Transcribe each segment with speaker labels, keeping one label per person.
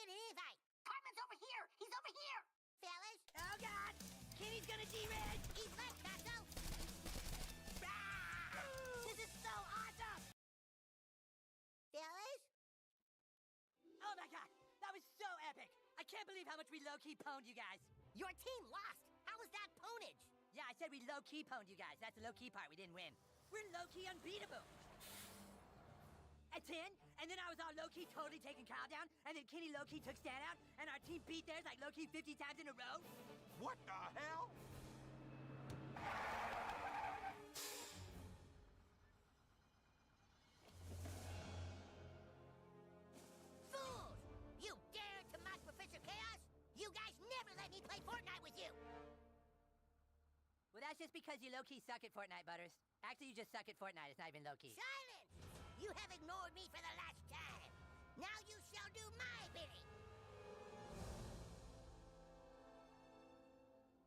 Speaker 1: an invite. Cartman's over here. He's over here. Fellas.
Speaker 2: Oh, God. Kenny's gonna D-Red.
Speaker 1: He's left, Castle.
Speaker 2: This is so awesome.
Speaker 1: Fellas?
Speaker 2: Oh, my God. That was so epic. I can't believe how much we low-key pwned you guys.
Speaker 1: Your team lost. How was that pwnage?
Speaker 2: Yeah, I said we low-key pwned you guys. That's the low-key part. We didn't win. We're low-key unbeatable. At 10, and then I was all low-key totally taking Kyle down, and then Kenny low-key took Stan out, and our team beat theirs like low-key 50 times in a row.
Speaker 3: What the hell?
Speaker 1: Fools! You dare to mock Professor Chaos? You guys never let me play Fortnite with you!
Speaker 2: Well, that's just because you low-key suck at Fortnite, Butters. Actually, you just suck at Fortnite. It's not even low-key.
Speaker 1: Silence! You have ignored me for the last time. Now you shall do my bidding.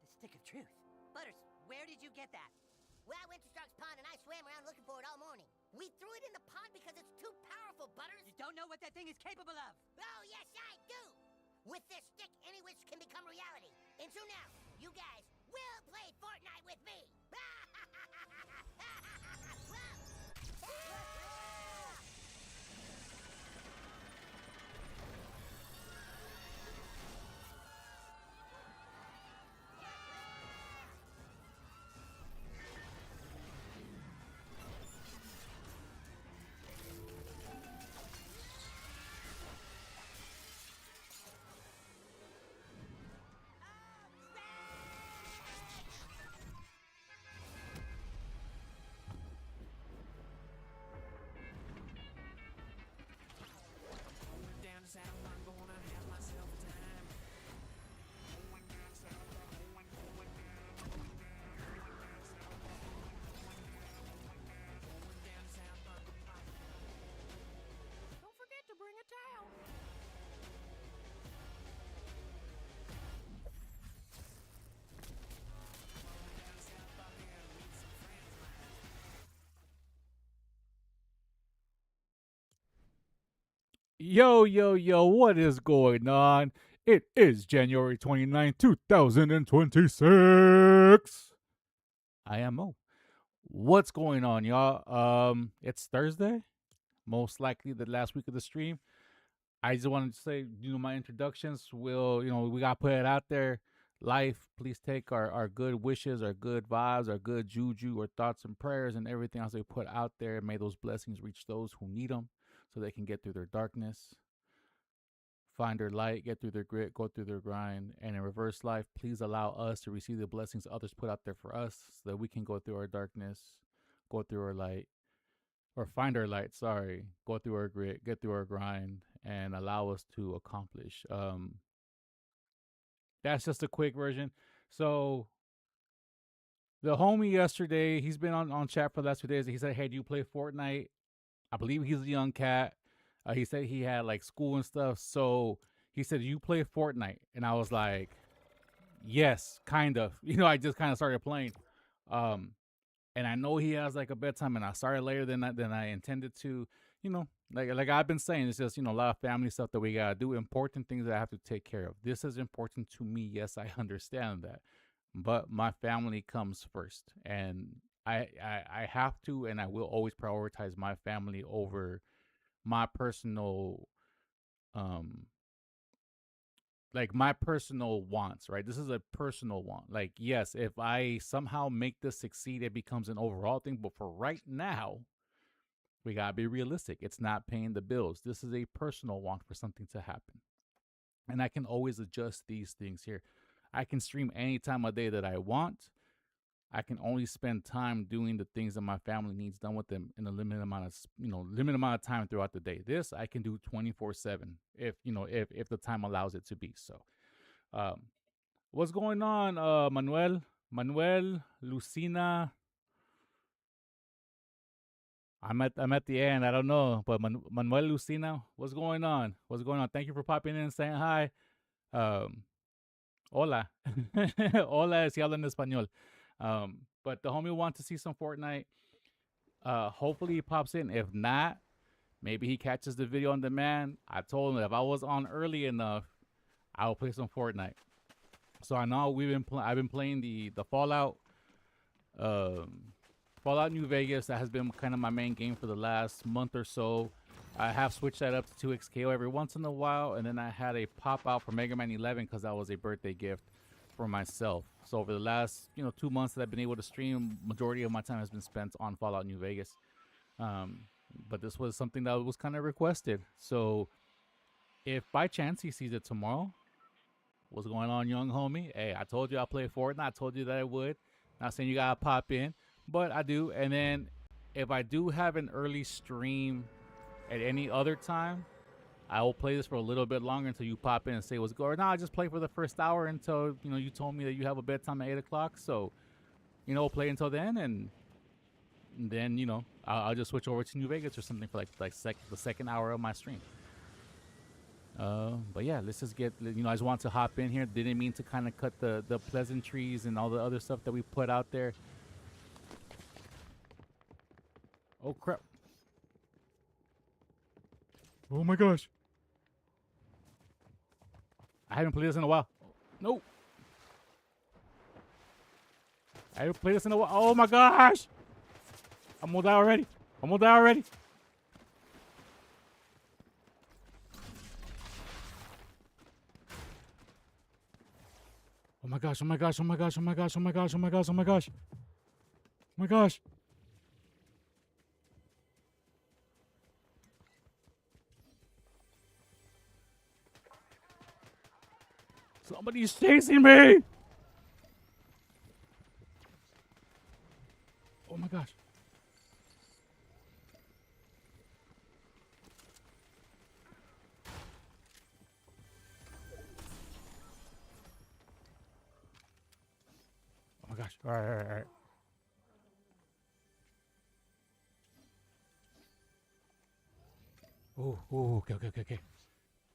Speaker 2: The stick of truth. Butters, where did you get that?
Speaker 1: Well, I went to Stark's Pond and I swam around looking for it all morning. We threw it in the pond because it's too powerful, Butters.
Speaker 2: You don't know what that thing is capable of.
Speaker 1: Oh, yes, I do. With this stick, any wish can become reality. And so now, you guys will play Fortnite with me.
Speaker 4: I'm gonna have myself a time. Don't forget to bring a towel.
Speaker 5: Yo, yo, yo, what is going on? It is January 29th, 2026. I am Mo. What's going on, y'all? It's Thursday, most likely the last week of the stream. I just wanted to say, my introductions will, we got to put it out there. Life, please take our good wishes, our good vibes, our good juju, our thoughts and prayers, and everything else we put out there. May those blessings reach those who need them, so they can get through their darkness, find their light, get through their grit, go through their grind. And in reverse life, please allow us to receive the blessings others put out there for us, so that we can go through our darkness, go through our light, or find our light, go through our grit, get through our grind, and allow us to accomplish. That's just a quick version. So the homie yesterday, he's been on chat for the last 2 days. He said, hey, do you play Fortnite? I believe he's a young cat. He said he had like school and stuff. So he said, you play Fortnite? And I was like, yes, kind of. I just kind of started playing. And I know he has like a bedtime, and I started later than I intended to. Like I've been saying, it's just, a lot of family stuff that we got to do, important things that I have to take care of. This is important to me. Yes, I understand that. But my family comes first. And I have to, and I will always prioritize my family over my personal, my personal wants, right? This is a personal want. Like, yes, if I somehow make this succeed, it becomes an overall thing. But for right now, we gotta be realistic. It's not paying the bills. This is a personal want for something to happen. And I can always adjust these things here. I can stream any time of day that I want. I can only spend time doing the things that my family needs done with them in a limited amount of time throughout the day. This I can do 24/7 if the time allows it to be. So, what's going on, Manuel, Lucina? I'm at the end. I don't know, but Manuel, Lucina, what's going on? What's going on? Thank you for popping in and saying hi. Hola, hola, si hablan español. But the homie wants to see some Fortnite. Hopefully he pops in. If not, Maybe he catches the video on demand. I told him if I was on early enough, I will play some Fortnite. So I know I've been playing the Fallout, Fallout New Vegas. That has been kind of my main game for the last month or so. I have switched that up to 2xKO every once in a while, and then I had a pop out for Mega Man 11 because that was a birthday gift for myself. So over the last 2 months that I've been able to stream, majority of my time has been spent on Fallout New Vegas. But this was something that was kind of requested. So if by chance he sees it tomorrow, what's going on, young homie? Hey, I told you I'll play Fortnite. I told you that I would. Not saying you gotta pop in, but I do. And then if I do have an early stream at any other time, I will play this for a little bit longer until you pop in and say what's going on. No, I just play for the first hour until you told me that you have a bedtime at 8 o'clock. So we'll play until then, and then I'll just switch over to New Vegas or something for the second hour of my stream. But yeah, let's just get, I just want to hop in here. Didn't mean to kind of cut the pleasantries and all the other stuff that we put out there. Oh crap. Oh my gosh. I haven't played this in a while. No. I haven't played this in a while. Oh my gosh. I'm gonna die already. I'm gonna die already. Oh my gosh, oh my gosh, oh my gosh, oh my gosh, oh my gosh, oh my gosh, oh my gosh. Oh my gosh. Somebody's chasing me. Oh my gosh. Oh my gosh. All right. Oh, okay.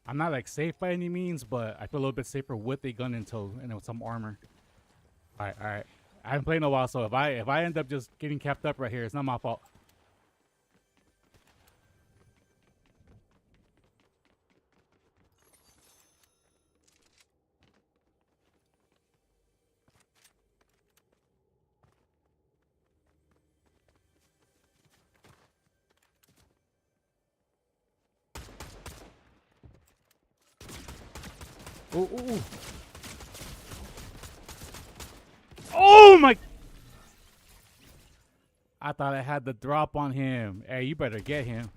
Speaker 5: I'm not safe by any means, but I feel a little bit safer with a gun in tow and with some armor. All right. I haven't played in a while, so if I end up just getting capped up right here, it's not my fault. Ooh. Oh my! I thought I had the drop on him. Hey, you better get him.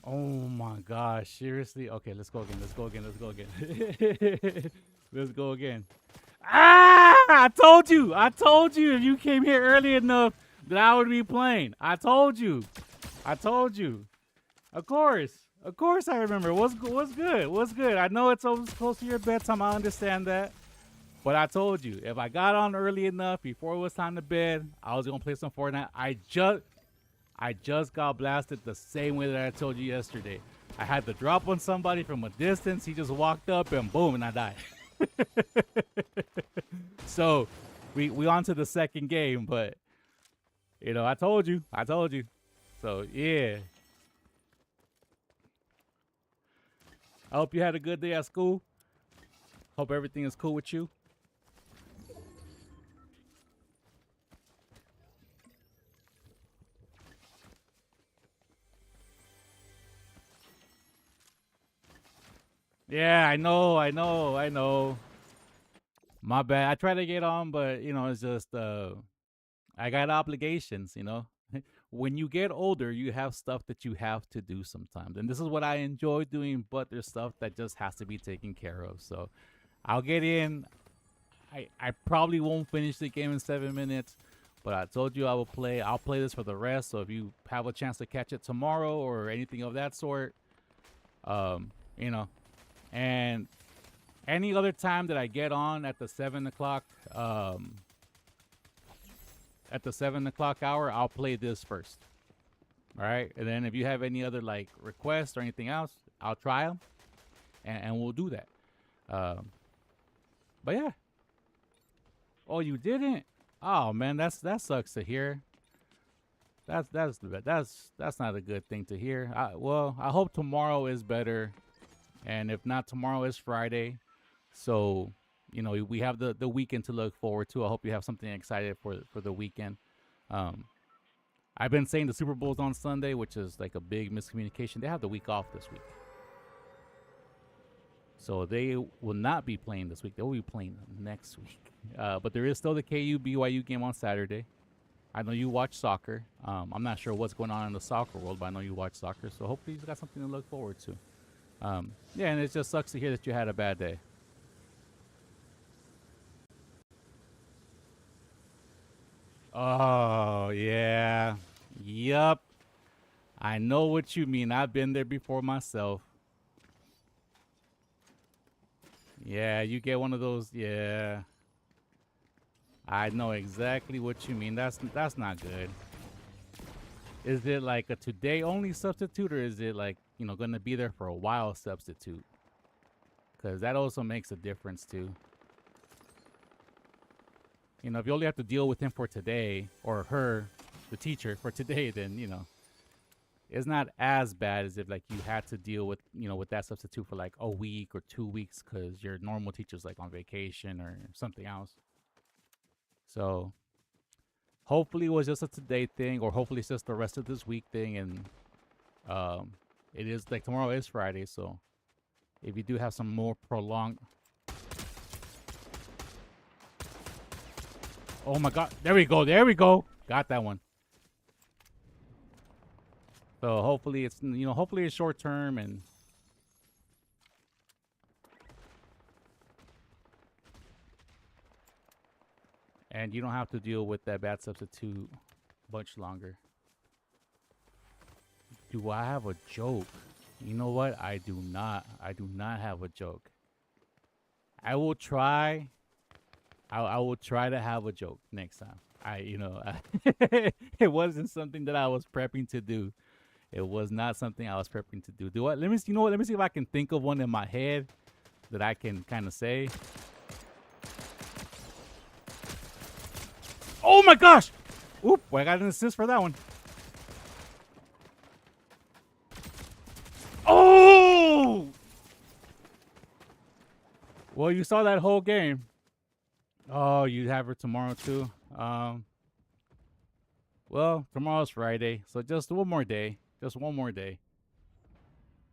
Speaker 5: Oh my gosh, seriously? Okay, let's go again. Let's go again. Ah! I told you if you came here early enough that I would be playing. I told you. Of course I remember. What's good? I know it's almost close to your bedtime. I understand that. But I told you, if I got on early enough before it was time to bed, I was going to play some Fortnite. I just got blasted the same way that I told you yesterday. I had to drop on somebody from a distance. He just walked up and boom, and I died. So we on to the second game, but I told you. So yeah. I hope you had a good day at school. Hope everything is cool with you. Yeah, I know. My bad. I try to get on, but it's just I got obligations, When you get older, you have stuff that you have to do sometimes. And this is what I enjoy doing, but there's stuff that just has to be taken care of. So I'll get in. I probably won't finish the game in 7 minutes, but I told you I will play. I'll play this for the rest. So if you have a chance to catch it tomorrow or anything of that sort, and any other time that I get on at the 7 o'clock, at the 7 o'clock hour, I'll play this first. All right. And then if you have any other requests or anything else, I'll try them and we'll do that. But yeah. Oh, you didn't? Oh man, that sucks to hear. that's not a good thing to hear. Well, I hope tomorrow is better, and if not, tomorrow is Friday, so we have the weekend to look forward to. I hope you have something excited for the weekend. Um, I've been saying the Super Bowl's on Sunday, which is like a big miscommunication. They have the week off this week, so they will not be playing this week. They will be playing next week. But there is still the KU BYU game on Saturday. I know you watch soccer. I'm not sure what's going on in the soccer world, but I know you watch soccer. So hopefully you've got something to look forward to. Yeah, and it just sucks to hear that you had a bad day. Oh, yeah. Yup. I know what you mean. I've been there before myself. Yeah, you get one of those. Yeah. I know exactly what you mean. That's not good. Is it like a today only substitute, or is it like, going to be there for a while substitute? Because that also makes a difference too. If you only have to deal with him for today, or her, the teacher, for today, then, it's not as bad as if like you had to deal with, with that substitute for like a week or 2 weeks because your normal teacher's like on vacation or something else. So hopefully it was just a today thing, or hopefully it's just the rest of this week thing. And it is like tomorrow is Friday, so if you do have some more prolonged. Oh my God! There we go! Got that one. So hopefully it's hopefully it's short term and you don't have to deal with that bad substitute much longer. Do I have a joke? You know what? I do not. I do not have a joke. I will try. I will try to have a joke next time. It wasn't something that I was prepping to do. It was not something I was prepping to do. Let me see. You know what? Let me see if I can think of one in my head that I can kind of say. Oh my gosh! Oop! I got an assist for that one. Oh! Well, you saw that whole game. Oh, you have her tomorrow too. Well, tomorrow's Friday, so just one more day. Just one more day.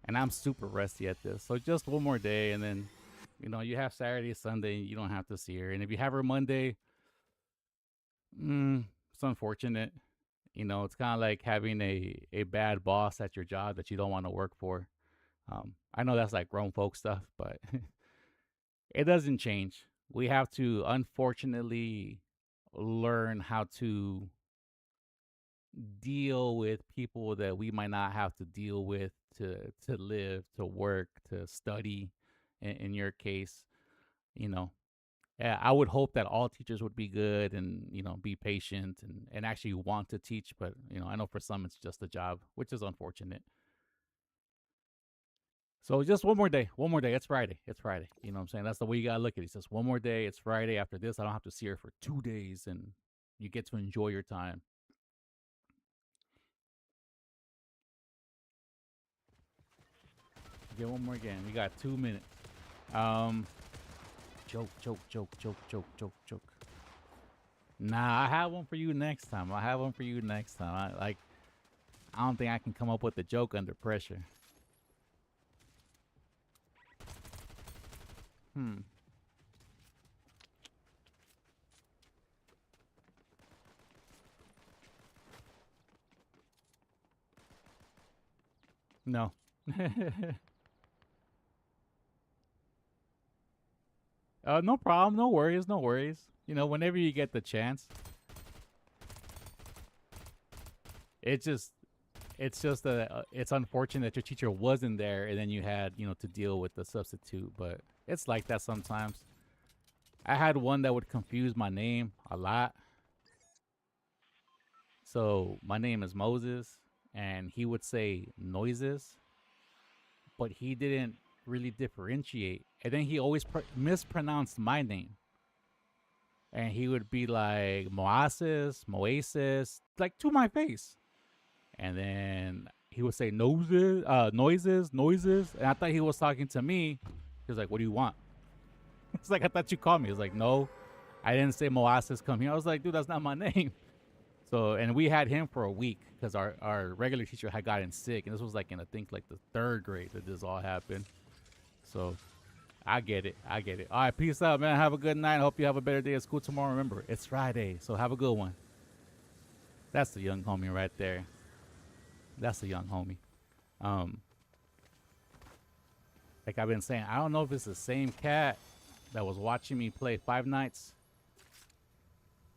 Speaker 5: And I'm super rusty at this, so just one more day, and then, you have Saturday, Sunday. You don't have to see her, and if you have her Monday, it's unfortunate. It's kind of like having a bad boss at your job that you don't want to work for. I know that's like grown folk stuff, but it doesn't change. We have to, unfortunately, learn how to deal with people that we might not have to deal with to live, to work, to study. In your case, I would hope that all teachers would be good and be patient and actually want to teach. But I know for some it's just a job, which is unfortunate. So just one more day. One more day. It's Friday. It's Friday. You know what I'm saying? That's the way you gotta look at it. It's just one more day. It's Friday. After this, I don't have to see her for 2 days, and you get to enjoy your time. Get one more game. We got 2 minutes. Joke. Nah, I have one for you next time. I don't think I can come up with a joke under pressure. No. No problem. No worries. No worries. Whenever you get the chance. It's just it's unfortunate that your teacher wasn't there, and then you had to deal with the substitute. But it's like that sometimes. I had one that would confuse my name a lot. So my name is Moses, and he would say noises, but he didn't really differentiate. And then he always mispronounced my name. And he would be like Moasis, like to my face. And then he would say noises, and I thought he was talking to me. He was like, "What do you want?" It's like, "I thought you called me." He was like, "No, I didn't say Moasis come here." I was like, "Dude, that's not my name." So, and we had him for a week because our regular teacher had gotten sick, and this was like in I think like the 3rd grade that this all happened. So, I get it. All right, peace out, man. Have a good night. I hope you have a better day at school tomorrow. Remember, it's Friday, so have a good one. That's the young homie right there. That's the young homie. Like I've been saying, I don't know if it's the same cat that was watching me play Five Nights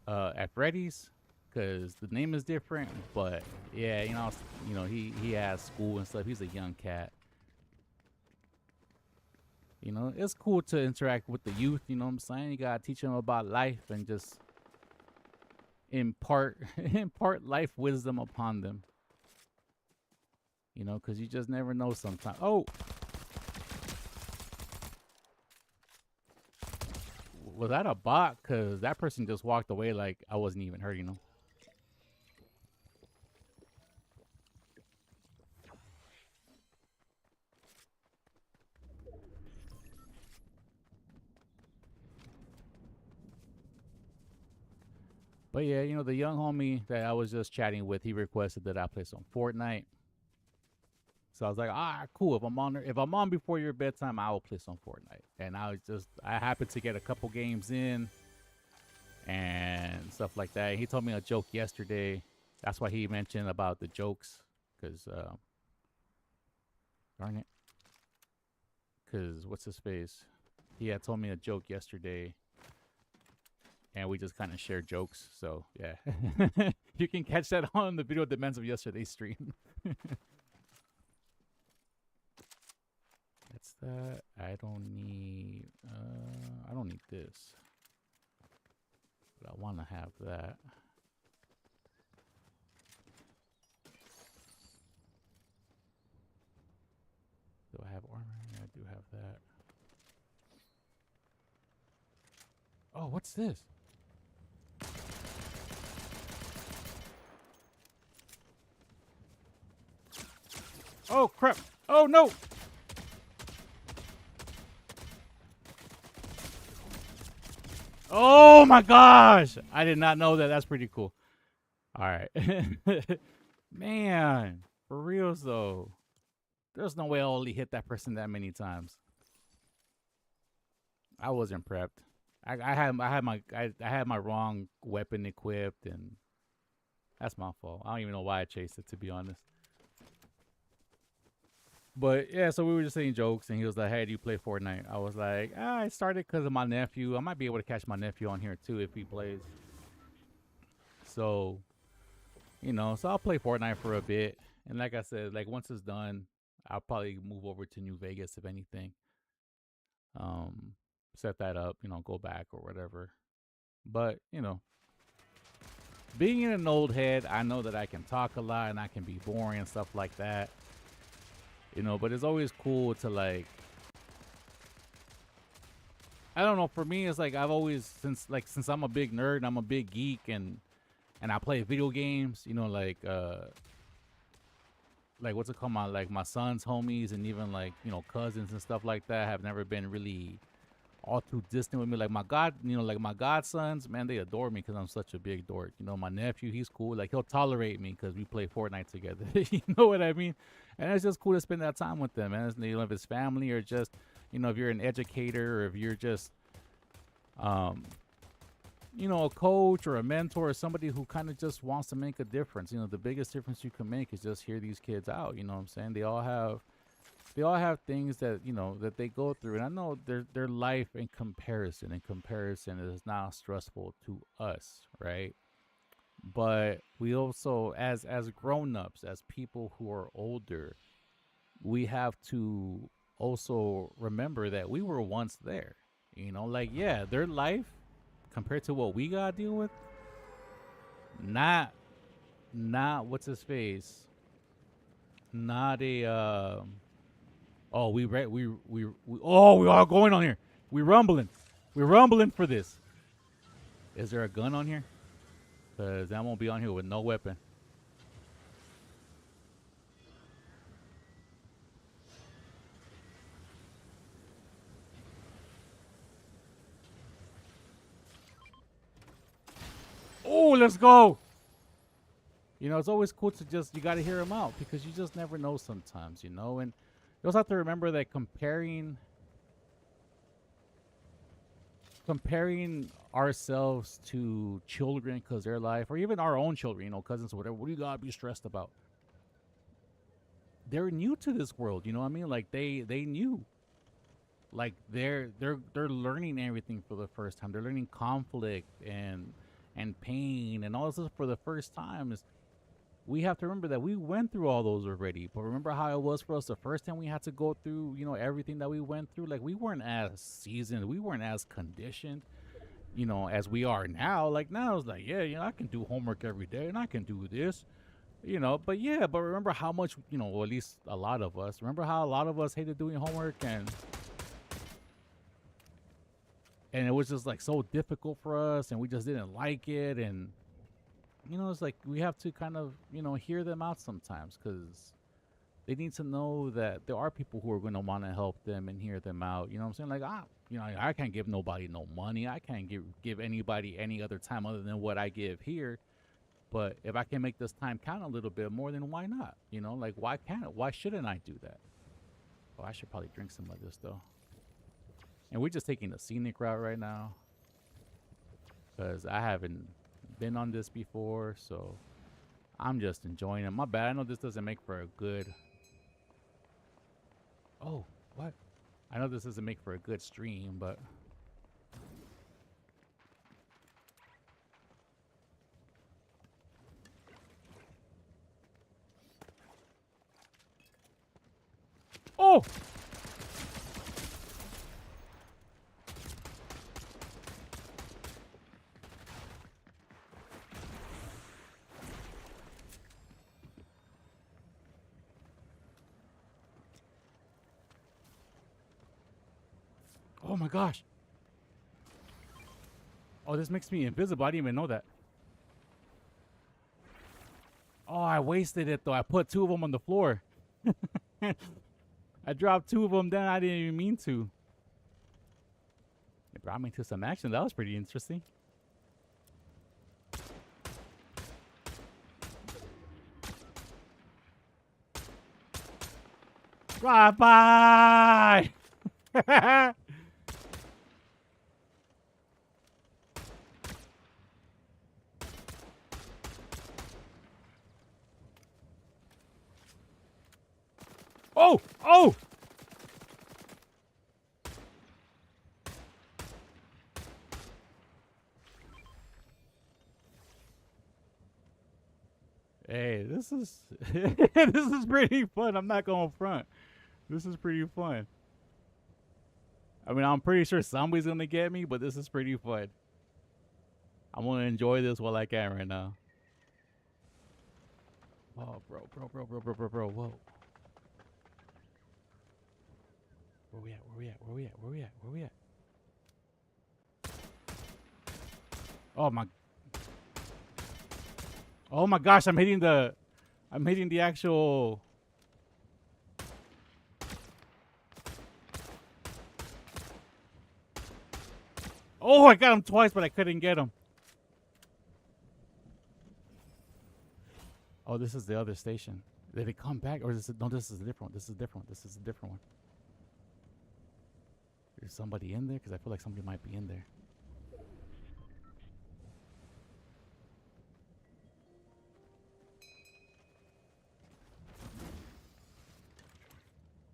Speaker 5: at Freddy's, because the name is different. But yeah, he has school and stuff. He's a young cat. It's cool to interact with the youth. You know what I'm saying? You gotta teach them about life and just impart life wisdom upon them. Because you just never know sometimes. Oh! Was that a bot? Because that person just walked away like I wasn't even hurting them. But yeah, the young homie that I was just chatting with, he requested that I play some Fortnite. So I was like, cool. If I'm on before your bedtime, I will play some Fortnite. And I happened to get a couple games in and stuff like that. He told me a joke yesterday. That's why he mentioned about the jokes, because darn it. Because what's his face? He had told me a joke yesterday, and we just kind of shared jokes. So yeah, you can catch that on the video demands of yesterday's stream. That's that. I don't need this, but I want to have that. Do I have armor? Yeah, I do have that. Oh, what's this? Oh crap! Oh no! Oh my gosh! I did not know that. That's pretty cool. All right. Man, for reals though. There's no way I'll only hit that person that many times. I wasn't prepped. I had my wrong weapon equipped, and that's my fault. I don't even know why I chased it, to be honest. But yeah, so we were just saying jokes, and he was like, "Hey, do you play Fortnite?" I was like, I started because of my nephew. I might be able to catch my nephew on here too if he plays. So, so I'll play Fortnite for a bit. And like I said, like once it's done, I'll probably move over to New Vegas if anything. Set that up, go back or whatever. But, being an old head, I know that I can talk a lot and I can be boring and stuff like that. But it's always cool to like, I don't know, for me it's like I've always since I'm a big nerd, I'm a big geek, and I play video games, like what's it called, my son's homies and even cousins and stuff like that have never been really all too distant with me. Like my godsons, man, they adore me because I'm such a big dork. My nephew, he's cool. Like he'll tolerate me because we play Fortnite together. You know what I mean? And it's just cool to spend that time with them, man. If it's family or just, if you're an educator or if you're just, a coach or a mentor or somebody who kind of just wants to make a difference. The biggest difference you can make is just hear these kids out. You know what I'm saying? They all have things that that they go through, and I know their life in comparison is now stressful to us, right? But we also, as grown-ups, as people who are older, we have to also remember that we were once there. Yeah, their life compared to what we gotta deal with, not what's his face, not a oh, we all going on here. We're rumbling for this. Is there a gun on here? Because I won't be on here with no weapon. Oh, let's go. You know, it's always cool to you got to hear them out because you just never know sometimes, you know. And you also have to remember that comparing ourselves to children because their life, or even our own children, you know, cousins or whatever, what do you gotta be stressed about? They're new to this world, you know what I mean? Like they knew. Like they're learning everything for the first time. They're learning conflict and pain and all this stuff for the first time. Is we have to remember that we went through all those already. But remember how it was for us the first time we had to go through, you know, everything that we went through. Like we weren't as seasoned, we weren't as conditioned, you know, as we are now. Like now it's like, yeah, you know, I can do homework every day and I can do this, you know. But yeah, but remember how much, you know, or at least a lot of us, remember how a lot of us hated doing homework and it was just like so difficult for us and we just didn't like it. And you know, it's like we have to kind of, you know, hear them out sometimes because they need to know that there are people who are going to want to help them and hear them out. You know what I'm saying? Like, you know, I can't give nobody no money. I can't give anybody any other time other than what I give here. But if I can make this time count a little bit more, then why not? You know, like, why shouldn't I do that? Oh, I should probably drink some of this, though. And we're just taking the scenic route right now because I haven't been on this before, so I'm just enjoying it. My bad. I know this doesn't make for a good... Oh, what? I know this doesn't make for a good stream, but... Oh! Oh my gosh. Oh, this makes me invisible. I didn't even know that. Oh, I wasted it though. I put 2 of them on the floor. I dropped 2 of them down. I didn't even mean to. It brought me to some action. That was pretty interesting. Bye-bye! Oh! Oh! Hey, this is this is pretty fun. I'm not going front. This is pretty fun. I mean, I'm pretty sure somebody's gonna get me, but this is pretty fun. I'm gonna enjoy this while I can right now. Oh, bro, whoa. Where we at? Oh my gosh, I'm hitting the actual... Oh, I got him twice, but I couldn't get him. Oh, this is the other station. Did it come back? Or is this... No, this is a different one. This is a different one. There's somebody in there? Because I feel like somebody might be in there.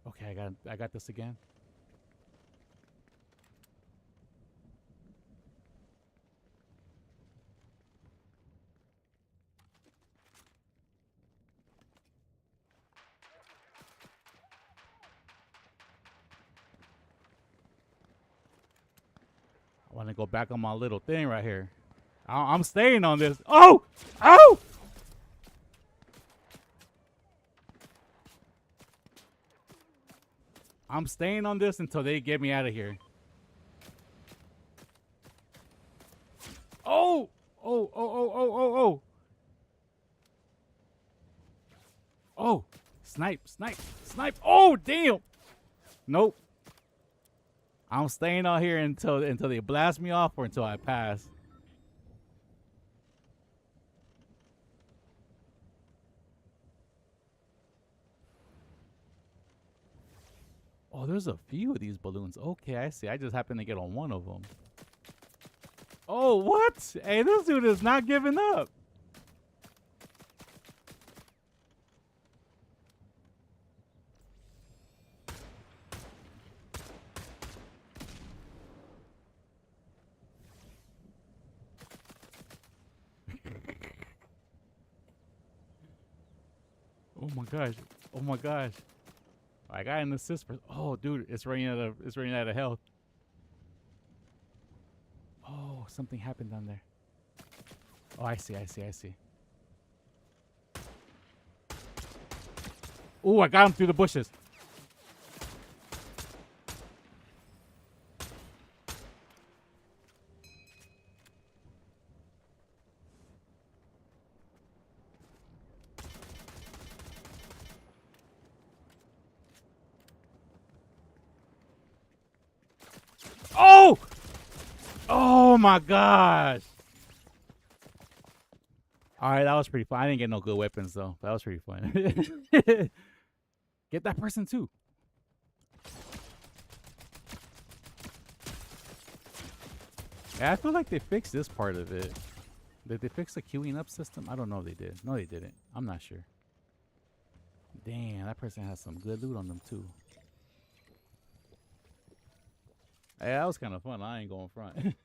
Speaker 5: Okay, I got this again. I want to go back on my little thing right here. I'm staying on this. Oh! Oh! I'm staying on this until they get me out of here. Oh! Oh! Oh! Snipe! Oh, damn! Nope. I'm staying out here until they blast me off or until I pass. Oh, there's a few of these balloons. Okay, I see. I just happened to get on one of them. Oh, what? Hey, this dude is not giving up. Oh my gosh. Oh my gosh. I got an assist for. Oh, dude, it's running out of health. Oh, something happened down there. Oh, I see. Oh, I got him through the bushes. Oh! Oh my gosh. All right, that was pretty fun. I didn't get no good weapons though. That was pretty fun. Get that person too. Yeah, I feel like they fixed this part of it. Did they fix the queuing up system? I don't know if they did. No, they didn't. I'm not sure. Damn, that person has some good loot on them too. Hey, that was kind of fun. I ain't going front.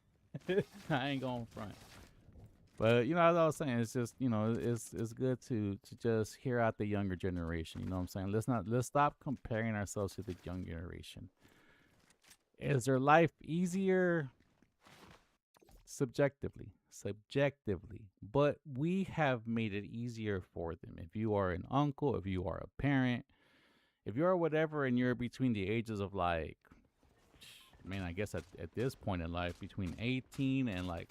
Speaker 5: I ain't going front. But you know, as I was saying, it's just, you know, it's good to just hear out the younger generation. You know what I'm saying? Let's stop comparing ourselves to the young generation. Is their life easier? Subjectively, but we have made it easier for them. If you are an uncle, if you are a parent, if you are whatever, and you're between the ages of like, I mean, I guess at this point in life, between 18 and like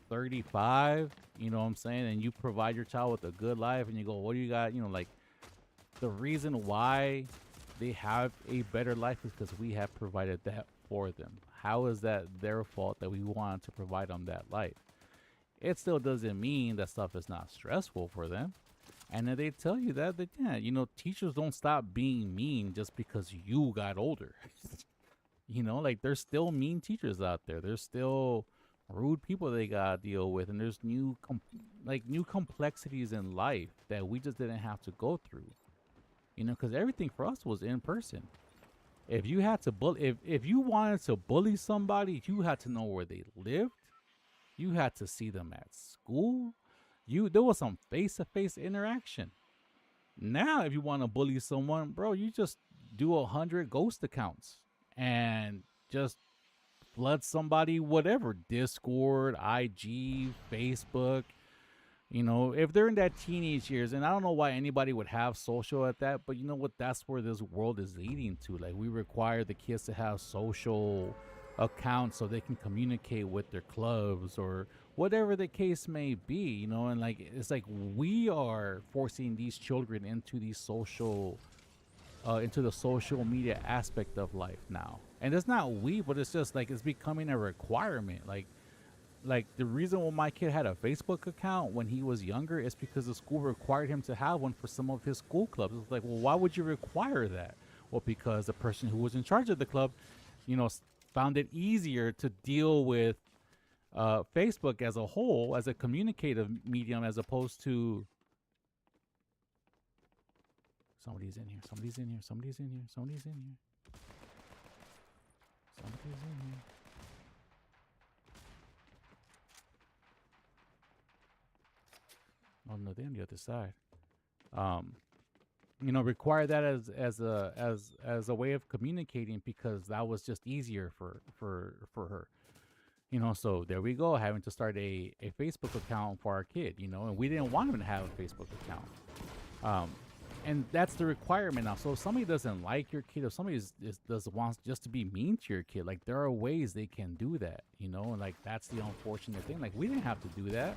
Speaker 5: 35, you know what I'm saying? And you provide your child with a good life, and you go, what do you got? You know, like the reason why they have a better life is because we have provided that for them. How is that their fault that we wanted to provide them that life? It still doesn't mean that stuff is not stressful for them. And then they tell you that, yeah, you know, teachers don't stop being mean just because you got older. You know, like there's still mean teachers out there. There's still rude people they gotta deal with, and there's new complexities in life that we just didn't have to go through. You know, because everything for us was in person. If you had to if you wanted to bully somebody, you had to know where they lived. You had to see them at school. There was some face-to-face interaction. Now, if you want to bully someone, bro, you just do 100 ghost accounts and just flood somebody, whatever, Discord, IG, Facebook. You know, if they're in that teenage years, and I don't know why anybody would have social at that, but you know what? That's where this world is leading to. Like, we require the kids to have social accounts so they can communicate with their clubs or whatever the case may be, you know, and like, it's like we are forcing these children into these into the social media aspect of life now. And it's not we, but it's just like, it's becoming a requirement. Like the reason why my kid had a Facebook account when he was younger is because the school required him to have one for some of his school clubs. It's like, well, why would you require that? Well, because the person who was in charge of the club, you know, found it easier to deal with Facebook as a whole, as a communicative medium, as opposed to somebody's in here, somebody's in here, somebody's in here, somebody's in here, somebody's in here. Oh no, they're on the other side. You know, require that as a way of communicating, because that was just easier for her. You know, so there we go, having to start a Facebook account for our kid, you know, and we didn't want him to have a Facebook account. And that's the requirement now. So if somebody doesn't like your kid, if somebody wants just to be mean to your kid, like there are ways they can do that, you know, and like that's the unfortunate thing. Like we didn't have to do that.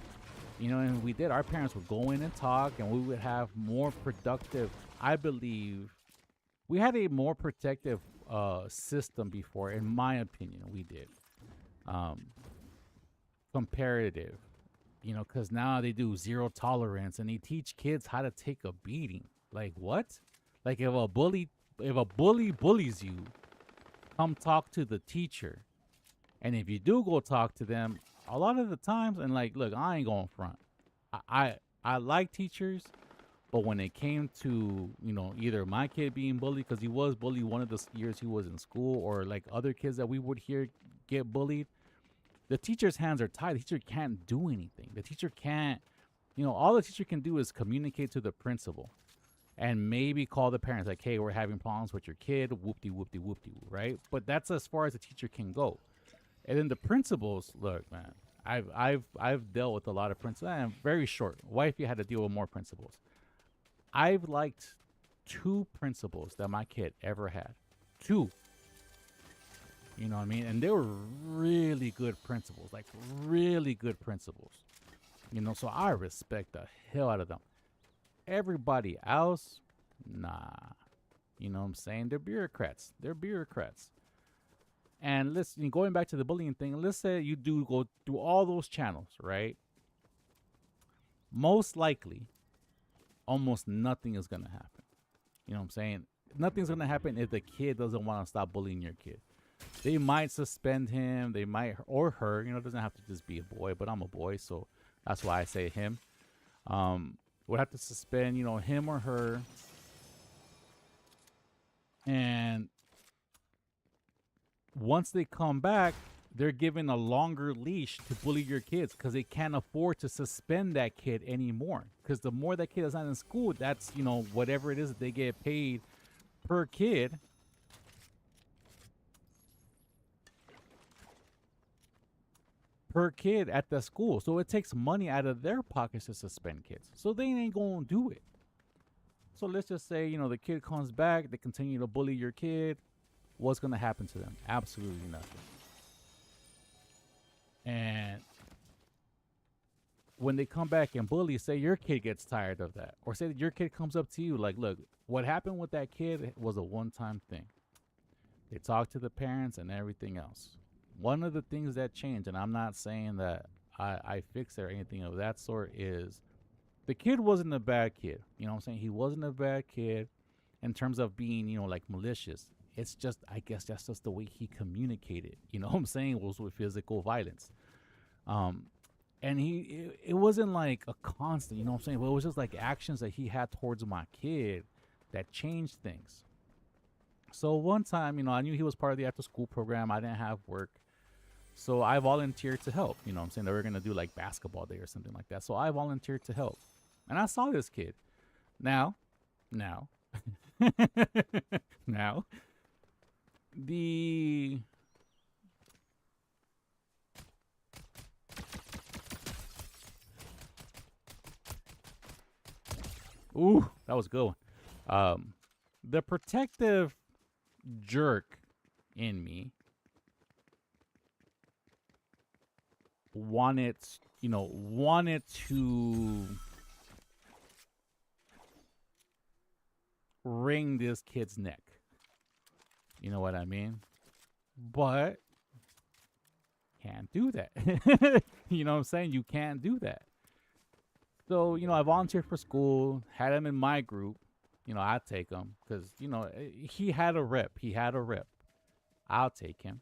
Speaker 5: You know, and we did. Our parents would go in and talk, and we would have more productive, I believe, we had a more protective system before, in my opinion. We did. Comparative, you know, because now they do zero tolerance, and they teach kids how to take a beating. Like what? Like if a bully if a bully bullies you, come talk to the teacher. And if you do go talk to them, a lot of the times, and like, look, I ain't going front. I like teachers, but when it came to, you know, either my kid being bullied, because he was bullied one of the years he was in school, or like other kids that we would hear get bullied, the teacher's hands are tied. The teacher can't do anything. The teacher can't, you know, all the teacher can do is communicate to the principal and maybe call the parents like, hey, we're having problems with your kid, whoop-de, whoop-de, whoop-de, right? But that's as far as the teacher can go. And then the principals, look, man, I've dealt with a lot of principals. I'm very short. Wifey had to deal with more principals. I've liked 2 principals that my kid ever had. 2. You know what I mean? And they were really good principals, like really good principals. You know, so I respect the hell out of them. Everybody else, nah. You know what I'm saying? They're bureaucrats. They're bureaucrats. And listen, going back to the bullying thing, let's say you do go through all those channels, right? Most likely, almost nothing is going to happen. You know what I'm saying? Nothing's going to happen if the kid doesn't want to stop bullying your kid. They might suspend him. They might, or her. You know, it doesn't have to just be a boy, but I'm a boy, so that's why I say him. Would have to suspend, you know, him or her. And once they come back, they're given a longer leash to bully your kids because they can't afford to suspend that kid anymore. Because the more that kid is not in school, that's, you know, whatever it is that they get paid per kid. Per kid at the school. So it takes money out of their pockets to suspend kids. So they ain't gonna do it. So let's just say, you know, the kid comes back, they continue to bully your kid. What's gonna happen to them? Absolutely nothing. And when they come back and bully, say your kid gets tired of that. Or say that your kid comes up to you like, look, what happened with that kid was a one-time thing. They talk to the parents and everything else. One of the things that changed, and I'm not saying that I fixed it or anything of that sort, is the kid wasn't a bad kid. You know what I'm saying? He wasn't a bad kid in terms of being, you know, like malicious. It's just, I guess that's just the way he communicated. You know what I'm saying? Was with physical violence. And it wasn't like a constant, you know what I'm saying? But it was just like actions that he had towards my kid that changed things. So one time, you know, I knew he was part of the after school program. I didn't have work. So I volunteered to help. You know what I'm saying? They were going to do like basketball day or something like that. So I volunteered to help. And I saw this kid. Now, the ooh, that was a good one. The protective jerk in me wanted to wring this kid's neck. You know what I mean? But can't do that. You know what I'm saying? You can't do that. So, you know, I volunteered for school, had him in my group. You know, I'd take him because, you know, he had a rep. I'll take him.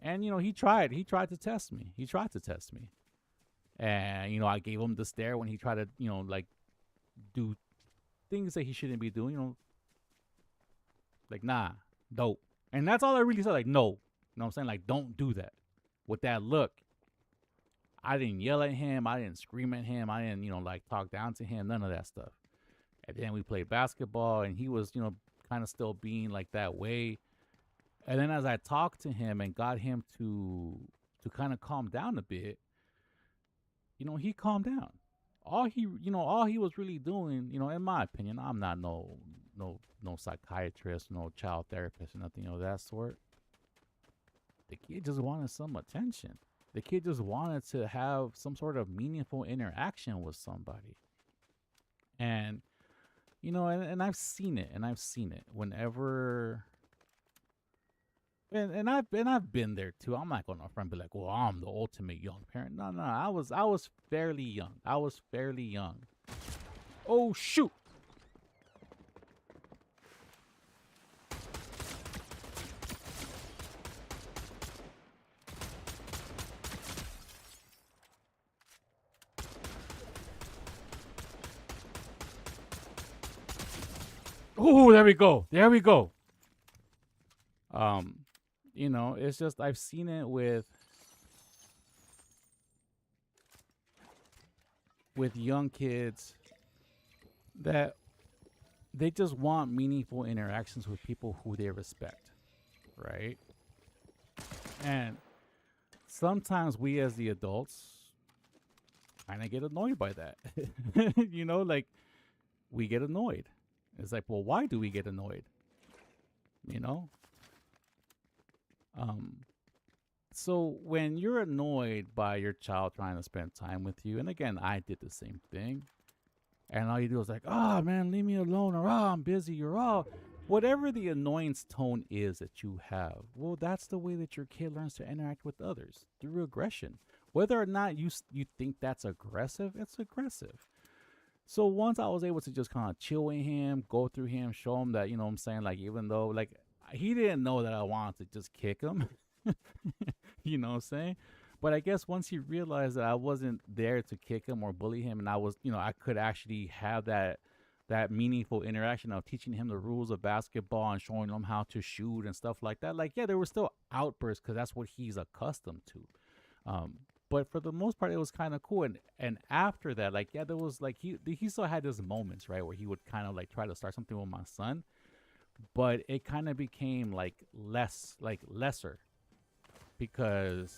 Speaker 5: And, you know, he tried to test me. And, you know, I gave him the stare when he tried to, you know, like do things that he shouldn't be doing, you know. Like, nah, dope. And that's all I really said, like, no. You know what I'm saying? Like, don't do that. With that look, I didn't yell at him. I didn't scream at him. I didn't, you know, like talk down to him. None of that stuff. And then we played basketball and he was, you know, kind of still being like that way. And then as I talked to him and got him to kind of calm down a bit, you know, he calmed down. All he was really doing, you know, in my opinion, I'm not no psychiatrist, no child therapist, or nothing of that sort. The kid just wanted some attention. The kid just wanted to have some sort of meaningful interaction with somebody. And, you know, and I've seen it, whenever. And I've been there too. I'm not gonna front and be like, well, I'm the ultimate young parent. No, I was fairly young. Oh shoot. Oh, there we go. There we go. You know, it's just I've seen it with young kids that they just want meaningful interactions with people who they respect, right? And sometimes we as the adults kind of get annoyed by that. You know, like we get annoyed. It's like, well, why do we get annoyed? You know? Um so when you're annoyed by your child trying to spend time with you, and again, I did the same thing, and all you do is like, oh man, leave me alone, or oh, I'm busy, or oh, whatever the annoyance tone is that you have. Well, that's the way that your kid learns to interact with others, through aggression. Whether or not you think that's aggressive, it's aggressive. So once I was able to just kind of chill with him, go through him, show him that, you know what I'm saying, like even though like he didn't know that I wanted to just kick him. You know what I'm saying? But I guess once he realized that I wasn't there to kick him or bully him, and I was, you know, I could actually have that meaningful interaction of teaching him the rules of basketball and showing him how to shoot and stuff like that. Like, yeah, there were still outbursts because that's what he's accustomed to. But for the most part, it was kind of cool. And after that, like, yeah, there was like he still had his moments, right, where he would kind of like try to start something with my son, but it kind of became like lesser because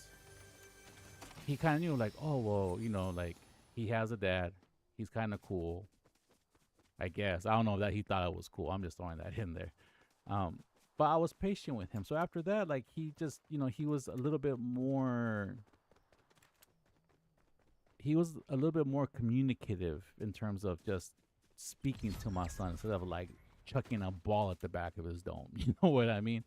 Speaker 5: he kind of knew like, oh well, you know, like he has a dad, he's kind of cool, I guess. I don't know that he thought it was cool. I'm just throwing that in there. But I was patient with him. So after that, like he just, you know, he was a little bit more communicative in terms of just speaking to my son instead of like chucking a ball at the back of his dome. You know what I mean?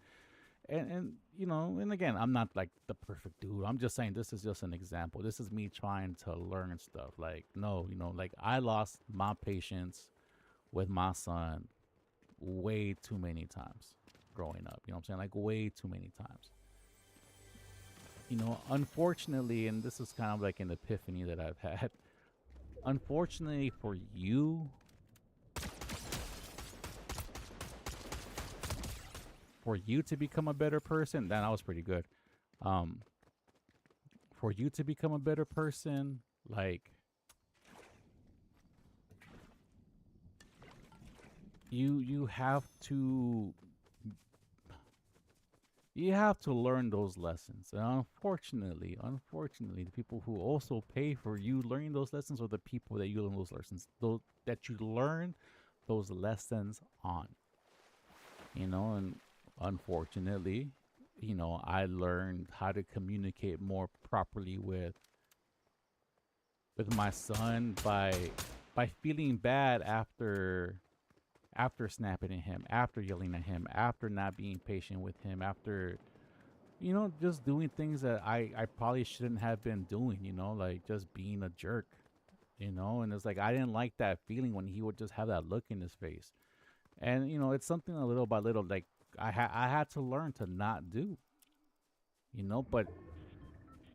Speaker 5: And you know, and again, I'm not like the perfect dude. I'm just saying this is just an example. This is me trying to learn stuff. Like, no, you know, like I lost my patience with my son way too many times growing up. You know what I'm saying? Like way too many times. You know, unfortunately, and this is kind of like an epiphany that I've had. Unfortunately for you to become a better person, then that was pretty good. Um, for you to become a better person, like you have to learn those lessons. And unfortunately, the people who also pay for you learning those lessons are the people that you learn those lessons, those that you learn those lessons on. You know, and unfortunately, you know, I learned how to communicate more properly with my son by feeling bad after snapping at him, after yelling at him, after not being patient with him, after, you know, just doing things that I probably shouldn't have been doing, you know, like just being a jerk, you know. And it's like I didn't like that feeling when he would just have that look in his face. And, you know, it's something a little by little, like I had to learn to not do, you know. But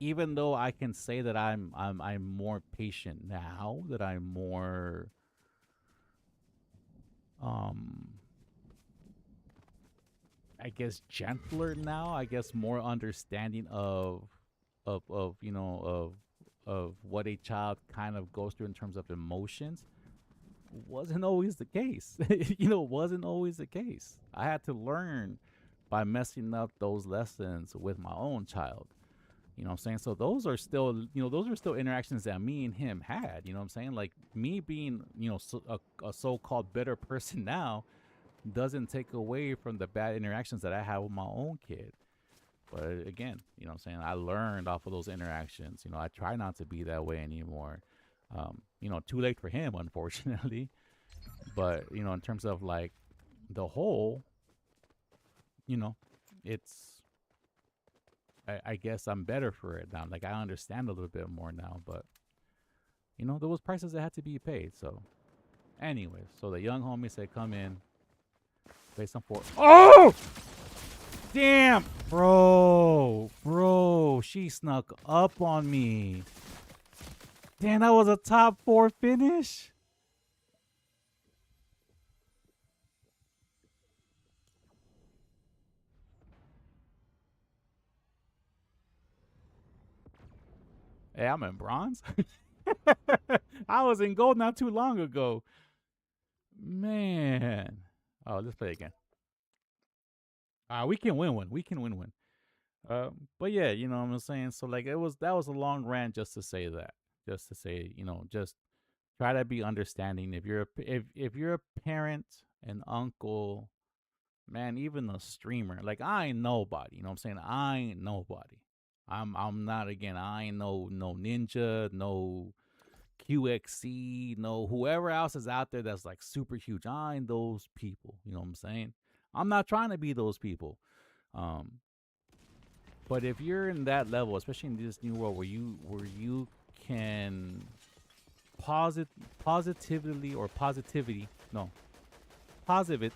Speaker 5: even though I can say that I'm more patient now, that I'm more um I guess gentler now, I guess more understanding of you know of what a child kind of goes through in terms of emotions, wasn't always the case. You know, wasn't always the case. I had to learn by messing up those lessons with my own child. You know what I'm saying? So those are still, you know, those are still interactions that me and him had. You know what I'm saying? Like me being, you know, a so-called better person now doesn't take away from the bad interactions that I have with my own kid. But again, you know what I'm saying? I learned off of those interactions. You know, I try not to be that way anymore. You know, too late for him, unfortunately. But, you know, in terms of like the whole, you know, it's, I guess I'm better for it now. Like I understand a little bit more now, but you know, there was prices that had to be paid. So anyways, so the young homie said, come in, play some Fort. Oh! Damn! Bro, she snuck up on me. Damn, that was a top 4 finish. Hey, I'm in bronze. I was in gold not too long ago. Man. Oh, let's play again. We can win one. We can win one. But yeah, you know what I'm saying. So like, that was a long rant just to say that, just to say, just try to be understanding. If you're a parent, an uncle, man, even a streamer, like I ain't nobody. You know what I'm saying? I ain't nobody. I'm not again. I ain't no ninja, no QXC, no whoever else is out there that's like super huge. I ain't those people. You know what I'm saying? I'm not trying to be those people. Um, but if you're in that level, especially in this new world where you can positively or positivity, no, positive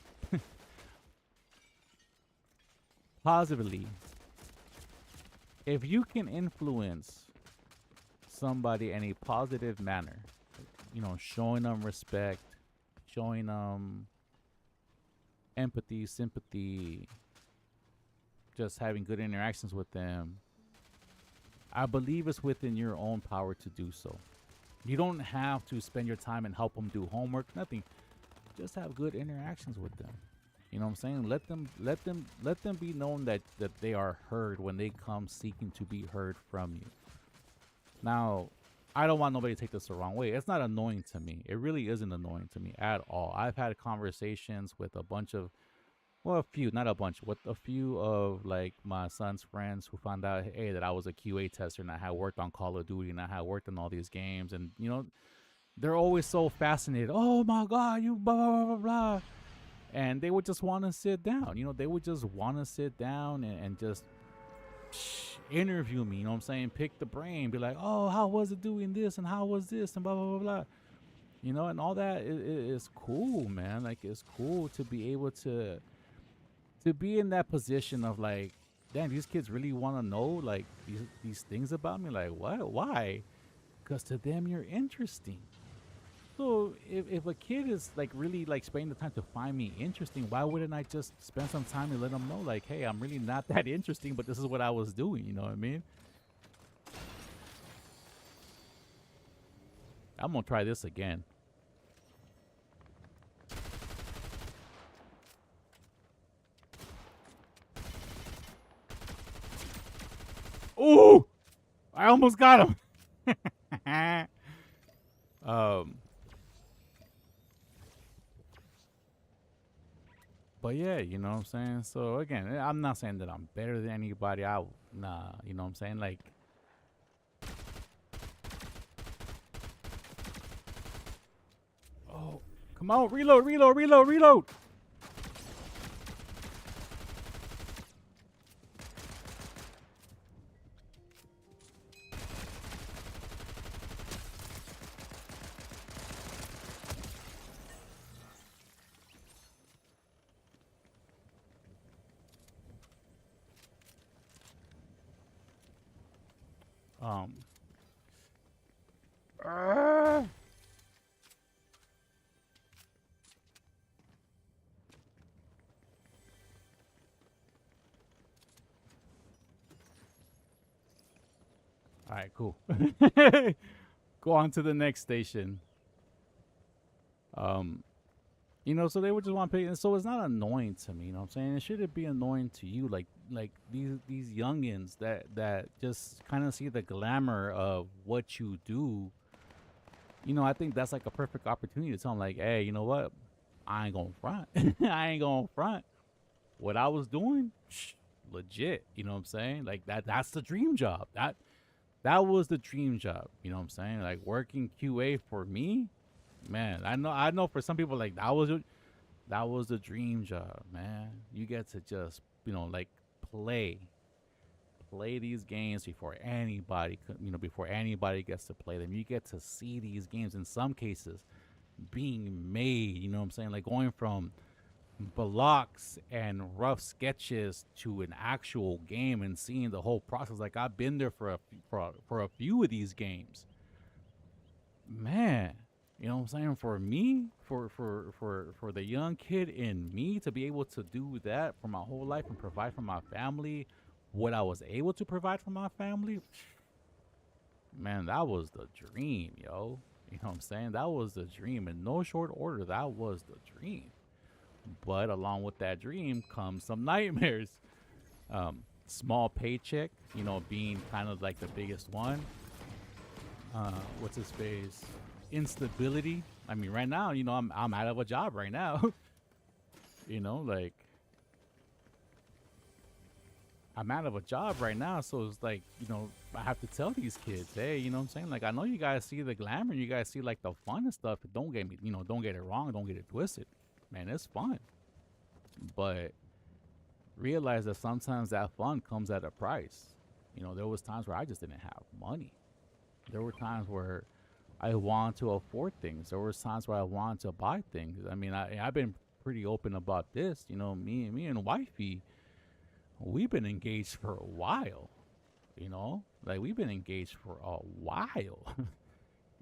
Speaker 5: positively, if you can influence somebody in a positive manner, showing them respect, showing them empathy, sympathy, just having good interactions with them, I believe it's within your own power to do so. You don't have to spend your time and help them do homework, nothing. Just have good interactions with them. You know what I'm saying? Let them be known that they are heard when they come seeking to be heard from you. Now, I don't want nobody to take this the wrong way. It's not annoying to me. It really isn't annoying to me at all. I've had conversations with a bunch of, well, a few, not a bunch, with a few of like my son's friends who found out, hey, that I was a QA tester and I had worked on Call of Duty and I had worked on all these games. And, they're always so fascinated. Oh my God, you blah, blah, blah, blah, blah. And they would just want to sit down. They would just want to sit down and just interview me. You know what I'm saying? Pick the brain. Be like, oh, how was it doing this? And how was this? And blah, blah, blah, blah. And all that is cool, man. Like, it's cool to be able to be in that position of like, damn, these kids really want to know like these things about me. Like, what? Why? Because to them, you're interesting. So if a kid is like really like spending the time to find me interesting, why wouldn't I just spend some time and let them know like, hey, I'm really not that interesting, but this is what I was doing. You know what I mean? I'm gonna try this again. Ooh, I almost got him. But yeah, you know what I'm saying? So again, I'm not saying that I'm better than anybody. Nah, you know what I'm saying? Like, oh, come on, reload, reload, reload, reload. Uh, all right, cool. Go on to the next station. So they would just want to pay, and so it's not annoying to me. You know what I'm saying? It shouldn't be annoying to you, like these youngins that just kind of see the glamour of what you do. I think that's like a perfect opportunity to tell them, like, hey, you know what? I ain't gonna front. I ain't gonna front. What I was doing, legit. You know what I'm saying? Like that's the dream job. That was the dream job. You know what I'm saying? Like working QA for me, man. I know for some people like that was the dream job, man. You get to just like play these games before anybody gets to play them. You get to see these games in some cases being made. You know what I'm saying? Like going from blocks and rough sketches to an actual game and seeing the whole process. Like I've been there for a few of these games, man. You know what I'm saying? For me, for the young kid in me to be able to do that for my whole life and provide for my family what I was able to provide for my family, man, that was the dream, yo. You know what I'm saying? That was the dream. In no short order, that was the dream. But along with that dream comes some nightmares. Small paycheck, you know, being kind of like the biggest one. What's his face? Instability. I mean, right now, you know, I'm out of a job right now. You know, like I'm out of a job right now, so it's like, you know, I have to tell these kids, hey, you know what I'm saying? Like, I know you guys see the glamour, you guys see like the fun and stuff, but don't get me, you know, don't get it wrong, don't get it twisted. Man, it's fun. But realize that sometimes that fun comes at a price. You know, there was times where I just didn't have money. There were times where I wanted to afford things. There was times where I wanted to buy things. I mean, I've been pretty open about this. You know, me and wifey, we've been engaged for a while. You know, like we've been engaged for a while.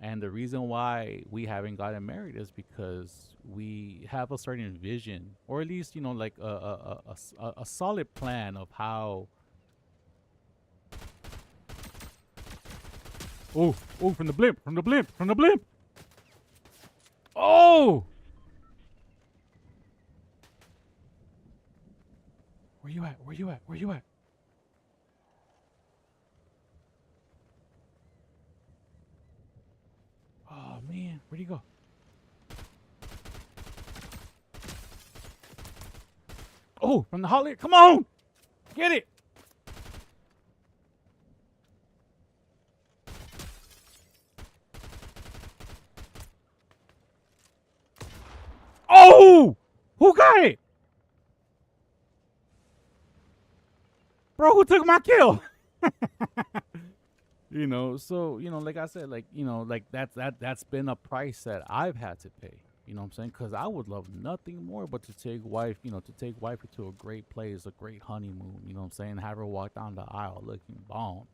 Speaker 5: And the reason why we haven't gotten married is because we have a certain vision, or at least, you know, like a solid plan of how. Oh, oh, from the blimp, from the blimp, from the blimp. Oh! Where you at? Where you at? Where you at? Oh, man. Where'd he go? Oh, from the holiday. Come on! Get it! Oh! Who got it? Bro, who took my kill? You know, so, you know, like I said, like, you know, like that's been a price that I've had to pay. You know what I'm saying? Because I would love nothing more but to take wife, you know, to take wife to a great place, a great honeymoon. You know what I'm saying? Have her walk down the aisle looking bomb.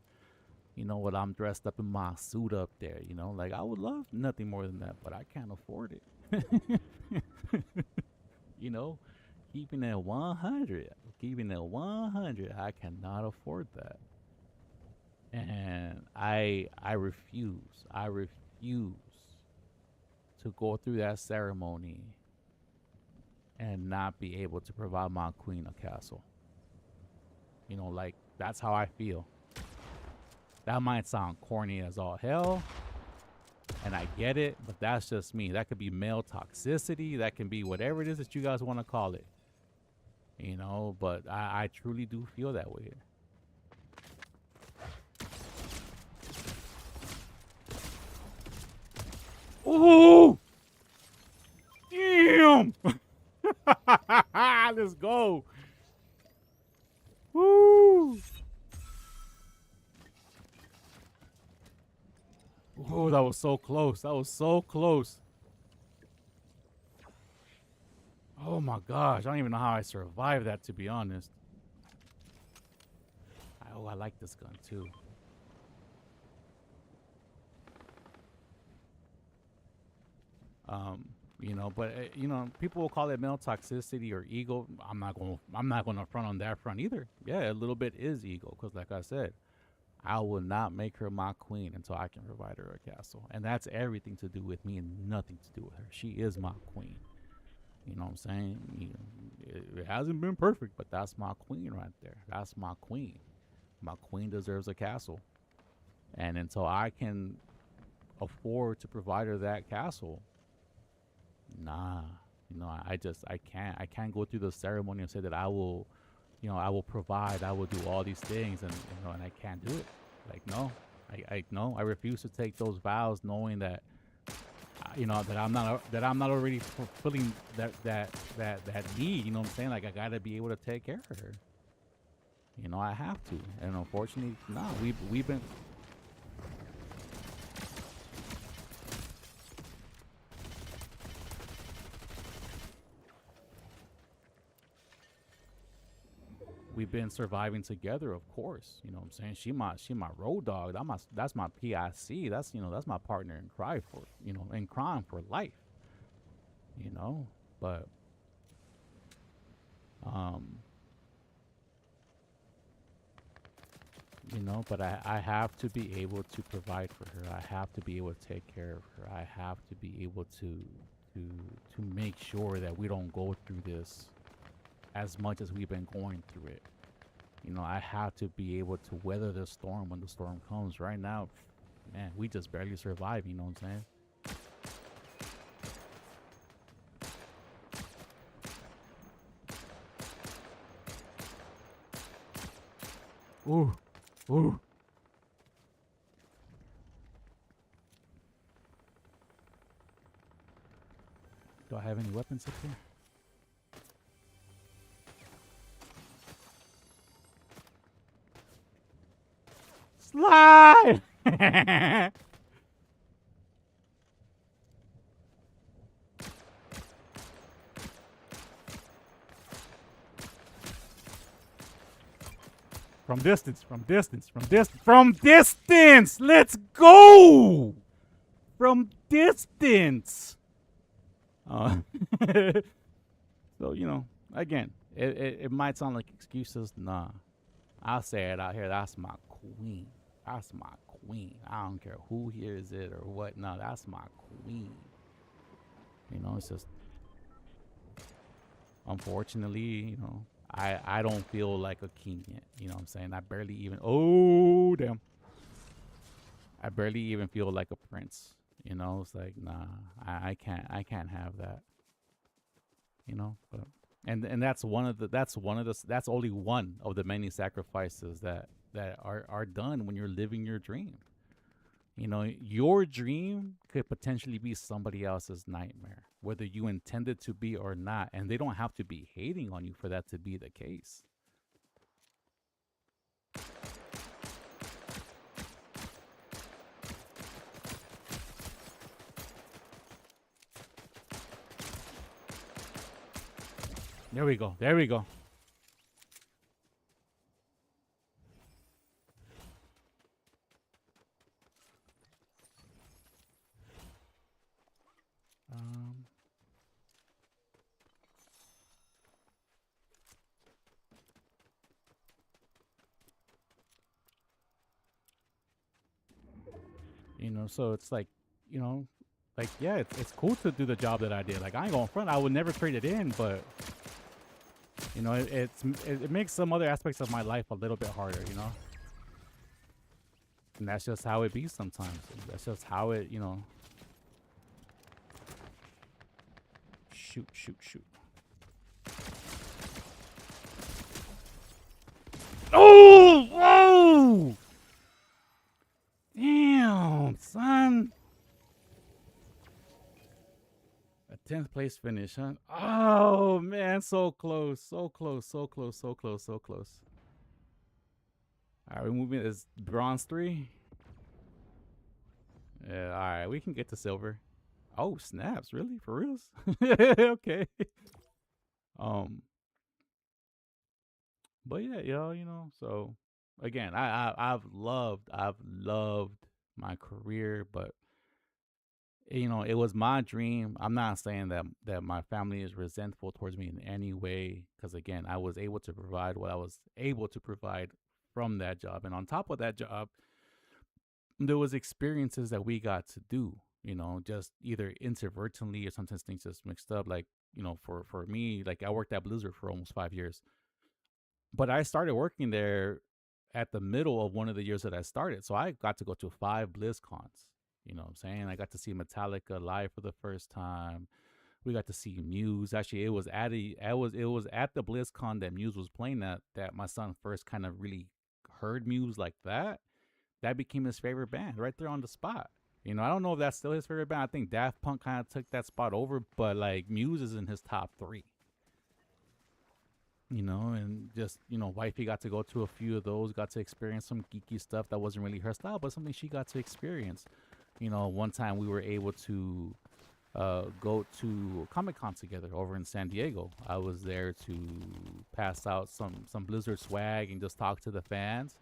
Speaker 5: You know what? I'm dressed up in my suit up there. You know, like I would love nothing more than that, but I can't afford it. You know, keeping it 100, keeping it 100, I cannot afford that. And I refuse. I refuse to go through that ceremony and not be able to provide my queen a castle. You know, like that's how I feel. That might sound corny as all hell, and I get it, but that's just me. That could be male toxicity. That can be whatever it is that you guys want to call it. You know, but I truly do feel that way. Oh! Damn! Let's go. Woo! Oh, that was so close. That was so close. Oh my gosh, I don't even know how I survived that, to be honest. Oh, I like this gun too. You know, but you know, people will call it male toxicity or ego. I'm not going to front on that front either. Yeah, a little bit is ego, because like I said, I will not make her my queen until I can provide her a castle, and that's everything to do with me and nothing to do with her. She is my queen. You know what I'm saying? You know, it hasn't been perfect, but that's my queen right there. That's my queen. My queen deserves a castle, and until I can afford to provide her that castle, nah, you know, I can't go through the ceremony and say that I will, you know, I will provide, I will do all these things, and you know, and I can't do it. Like, no, I no, I refuse to take those vows, knowing that, you know, that I'm not already fulfilling that need. You know what I'm saying? Like, I gotta be able to take care of her. You know, I have to, and unfortunately, nah, we've been. We've been surviving together, of course. You know what I'm saying? She my road dog. That's my PIC. That's, you know, that's my partner in crime for, you know, in crime for life. You know, but you you know, but I have to be able to provide for her. I have to be able to take care of her. I have to be able to make sure that we don't go through this as much as we've been going through it. You know, I have to be able to weather the storm when the storm comes. Right now, man, we just barely survive, you know what I'm saying? Ooh, ooh. Do I have any weapons up here? Slide! From distance, from distance, from distance, from distance! Let's go! From distance! So, you know, again, it might sound like excuses. Nah. I'll say it out here. That's my queen. That's my queen. I don't care who hears it or what. No, that's my queen. You know, it's just, unfortunately, you know, I don't feel like a king yet. You know what I'm saying? I barely even, oh, damn. I barely even feel like a prince. You know, it's like, nah, I can't have that. You know, but and that's that's only one of the many sacrifices that are done when you're living your dream. You know, your dream could potentially be somebody else's nightmare, whether you intend it to be or not, and they don't have to be hating on you for that to be the case. There we go. There we go. Um, you know, so it's like, you know, like, yeah, it's cool to do the job that I did. Like, I ain't going front. I would never trade it in, but you know, it makes some other aspects of my life a little bit harder, you know? And that's just how it be sometimes. That's just how it, you know. Shoot, shoot, shoot. Oh! Whoa! Damn, son. A 10th place finish, huh? Oh, man, so close. So close, so close, so close, so close. All right, we're moving. Is bronze 3? Yeah, all right, we can get to silver. Oh, snaps, really? For reals? Okay. Um, but yeah, yo, you know, so again, I've loved my career, but you know, it was my dream. I'm not saying that my family is resentful towards me in any way, because again, I was able to provide what I was able to provide from that job, and on top of that job, there was experiences that we got to do. You know, just either inadvertently or sometimes things just mixed up. Like, you know, for me, like I worked at Blizzard for almost 5 years, but I started working there at the middle of one of the years that I started. So I got to go to 5 BlizzCons. You know what I'm saying? I got to see Metallica live for the first time. We got to see Muse. Actually, it was at the BlizzCon that Muse was playing that my son first kind of really heard Muse like that. That became his favorite band right there on the spot. You know, I don't know if that's still his favorite band. I think Daft Punk kind of took that spot over, but like Muse is in his top 3. You know, and just, you know, wifey got to go to a few of those, got to experience some geeky stuff that wasn't really her style, but something she got to experience. You know, one time we were able to go to Comic-Con together over in San Diego. I was there to pass out some Blizzard swag and just talk to the fans.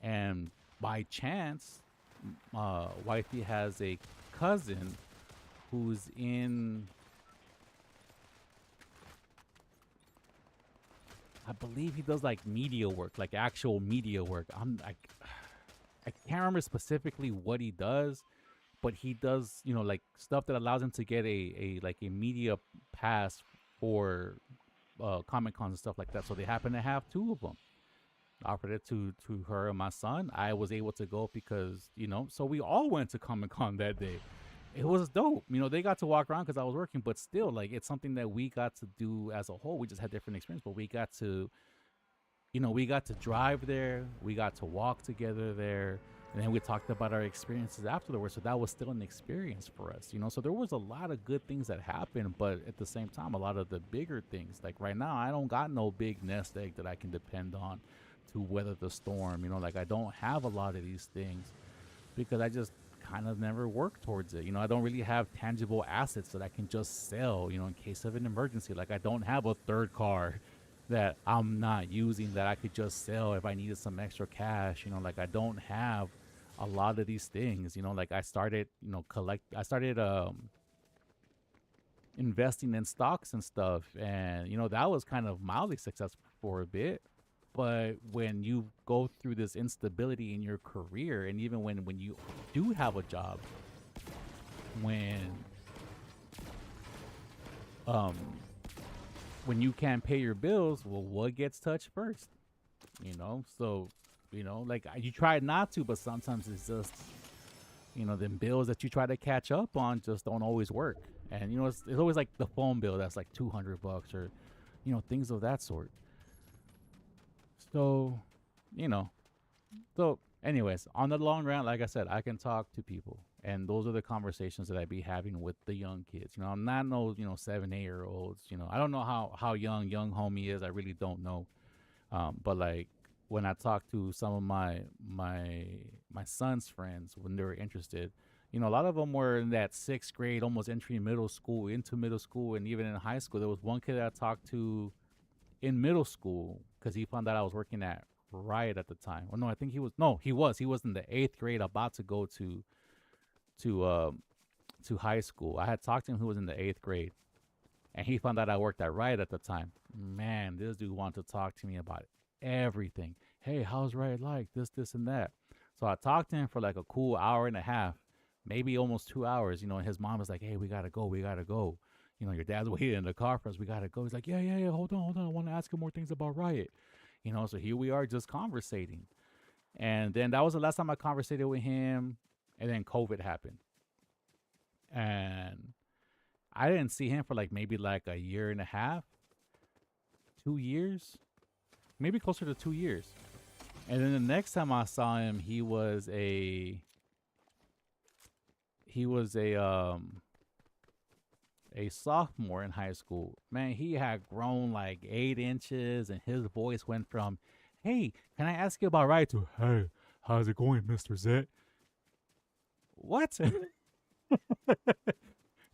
Speaker 5: And by chance, wifey has a cousin who's in I believe he does like media work, like actual media work. I can't remember specifically what he does, but he does, like stuff that allows him to get a media pass for Comic Cons and stuff like that. So they happen to have two of them. Offered it to her and my son. I was able to go because so we all went to Comic Con that day. It was dope. They got to walk around because I was working, but still, like, it's something that we got to do as a whole. We just had different experience, but we got to drive there. We got to walk together there. And then we talked about our experiences afterwards. So that was still an experience for us, So there was a lot of good things that happened, but at the same time, a lot of the bigger things. Like right now, I don't got no big nest egg that I can depend on to weather the storm. Like I don't have a lot of these things because I just kind of never work towards it. I don't really have tangible assets that I can just sell, in case of an emergency. Like I don't have a third car that I'm not using that I could just sell if I needed some extra cash. Like I don't have a lot of these things. Like I started, investing in stocks and stuff, and that was kind of mildly successful for a bit. But when you go through this instability in your career, and even when you do have a job, when you can't pay your bills, well, what gets touched first? So like you try not to, but sometimes it's just them bills that you try to catch up on just don't always work. And it's always like the phone bill that's like $200 or things of that sort. So anyways, on the long run, like I said, I can talk to people, and those are the conversations that I be having with the young kids. I'm not no 7-8-year-olds. I don't know how young homie is. I really don't know. But like when I talk to some of my son's friends when they were interested, a lot of them were in that 6th grade, almost into middle school, and even in high school. There was one kid that I talked to in middle school because he found out I was working at Riot at the time. Well, no, I think he was in the 8th grade, about to go to high school. I had talked to him who was in the 8th grade, and he found out I worked at Riot at the time. Man, this dude wanted to talk to me about everything. Hey, how's Riot like? This, and that. So I talked to him for like a cool hour and a half, maybe almost 2 hours. And his mom was like, "Hey, we gotta go. Your dad's waiting in the car for us. We gotta go." He's like, yeah. Hold on. I want to ask him more things about Riot. So here we are just conversating. And then that was the last time I conversated with him. And then COVID happened. And I didn't see him for like maybe like a year and a half, 2 years, maybe closer to 2 years. And then the next time I saw him, he was a sophomore in high school. Man, he had grown like 8 inches, and his voice went from, "Hey, can I ask you about Riot?" to, "Hey, how's it going, Mr. Zet?" What?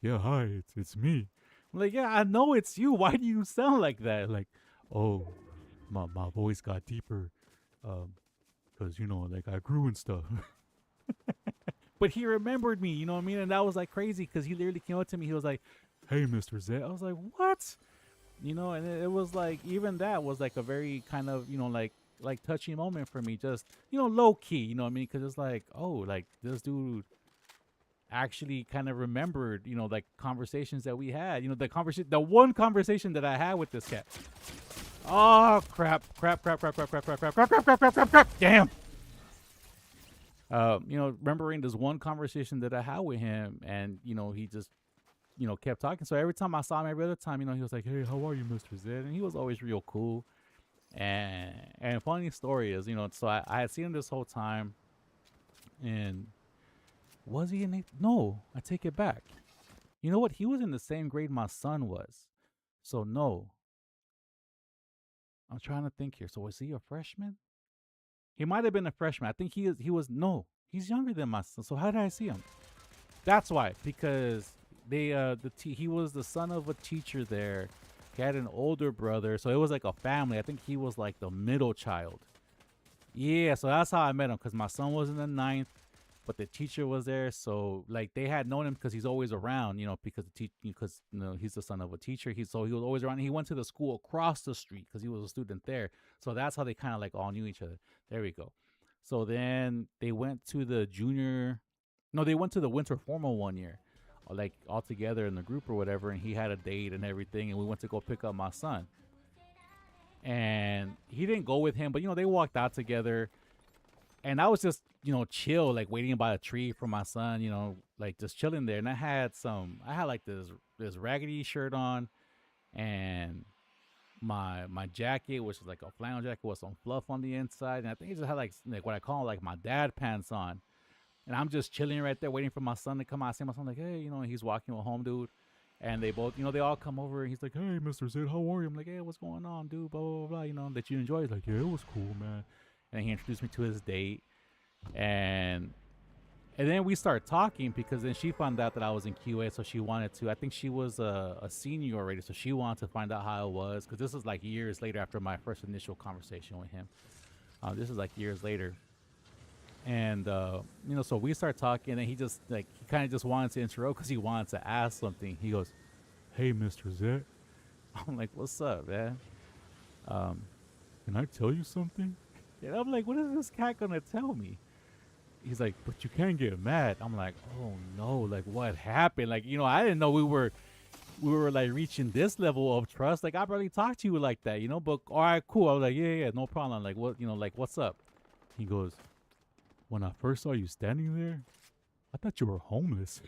Speaker 5: "Yeah, hi, it's me." I'm like, "Yeah, I know it's you. Why do you sound like that?" Like, "Oh, my voice got deeper, cause like I grew and stuff." But he remembered me, you know what I mean? And that was like crazy because he literally came up to me. He was like, "Hey, Mr. Zet." I was like, "What?" And it was like, even that was like a very kind of, like touchy moment for me. Just, low key, you know what I mean? Because it's like, oh, like this dude actually kind of remembered, like conversations that we had. The one conversation that I had with this cat. Oh, crap. Damn. Remembering this one conversation that I had with him, and he just kept talking. So every time I saw him, every other time, he was like, "Hey, how are you, Mr. Zed?" And he was always real cool. And funny story is, so I had seen him this whole time. And was he in 8th? No, I take it back. You know what? He was in the same grade my son was. So no. I'm trying to think here. So was he a freshman? He might have been a freshman. I think he was no. He's younger than my son. So how did I see him? That's why, because he was the son of a teacher there. He had an older brother, so it was like a family. I think he was like the middle child. Yeah, so that's how I met him, because my son was in the 9th, but the teacher was there. So like they had known him because he's always around, because because he's the son of a teacher. He was always around. He went to the school across the street because he was a student there. So that's how they kind of like all knew each other. There we go. So then they went to the junior, no, they went to the winter formal one year, like all together in the group or whatever. And he had a date and everything, and we went to go pick up my son. And he didn't go with him, but they walked out together. And I was just, chill, like waiting by a tree for my son, like just chilling there. And I had like this raggedy shirt on, and my jacket, which is like a flannel jacket with some fluff on the inside. And I think he just had like what I call like my dad pants on. And I'm just chilling right there waiting for my son to come out. I see my son like, hey, and he's walking with home dude. And they both, they all come over, and he's like, hey, Mr. Zid, how are you? I'm like, hey, what's going on, dude? Blah, blah, blah, that you enjoy. He's like, yeah, it was cool, man. And he introduced me to his date. And then we start talking, because then she found out that I was in QA, so she wanted to. I think she was a senior already, so she wanted to find out how it was, because this was like years later after my first initial conversation with him. This is like years later. And so we start talking, and he just he kind of just wanted to interrupt because he wanted to ask something. He goes, hey, Mr. Zet. I'm like, what's up, man? Can I tell you something? And I'm like, what is this cat gonna tell me? He's like, but you can't get mad. I'm like, oh no, like what happened? Like, I didn't know we were like reaching this level of trust. Like, I barely talked to you like that, but all right, cool. I was like, yeah, no problem. Like, what, like, what's up? He goes, when I first saw you standing there, I thought you were homeless.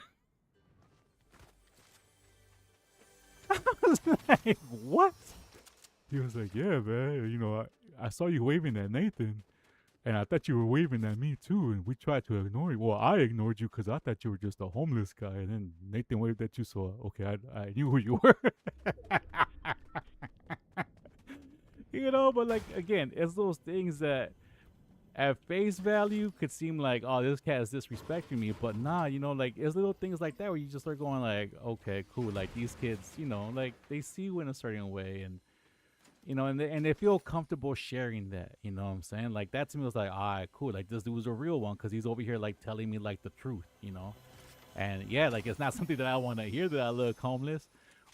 Speaker 5: I was like, what? He was like, yeah, man, I saw you waving at Nathan, and I thought you were waving at me too, and we tried to ignore you. Well, I ignored you because I thought you were just a homeless guy, and then Nathan waved at you, so okay, I knew who you were. But like, again, it's those things that at face value could seem like, oh, this cat is disrespecting me, but nah, like it's little things like that where you just start going like, okay, cool, like these kids, like they see you in a certain way, and and they feel comfortable sharing that, you know what I'm saying? Like that to me was like, all right, cool, like this dude was a real one because he's over here like telling me like the truth, and yeah, like it's not something that I want to hear, that I look homeless,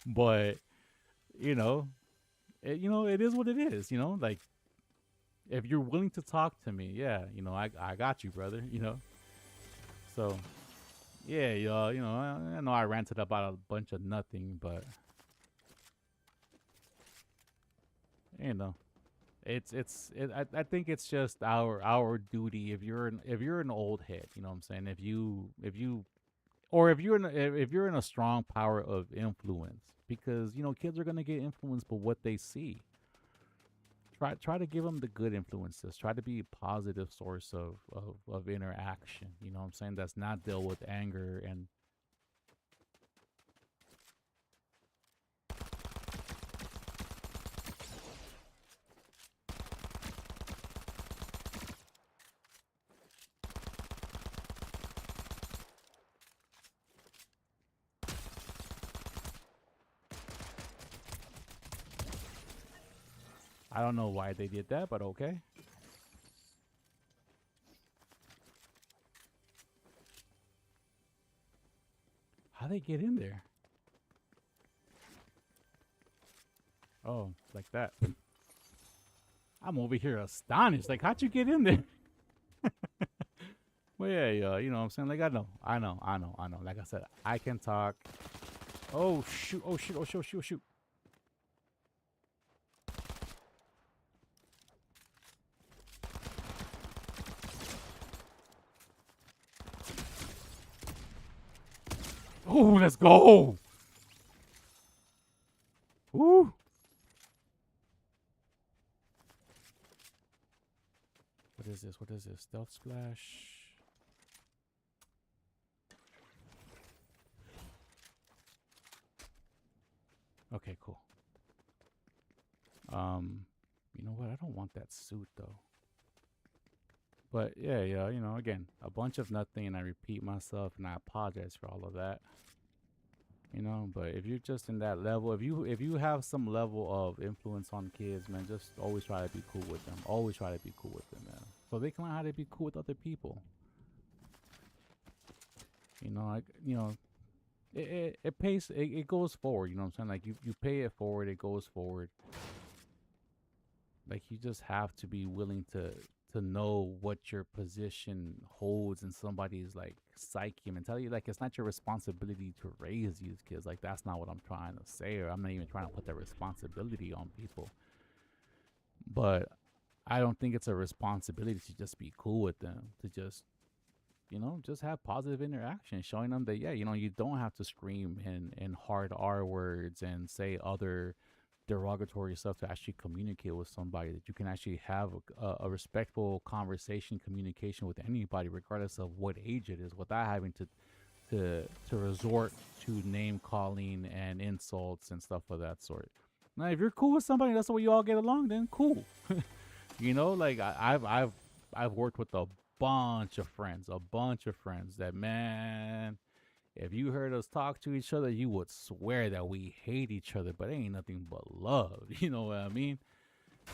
Speaker 5: but it is what it is, like if you're willing to talk to me, yeah, I got you, brother, so yeah, y'all, I know I ranted about a bunch of nothing, but I think it's just our duty, if you're an old head, you know what I'm saying, if you're in a strong power of influence, because kids are going to get influenced by what they see. Try to give them the good influences. Try to be a positive source of interaction, you know what I'm saying, that's not dealt with anger. And I don't know why they did that, but okay. How'd they get in there? Oh, like that. I'm over here astonished. Like, how'd you get in there? Well, yeah, you know what I'm saying? Like, I know. Like I said, I can talk. Oh, shoot. Oh, shoot. Oh, shoot. Shoot. Oh, let's go. Woo. What is this? What is this? Stealth splash. Okay, cool. You know what? I don't want that suit though. But yeah, again, a bunch of nothing, and I repeat myself, and I apologize for all of that. But if you're just in that level, if you have some level of influence on kids, man, just always try to be cool with them. Always try to be cool with them, man. So they can learn how to be cool with other people. You know, it pays. It goes forward. You know what I'm saying? Like you pay it forward, it goes forward. Like you just have to be willing to know what your position holds in somebody's like psyche and tell you like it's not your responsibility to raise these kids. Like that's not what I'm trying to say, or I'm not even trying to put that responsibility on people. But I don't think it's a responsibility to just be cool with them, to just just have positive interaction, showing them that, yeah, you don't have to scream in hard R words and say other derogatory stuff to actually communicate with somebody, that you can actually have a respectful conversation, communication with anybody, regardless of what age it is, without having to resort to name calling and insults and stuff of that sort. Now, if you're cool with somebody, that's the way you all get along, then cool. Like I've worked with a bunch of friends that, man, if you heard us talk to each other, you would swear that we hate each other, but it ain't nothing but love. You know what I mean?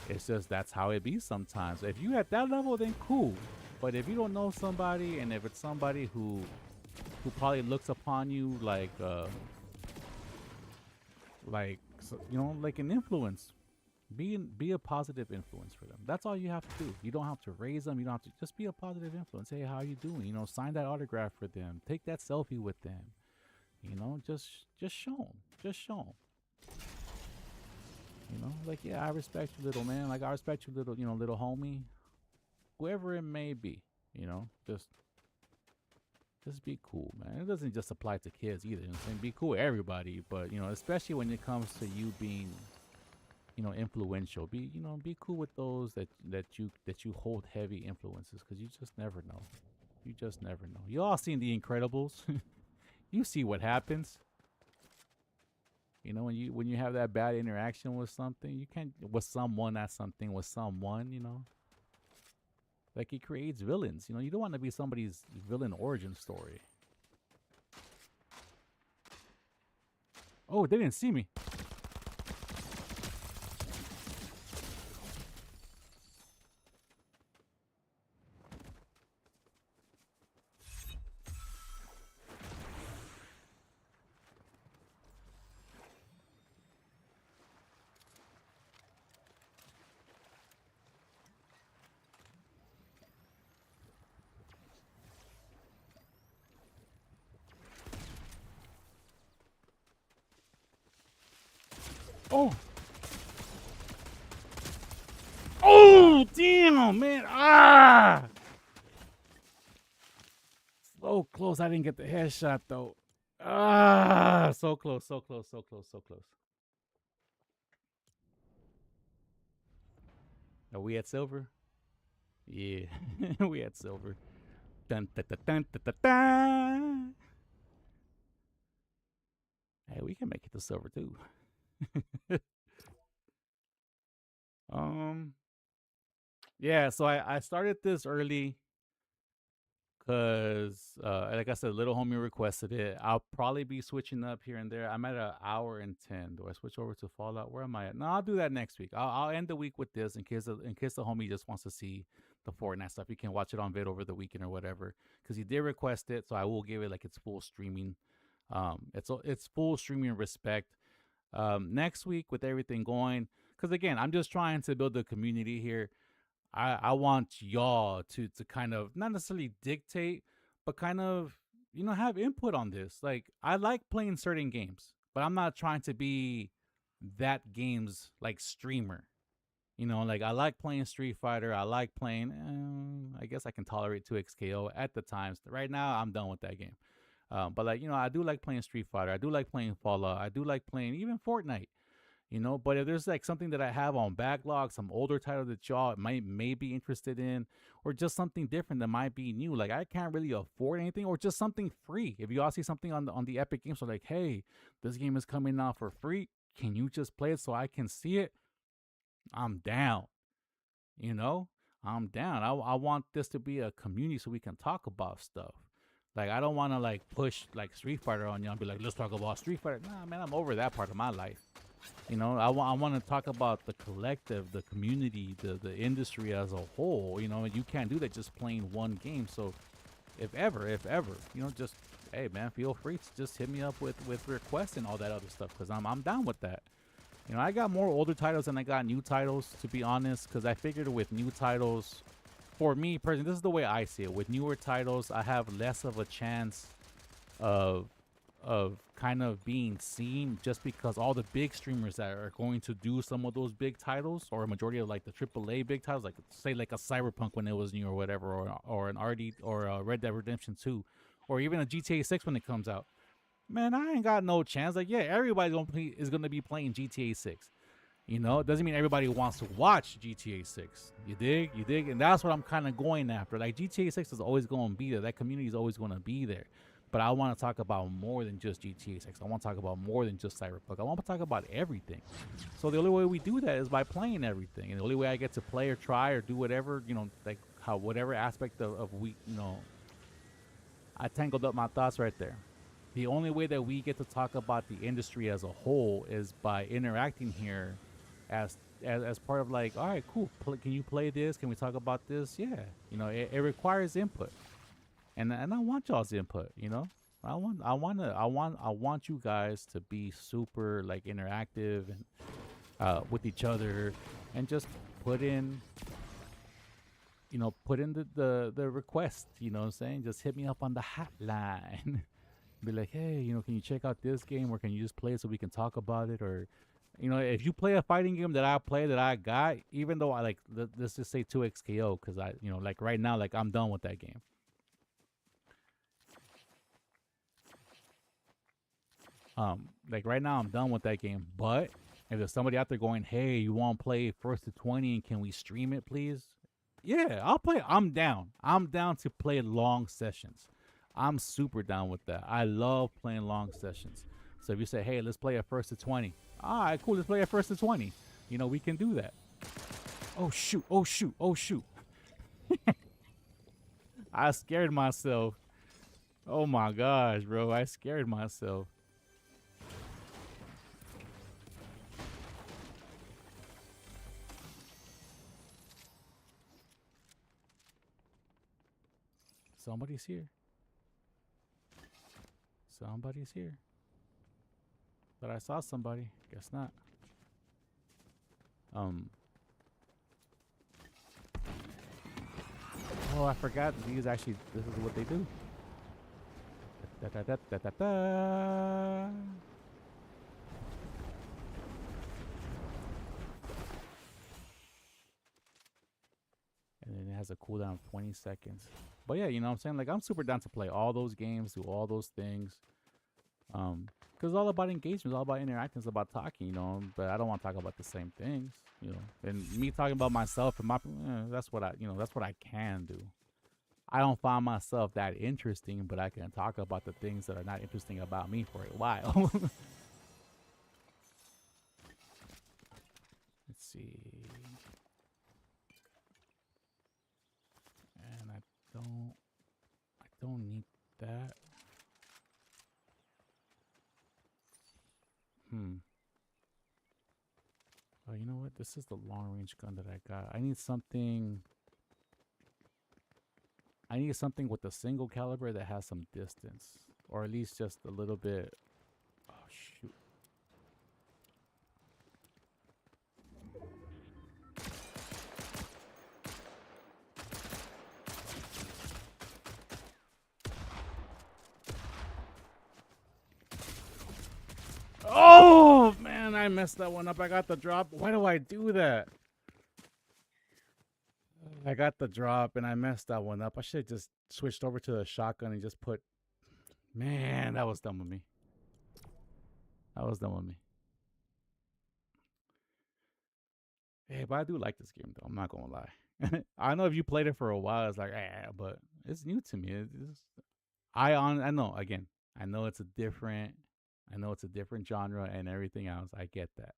Speaker 5: It's just that's how it be sometimes. If you at that level, then cool. But if you don't know somebody, and if it's somebody who probably looks upon you like like an influence, be a positive influence for them. That's all you have to do. You don't have to raise them. You don't have to, just be a positive influence. Hey, how you doing? Sign that autograph for them. Take that selfie with them. Just show them. Just show them. Like, yeah, I respect you, little man. Like, I respect you, little homie. Whoever it may be. Just be cool, man. It doesn't just apply to kids either. Be cool with everybody, but especially when it comes to you being influential. Be cool with those that you hold heavy influences, because you just never know. You all seen The Incredibles. You see what happens. When you have that bad interaction with something, you can't with someone, not something, with someone. Like, it creates villains. You don't want to be somebody's villain origin story. Oh, they didn't see me. Oh. Oh, damn, man. Ah. So close. I didn't get the headshot, though. Ah, so close. Are we at silver? Yeah, we at silver. Dun, dun, dun, dun, dun, dun, dun. Hey, we can make it to silver, too. Yeah, so I started this early because like I said, little homie requested it. I'll probably be switching up here and there. I'm at an hour and 10. Do I switch over to Fallout? Where am I at? No, I'll do that next week. I'll end the week with this in case the homie just wants to see the Fortnite stuff. You can watch it on vid over the weekend or whatever, because he did request it, so I will give it like its full streaming. It's full streaming respect. Next week, with everything going, because again, I'm just trying to build a community here. I want y'all to kind of not necessarily dictate, but kind of have input on this. Like, I like playing certain games, but I'm not trying to be that game's like streamer. Like, I like playing Street Fighter. I like playing. I guess I can tolerate 2XKO at the times. Right now, I'm done with that game. But like, I do like playing Street Fighter. I do like playing Fallout. I do like playing even Fortnite. But if there's like something that I have on backlog, some older title that y'all may be interested in, or just something different that might be new, like I can't really afford anything, or just something free. If you all see something on the Epic Games, so like, hey, this game is coming out for free, can you just play it so I can see it? I'm down. I'm down. I want this to be a community so we can talk about stuff. Like, I don't want to like push like Street Fighter on y'all and be like, let's talk about Street Fighter. Nah, man, I'm over that part of my life. I want to talk about the collective, the community, the industry as a whole. You can't do that just playing one game. So if ever, just hey man, feel free to just hit me up with requests and all that other stuff, because I'm down with that. You know, I got more older titles than I got new titles, to be honest, because I figured with new titles, for me personally, this is the way I see it. With newer titles, I have less of a chance of kind of being seen, just because all the big streamers that are going to do some of those big titles, or a majority of like the AAA big titles, like say like a Cyberpunk when it was new or whatever, or an RD or a Red Dead Redemption 2, or even a GTA 6 when it comes out. Man, I ain't got no chance. Like, yeah, everybody is gonna be playing GTA 6. You know, it doesn't mean everybody wants to watch GTA 6. You dig? You dig? And that's what I'm kind of going after. Like, GTA 6 is always going to be there. That community is always going to be there. But I want to talk about more than just GTA 6. I want to talk about more than just Cyberpunk. I want to talk about everything. So the only way we do that is by playing everything. And the only way I get to play or try or do whatever, you know, like how whatever aspect of we, you know, I tangled up my thoughts right there. The only way that we get to talk about the industry as a whole is by interacting here as part of, like, all right, cool, can you play this? Can we talk about this? Yeah, you know, it requires input, and I want y'all's input. You know, I want you guys to be super like interactive and with each other, and just put in the request. You know what I'm saying? Just hit me up on the hotline. Be like, hey, you know, can you check out this game, or can you just play it so we can talk about it? Or, you know, if you play a fighting game that I play that I got, even though I like, let's just say 2XKO, because I, you know, like right now, like I'm done with that game. Like right now I'm done with that game. But if there's somebody out there going, hey, you want to play first to 20 and can we stream it, please? Yeah, I'll play. I'm down. I'm down to play long sessions. I'm super down with that. I love playing long sessions. So if you say, hey, let's play a first to 20. All right, cool. Let's play a first to 20. You know, we can do that. Oh, shoot. Oh, shoot. Oh, shoot. I scared myself. Oh, my gosh, bro. I scared myself. Somebody's here. Somebody's here. But I saw somebody. Guess not. Oh, I forgot. These actually, this is what they do. Da, da, da, da, da, da. And then it has a cooldown of 20 seconds. But yeah, you know what I'm saying? Like, I'm super down to play all those games, do all those things. Because it's all about engagement, it's all about interacting, it's about talking, you know. But I don't want to talk about the same things, you know. And me talking about myself and that's what I can do. I don't find myself that interesting, but I can talk about the things that are not interesting about me for a while. Let's see. And I don't need that. Oh, you know what? This is the long range gun that I got. I need something with a single caliber that has some distance, or at least just a little bit. Oh, shoot. Oh, man, I messed that one up. I got the drop. Why do I do that? I got the drop and I messed that one up. I should have just switched over to the shotgun and just put... Man, that was dumb with me. That was dumb with me. Hey, but I do like this game, though. I'm not going to lie. I know if you played it for a while, it's like, but it's new to me. I know, again, I know it's a different genre and everything else. I get that.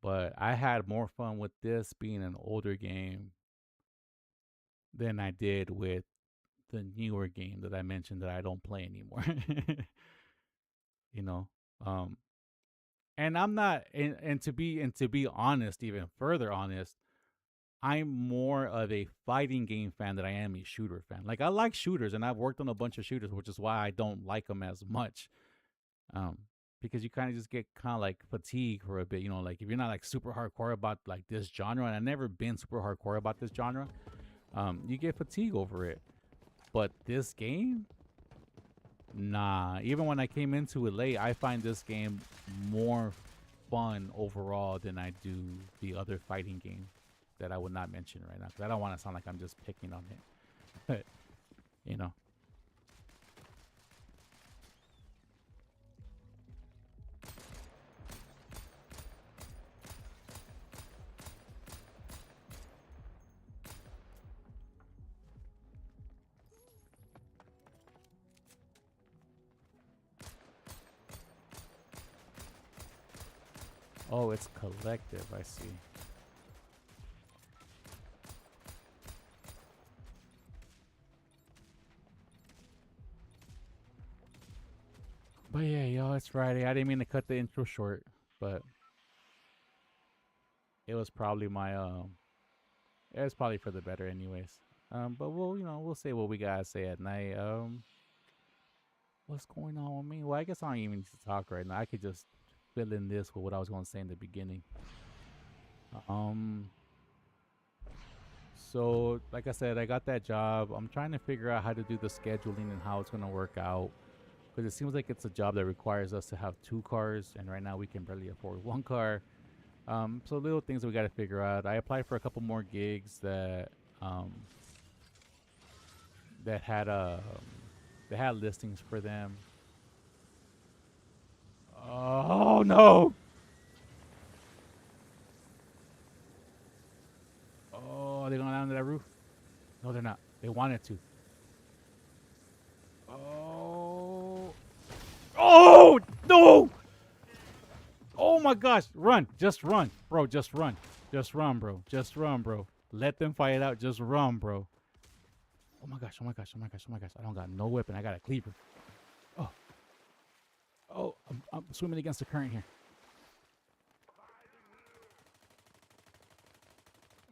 Speaker 5: But I had more fun with this being an older game than I did with the newer game that I mentioned that I don't play anymore. You know, and I'm not, and to be honest, even further honest, I'm more of a fighting game fan than I am a shooter fan. Like I like shooters, and I've worked on a bunch of shooters, which is why I don't like them as much. Um, because you kind of just get kind of like fatigued for a bit. You know, like if you're not like super hardcore about like this genre, and I've never been super hardcore about this genre, you get fatigue over it. But this game, nah. Even when I came into it late, I find this game more fun overall than I do the other fighting game that I would not mention right now because I don't want to sound like I'm just picking on it. But you know. Oh, it's collective. I see. But yeah, yo, it's Friday. I didn't mean to cut the intro short, but it was probably my it was probably for the better anyways. But we'll say what we gotta say at night. What's going on with me? Well, I guess I don't even need to talk right now. I could just fill in this with what I was gonna say in the beginning. Um so like I said, I got that job. I'm trying to figure out how to do the scheduling and how it's gonna work out. Because it seems like it's a job that requires us to have two cars, and right now we can barely afford one car. So little things that we got to figure out. I applied for a couple more gigs um, that had they had listings for them. Oh no! Oh, they're going down to that roof? No, they're not. They wanted to. Oh! Oh no! Oh my gosh, run. Just run. Bro, just run. Just run, bro. Just run, bro. Let them fight it out. Just run, bro. Oh my gosh, oh my gosh, oh my gosh, oh my gosh. I don't got no weapon. I got a cleaver. Oh. Oh, I'm swimming against the current here.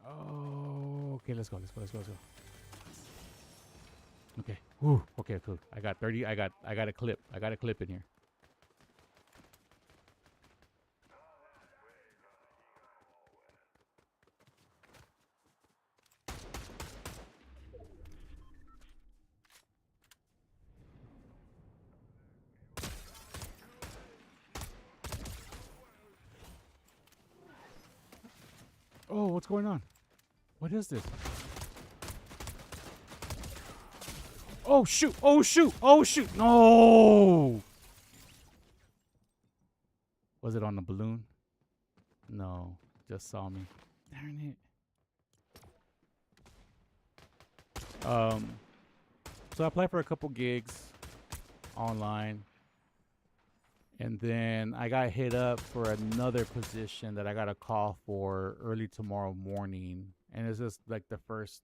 Speaker 5: Oh, okay, let's go, let's go, let's go, let's go. Okay. Whew. Okay, cool. I got 30. I got a clip. I got a clip in here. Oh, what's going on? What is this? Oh shoot! Oh shoot! Oh shoot! No! Was it on the balloon? No, just saw me. Darn it. So I applied for a couple gigs online, and then I got hit up for another position that I got a call for early tomorrow morning, and it's just like the first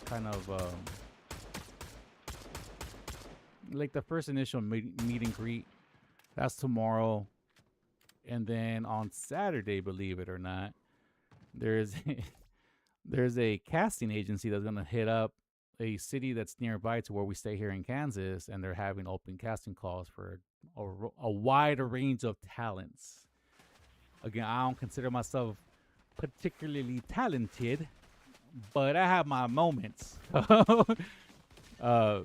Speaker 5: kind of like the first initial meet and greet. That's tomorrow, and then on Saturday, believe it or not, there's there's a casting agency that's gonna hit up a city that's nearby to where we stay here in Kansas, and they're having open casting calls for a wide range of talents. Again, I don't consider myself particularly talented, but I have my moments.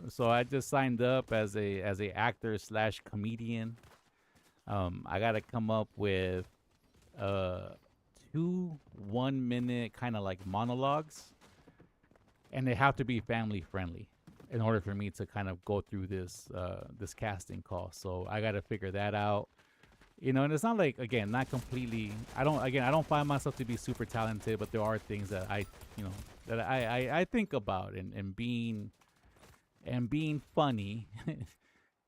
Speaker 5: So I just signed up as a actor slash comedian. I got to come up with 2 1-minute kind of like monologues, and they have to be family friendly in order for me to kind of go through this casting call. So I got to figure that out. And it's not like, again, not completely. I don't find myself to be super talented, but there are things that I think about, and being funny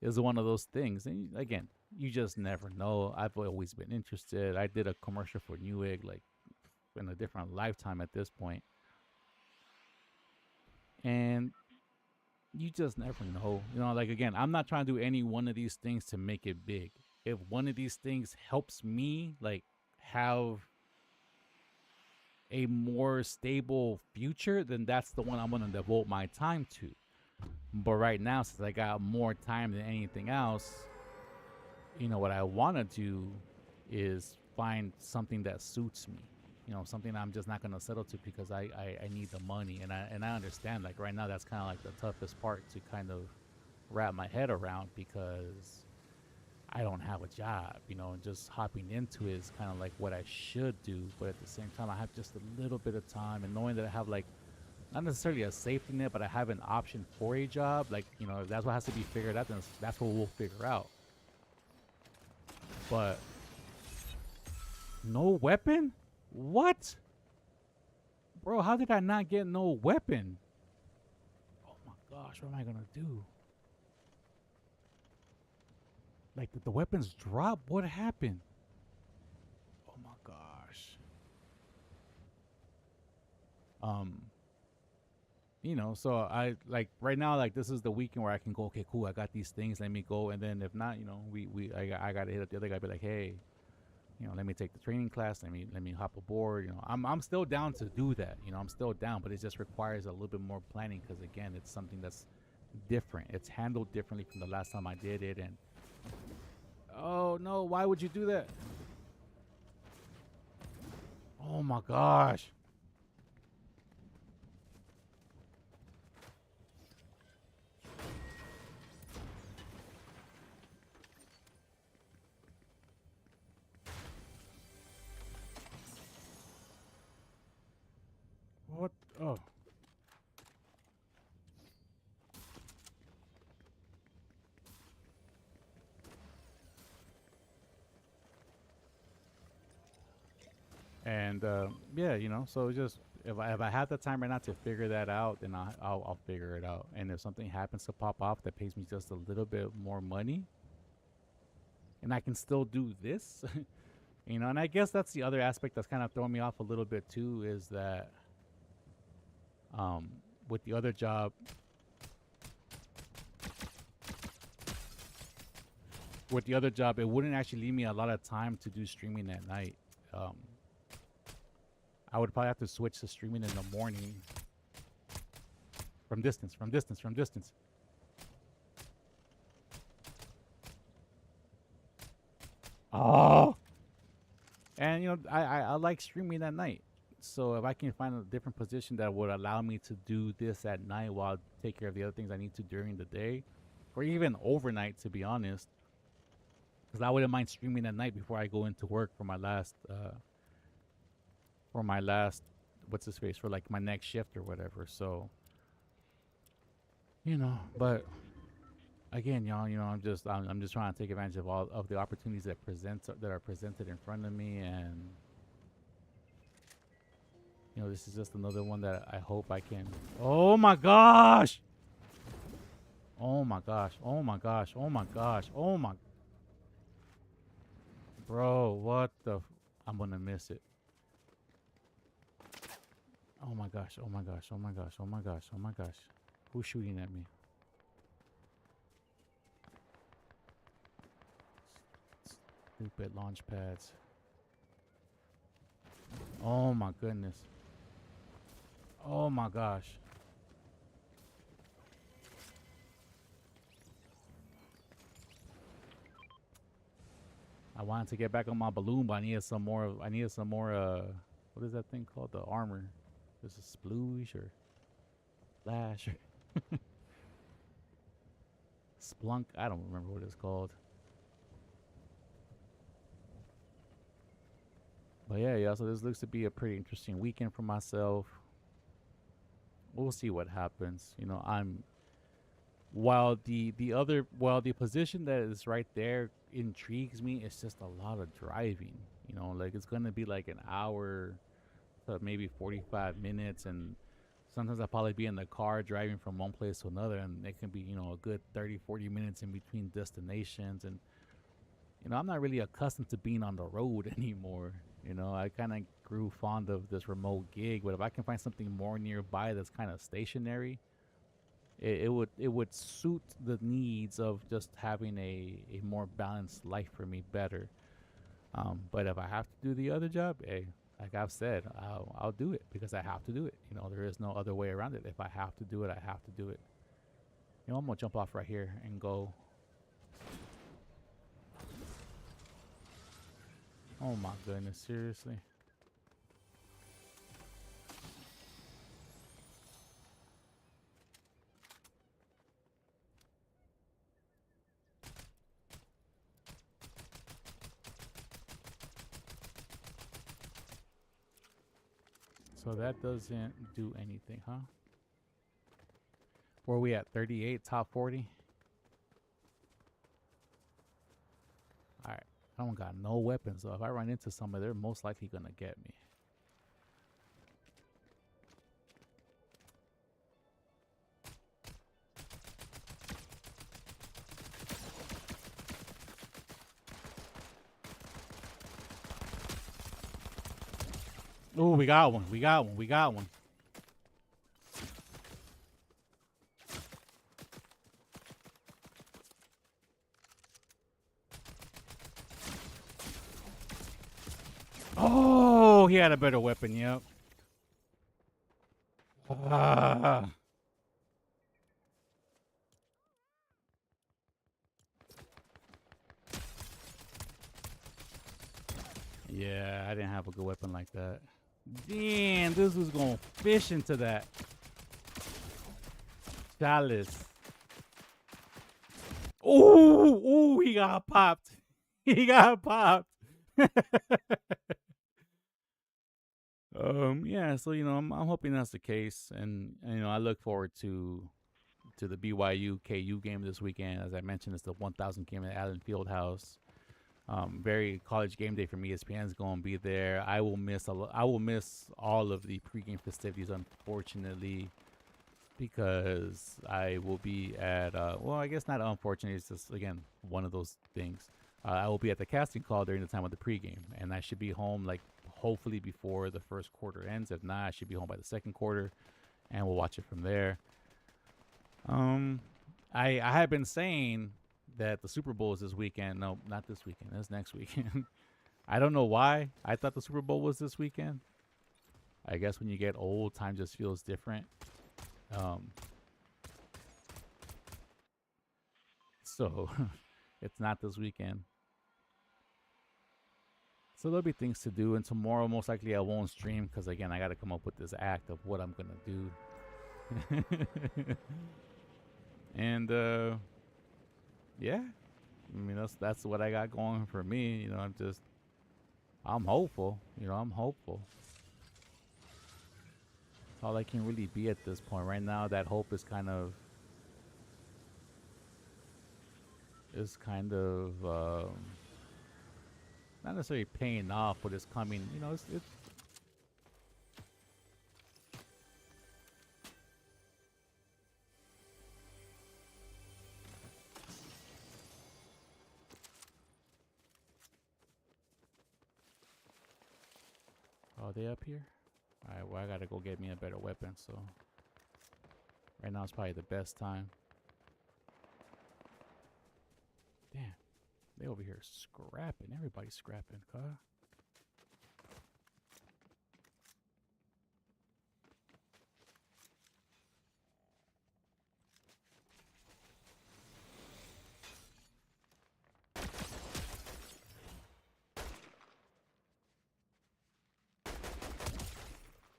Speaker 5: is one of those things. And again, you just never know. I've always been interested. I did a commercial for Newegg like in a different lifetime at this point. And you just never know. Like, again, I'm not trying to do any one of these things to make it big. If one of these things helps me like have a more stable future, then that's the one I'm gonna devote my time to. But right now, since I got more time than anything else, what I want to do is find something that suits me. Something I'm just not gonna settle to because I need the money, and I understand. Like right now, that's kind of like the toughest part to kind of wrap my head around because I don't have a job. And just hopping into it is kind of like what I should do, but at the same time, I have just a little bit of time, and knowing that I have like not necessarily a safety net, but I have an option for a job. Like if that's what has to be figured out, then that's what we'll figure out. But no weapon? What? Bro, how did I not get no weapon? Oh my gosh, what am I gonna do? Like, did the weapons drop? What happened? Oh my gosh. So I like right now, like this is the weekend where I can go, okay, cool, I got these things, let me go. And then if not, I gotta hit up the other guy, be like, hey, let me take the training class, let me hop aboard. I'm still down to do that. I'm still down, but it just requires a little bit more planning because again, it's something that's different. It's handled differently from the last time I did it. And oh no, why would you do that? Oh my gosh. What? Oh. And yeah, so just if I have the time right now to figure that out, then I'll figure it out. And if something happens to pop off that pays me just a little bit more money, and I can still do this, and I guess that's the other aspect that's kind of throwing me off a little bit too, is that with the other job, it wouldn't actually leave me a lot of time to do streaming at night. I would probably have to switch to streaming in the morning from distance. Oh, and I like streaming at night. So if I can find a different position that would allow me to do this at night while I take care of the other things I need to during the day, or even overnight, to be honest, because I wouldn't mind streaming at night before I go into work for my last what's his face, for like my next shift or whatever. So but again, y'all, I'm just trying to take advantage of all of the opportunities that are presented in front of me. And this is just another one that I hope I can. Oh my gosh. Oh my gosh. Oh my gosh. Oh my gosh. Oh my. Bro, what the I'm gonna miss it. Oh my gosh. Oh my gosh. Oh my gosh. Oh my gosh. Oh my gosh. Who's shooting at me? Stupid launch pads. Oh my goodness. Oh my gosh. I wanted to get back on my balloon, but I needed some more. What is that thing called? The armor. Is it sploosh or flash or splunk? I don't remember what it's called. But yeah. So this looks to be a pretty interesting weekend for myself. We'll see what happens. While the position that is right there intrigues me, it's just a lot of driving. Like it's gonna be like an hour to maybe 45 minutes, and sometimes I'll probably be in the car driving from one place to another, and it can be a good 30-40 minutes in between destinations. And I'm not really accustomed to being on the road anymore. I kind of grew fond of this remote gig, but if I can find something more nearby that's kind of stationary, it would suit the needs of just having a more balanced life for me better. But if I have to do the other job, hey, like I've said, I'll do it because I have to do it. You know, there is no other way around it. If I have to do it, I have to do it. You know, I'm gonna jump off right here and go. Oh my goodness, seriously. So that doesn't do anything, huh? Where are we at? 38, top 40? Alright. I don't got no weapons, so if I run into somebody, they're most likely gonna get me. Oh, we got one. We got one. We got one. Oh, he had a better weapon. Yep. Ah. Yeah, I didn't have a good weapon like that. Damn, this was going to fish into that. Chalice. Oh, he got popped. He got popped. Yeah, so you know, I'm hoping that's the case, and you know, I look forward to the BYU KU game this weekend. As I mentioned, it's the 1,000 game at Allen Fieldhouse. Very college game day from ESPN is going to be there. I will miss all of the pregame festivities, unfortunately, because I will be at well, I guess not unfortunately. It's just again one of those things. I will be at the casting call during the time of the pregame, and I should be home like hopefully before the first quarter ends. If not, I should be home by the second quarter, and we'll watch it from there. I have been saying that the Super Bowl is this weekend. No, not this weekend. It's next weekend. I don't know why I thought the Super Bowl was this weekend. I guess when you get old, time just feels different. So it's not this weekend. So there'll be things to do, and tomorrow most likely I won't stream because again I got to come up with this act of what I'm gonna do. And yeah, I mean that's what I got going for me. You know, I'm hopeful. You know, I'm hopeful. That's all I can really be at this point right now. That hope is kind of not necessarily paying off, but it's coming. You know, it's are they up here? Alright, well I gotta go get me a better weapon, so right now it's probably the best time. Damn. They over here scrapping. Everybody's scrapping, huh?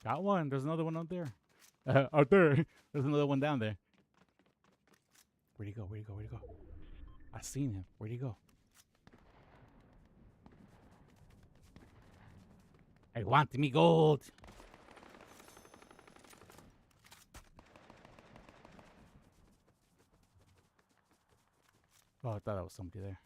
Speaker 5: Got one. There's another one up there. Out there. There's another one down there. Where'd he go? Where'd he go? Where'd he go? I seen him. Where'd he go? I want me gold. Oh, I thought that was somebody there.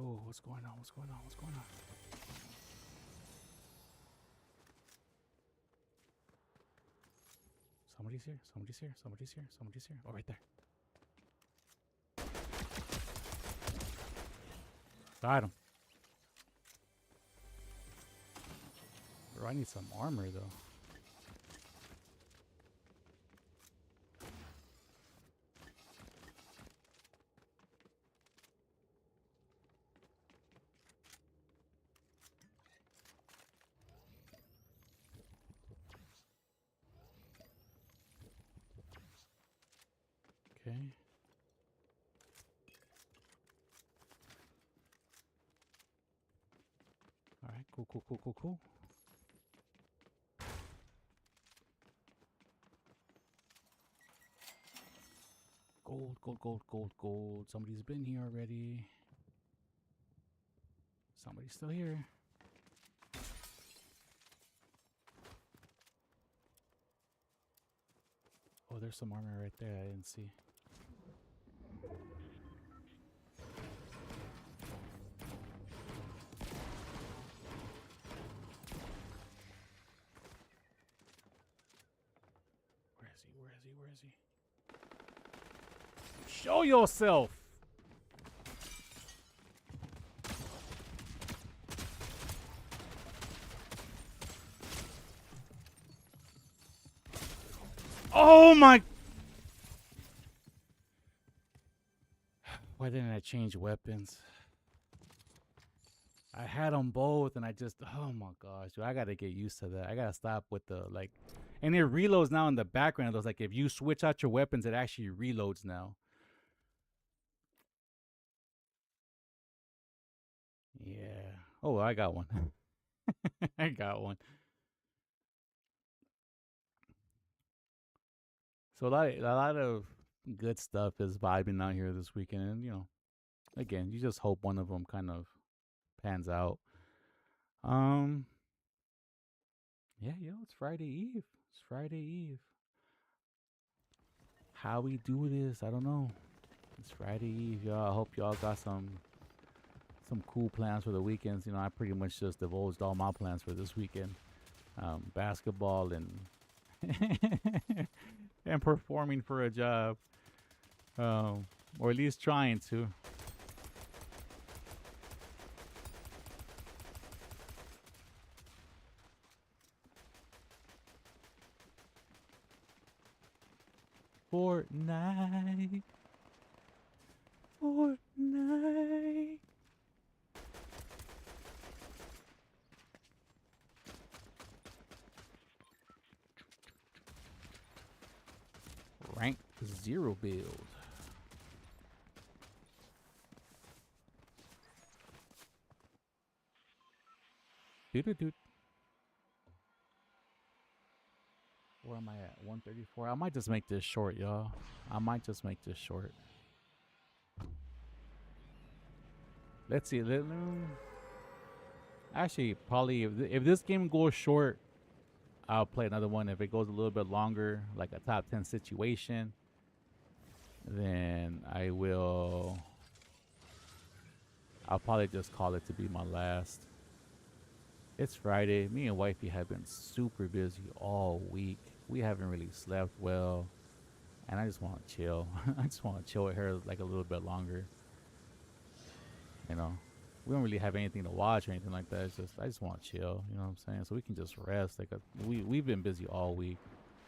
Speaker 5: Oh, what's going on? What's going on? What's going on? Somebody's here. Somebody's here. Somebody's here. Somebody's here. Oh, right there. Got him. Bro, I need some armor though. Okay. All right, cool, cool, cool, cool, cool. Gold, gold, gold, gold, gold. Somebody's been here already. Somebody's still here. Oh, there's some armor right there I didn't see. Where is he? Where is he? Where is he? Show yourself! Oh my! Why didn't I change weapons? I had them both and I just, oh my gosh, dude, I gotta get used to that. I gotta stop with the, like, and it reloads now in the background. It was like, if you switch out your weapons, it actually reloads now. Yeah. Oh, I got one. I got one. So a lot of good stuff is vibing out here this weekend. And, you know, again, you just hope one of them kind of pans out. Yeah, yo, it's Friday Eve. It's Friday Eve. How we do this, I don't know. It's Friday Eve, y'all. I hope y'all got some cool plans for the weekends. You know, I pretty much just divulged all my plans for this weekend. Basketball and and performing for a job. Or at least trying to. Fortnite. Fortnite. Rank 0 build. Dude. Where am I at? 134. I might just make this short, y'all. I might just make this short. Let's see. Actually, probably if this game goes short, I'll play another one. If it goes a little bit longer, like a top 10 situation, then I'll probably just call it to be my last. It's Friday. Me and wifey have been super busy all week. We haven't really slept well, and I just want to chill. I just want to chill with her like a little bit longer. You know, we don't really have anything to watch or anything like that. It's just I just want to chill. You know what I'm saying? So we can just rest. Like we've been busy all week.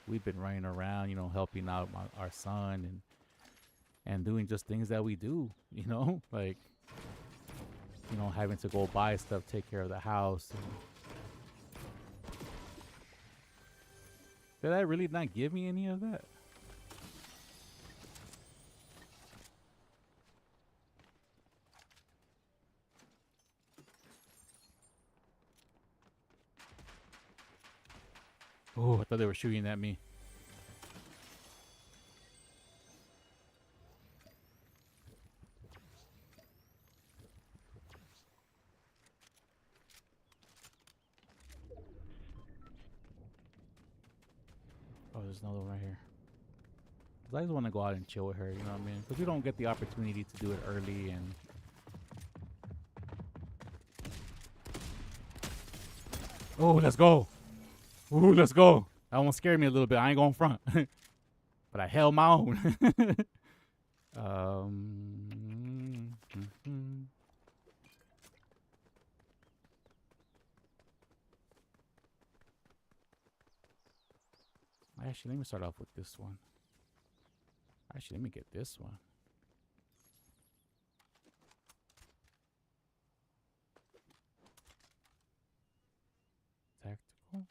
Speaker 5: We've been running around, you know, helping out our son and doing just things that we do. You know, like, you know, having to go buy stuff, take care of the house. Did I really not give me any of that? Oh, I thought they were shooting at me. Oh, there's another one right here. 'Cause I just want to go out and chill with her, you know what I mean? Because we don't get the opportunity to do it early and... Oh, let's go. Ooh, let's go. That one scared me a little bit. I ain't going front. But I held my own. Actually, let me start off with this one. Actually, let me get this one. Tactical.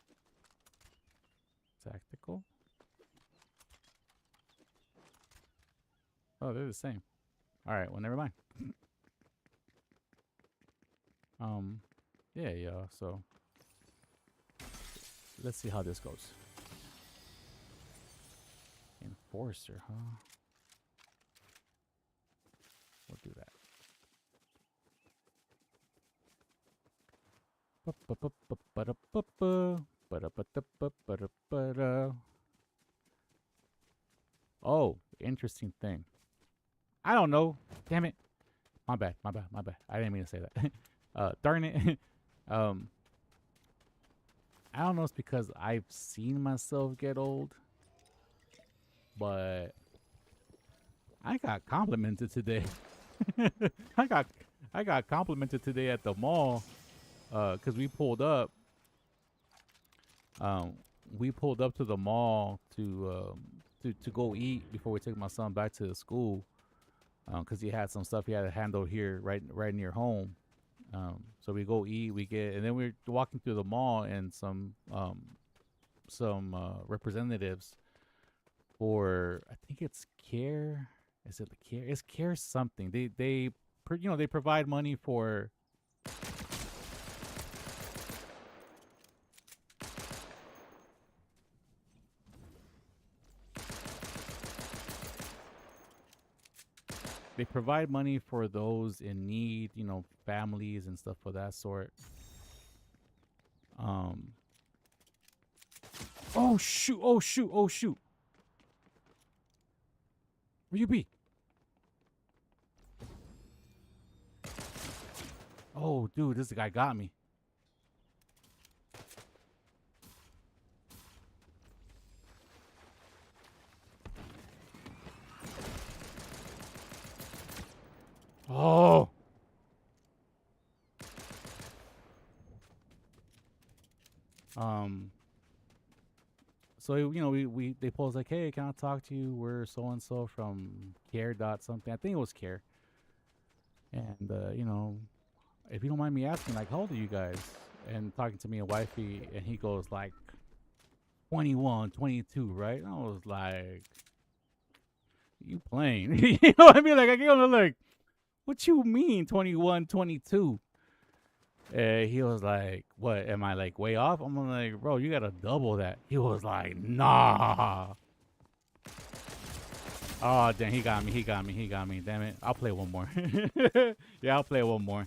Speaker 5: Tactical. Oh, they're the same. All right, well, never mind. Yeah, yeah. So let's see how this goes. Enforcer, huh? We'll do that. Oh, interesting thing. I don't know. Damn it. My bad. My bad. My bad. I didn't mean to say that. Darn it. I don't know. It's because I've seen myself get old, but I got complimented today. I got complimented today at the mall, cause we pulled up. We pulled up to the mall to go eat before we took my son back to school, cause he had some stuff he had to handle here right near home. So we go eat, and then we're walking through the mall, and some representatives for, I think it's Care. Is it the Care? It's Care something. They provide money for. They provide money for those in need, families and stuff of that sort. Oh shoot! Oh shoot! Oh shoot! Where you be? Oh, dude, this guy got me. Oh. So we they posed like, hey, can I talk to you? We're so and so from Care dot something. I think it was Care. And if you don't mind me asking, like, how old are you guys? And talking to me and wifey, and he goes like 21, 22, right? And I was like, you playing? You know what I mean? Like, I get on like, what you mean 21, 22? He was like, what, am I like way off? I'm like, bro, you gotta double that. He was like, nah. Oh, damn, he got me. Damn it. I'll play one more. Yeah, I'll play one more.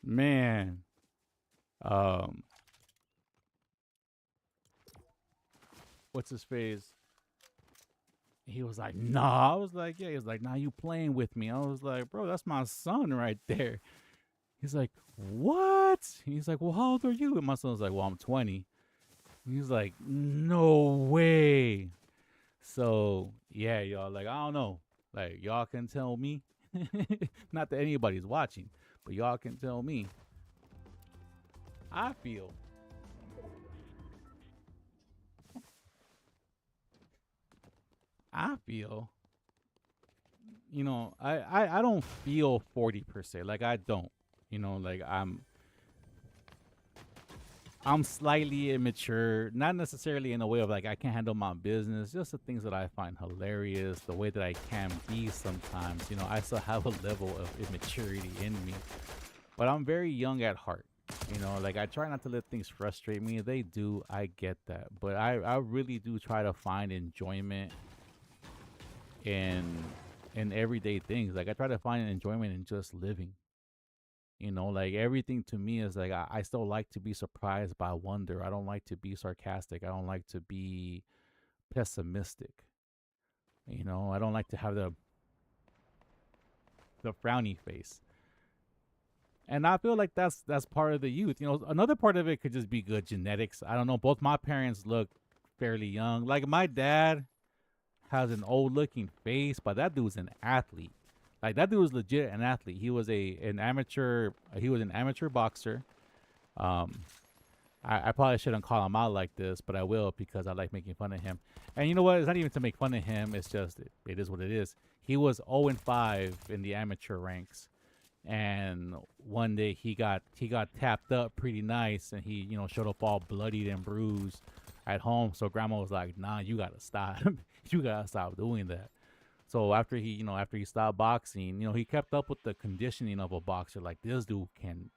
Speaker 5: Man. What's his face? He was like, nah. I was like, yeah. He was like, nah, you playing with me. I was like, bro, that's my son right there. He's like, what? He's like, well, how old are you? And my son was like, well, I'm 20. He's like, no way. So, yeah, y'all, like, I don't know. Like, y'all can tell me. Not that anybody's watching, but y'all can tell me. I feel I don't feel 40 per se. Like, I don't. Like, I'm slightly immature, not necessarily in a way of like I can't handle my business, just the things that I find hilarious, the way that I can be sometimes. I still have a level of immaturity in me, but I'm very young at heart. Like, I try not to let things frustrate me. They do, I get that, but I really do try to find enjoyment in everyday things. Like, I try to find enjoyment in just living. Like, everything to me is like, I still like to be surprised by wonder. I don't like to be sarcastic. I don't like to be pessimistic. I don't like to have the frowny face. And I feel like that's part of the youth. Another part of it could just be good genetics. I don't know. Both my parents look fairly young. Like, my dad has an old looking face, but that dude's an athlete. Like, that dude was legit an athlete. He was an amateur boxer. I probably shouldn't call him out like this, but I will because I like making fun of him. And you know what? It's not even to make fun of him. It's just it is what it is. He was 0-5 in the amateur ranks, and one day he got tapped up pretty nice, and he showed up all bloodied and bruised at home. So grandma was like, "Nah, you gotta stop. You gotta stop doing that." So after he stopped boxing, he kept up with the conditioning of a boxer. Like this dude can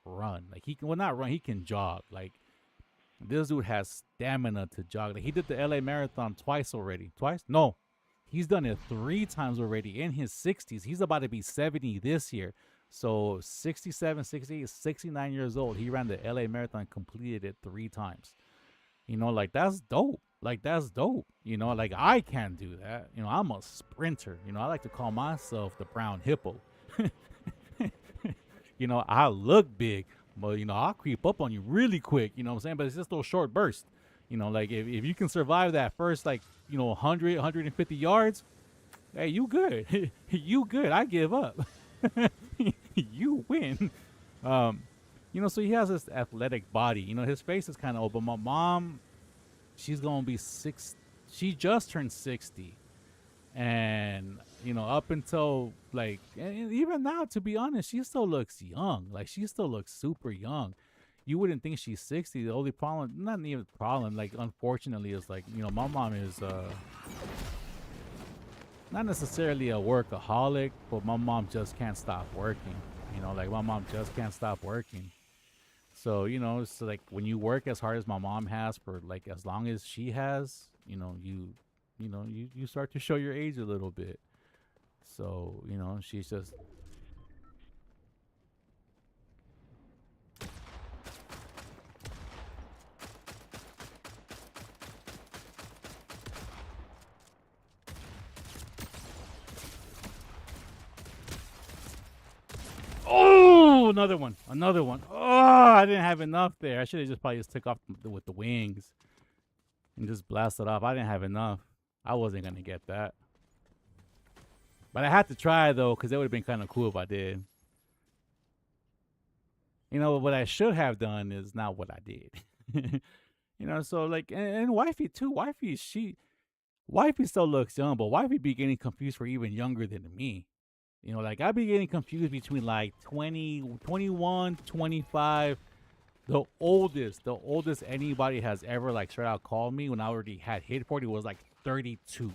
Speaker 5: run. Like he can not run, he can jog. Like this dude has stamina to jog. Like he did the LA Marathon twice already. Twice? No. He's done it 3 times already in his 60s. He's about to be 70 this year. So 67, 68, 69 years old. He ran the LA Marathon, completed it 3 times. Like that's dope. Like that's dope. Like I can't do that. I'm a sprinter. I like to call myself the brown hippo. I look big, but I'll creep up on you really quick. You know what I'm saying? But it's just those short bursts. Like if you can survive that first 100, 150 yards, hey, you good. You good. I give up. You win. So he has this athletic body. His face is kind of old, but my mom, she's gonna be 6. She just turned 60, and up until and even now, to be honest, she still looks young. Like she still looks super young. You wouldn't think she's 60. The only problem, not even problem, unfortunately, is my mom is not necessarily a workaholic, but my mom just can't stop working. My mom just can't stop working. So, it's like when you work as hard as my mom has for as long as she has, you start to show your age a little bit. So, she's just. Oh, another one. Oh, I didn't have enough there. I should have just took off with the wings and just blasted off. I didn't have enough. I wasn't going to get that. But I had to try, though, because it would have been kind of cool if I did. What I should have done is not what I did. So, and wifey, too. Wifey still looks young, but wifey be getting confused for even younger than me. I'd be getting confused between 20, 21, 25. The oldest anybody has ever straight out called me when I already had hit 40 was 32.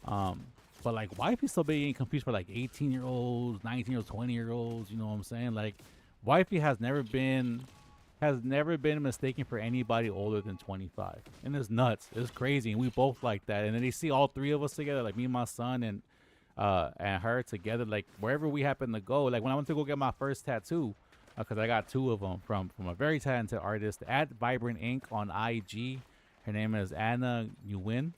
Speaker 5: But wifey still be getting confused for 18-year-olds, 19-year-olds, 20-year-olds. You know what I'm saying? Wifey has never been mistaken for anybody older than 25, and it's nuts. It's crazy, and we both like that. And then they see all 3 of us together, me and my son and her together, wherever we happen to go. When I went to go get my first tattoo, because I got 2 of them from a very talented artist at Vibrant Ink on IG. Her name is Anna Nguyen.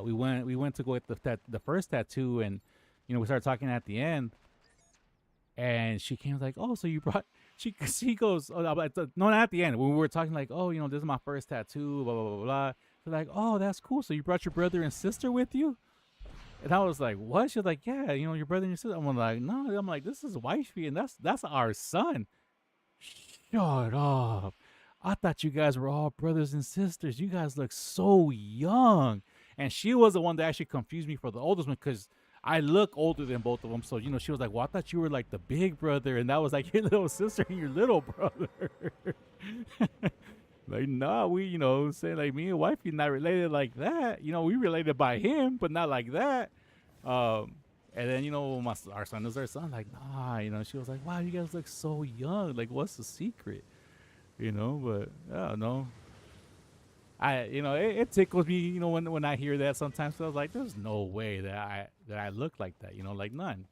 Speaker 5: We went to go get the first tattoo, and we started talking at the end, and she came oh, so you brought. She goes, oh, no, not at the end. When we were talking oh, this is my first tattoo, blah blah blah blah. They're oh, that's cool. So you brought your brother and sister with you? And I was like, what? She's like, yeah, your brother and your sister. I'm like, no. I'm like, this is wifey, and that's our son. Shut up. I thought you guys were all brothers and sisters. You guys look so young. And she was the one that actually confused me for the oldest one, because I look older than both of them. So, she was like, well, I thought you were the big brother, and that was your little sister and your little brother. Nah, we, say me and wifey not related like that. We related by him, but not like that. And then, our son is our son. Nah, she was like, wow, you guys look so young. What's the secret? But I don't know. It tickles me, when I hear that sometimes. So I was like, there's no way that I look like that, none.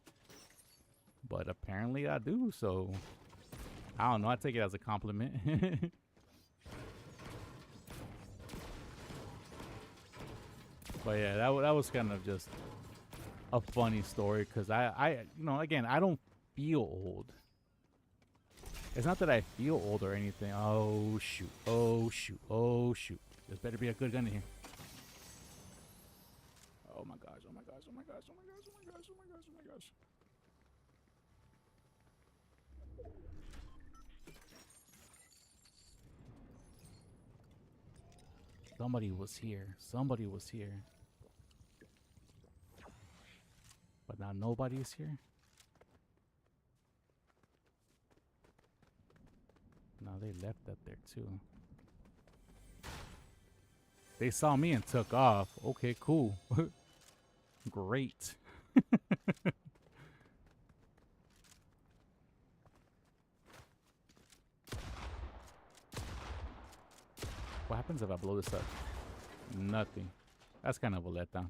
Speaker 5: But apparently I do. So I don't know. I take it as a compliment. But yeah, that was kind of just a funny story, because again, I don't feel old. It's not that I feel old or anything. Oh shoot! Oh shoot! Oh shoot! There's better be a good gun in here. Oh my gosh! Oh my gosh! Oh my gosh! Oh my gosh! Oh my gosh! Oh my gosh! Oh my gosh! Somebody was here. Somebody was here. But now nobody's here. Now they left that there too. They saw me and took off. Okay, cool. Great. What happens if I blow this up? Nothing. That's kind of a letdown.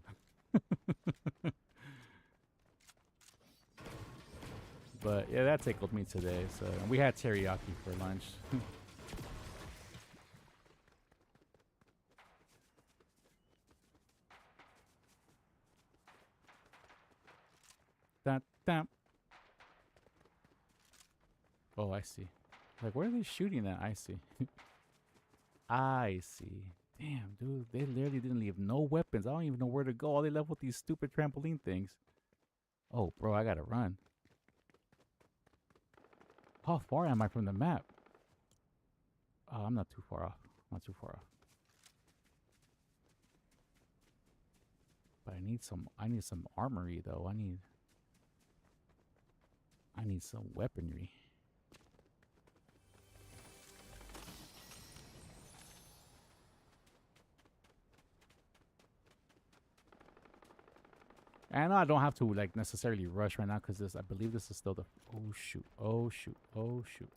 Speaker 5: But yeah, that tickled me today. So we had teriyaki for lunch. Dun, dun. Oh, I see. Like, where are they shooting at? I see. I see. Damn, dude. They literally didn't leave no weapons. I don't even know where to go. All they left with these stupid trampoline things. Oh, bro, I gotta run. How far am I from the map? Oh, I'm not too far off. Not too far off. But I need some armory though. I need some weaponry. And I don't have to like necessarily rush right now because I believe this is still the. Oh shoot! Oh shoot! Oh shoot!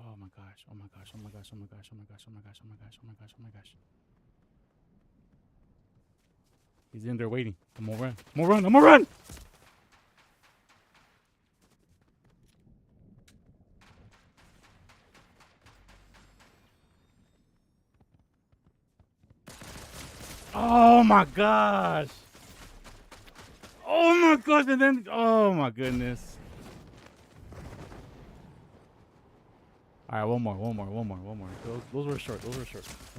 Speaker 5: Oh my gosh! Oh my gosh! Oh my gosh! Oh my gosh! Oh my gosh! Oh my gosh! Oh my gosh! Oh my gosh! Oh my gosh! He's in there waiting. I'm gonna run. I'm gonna run. I'm gonna run. Oh my gosh! Oh my gosh! And then, oh my goodness! All right, one more. Those were short.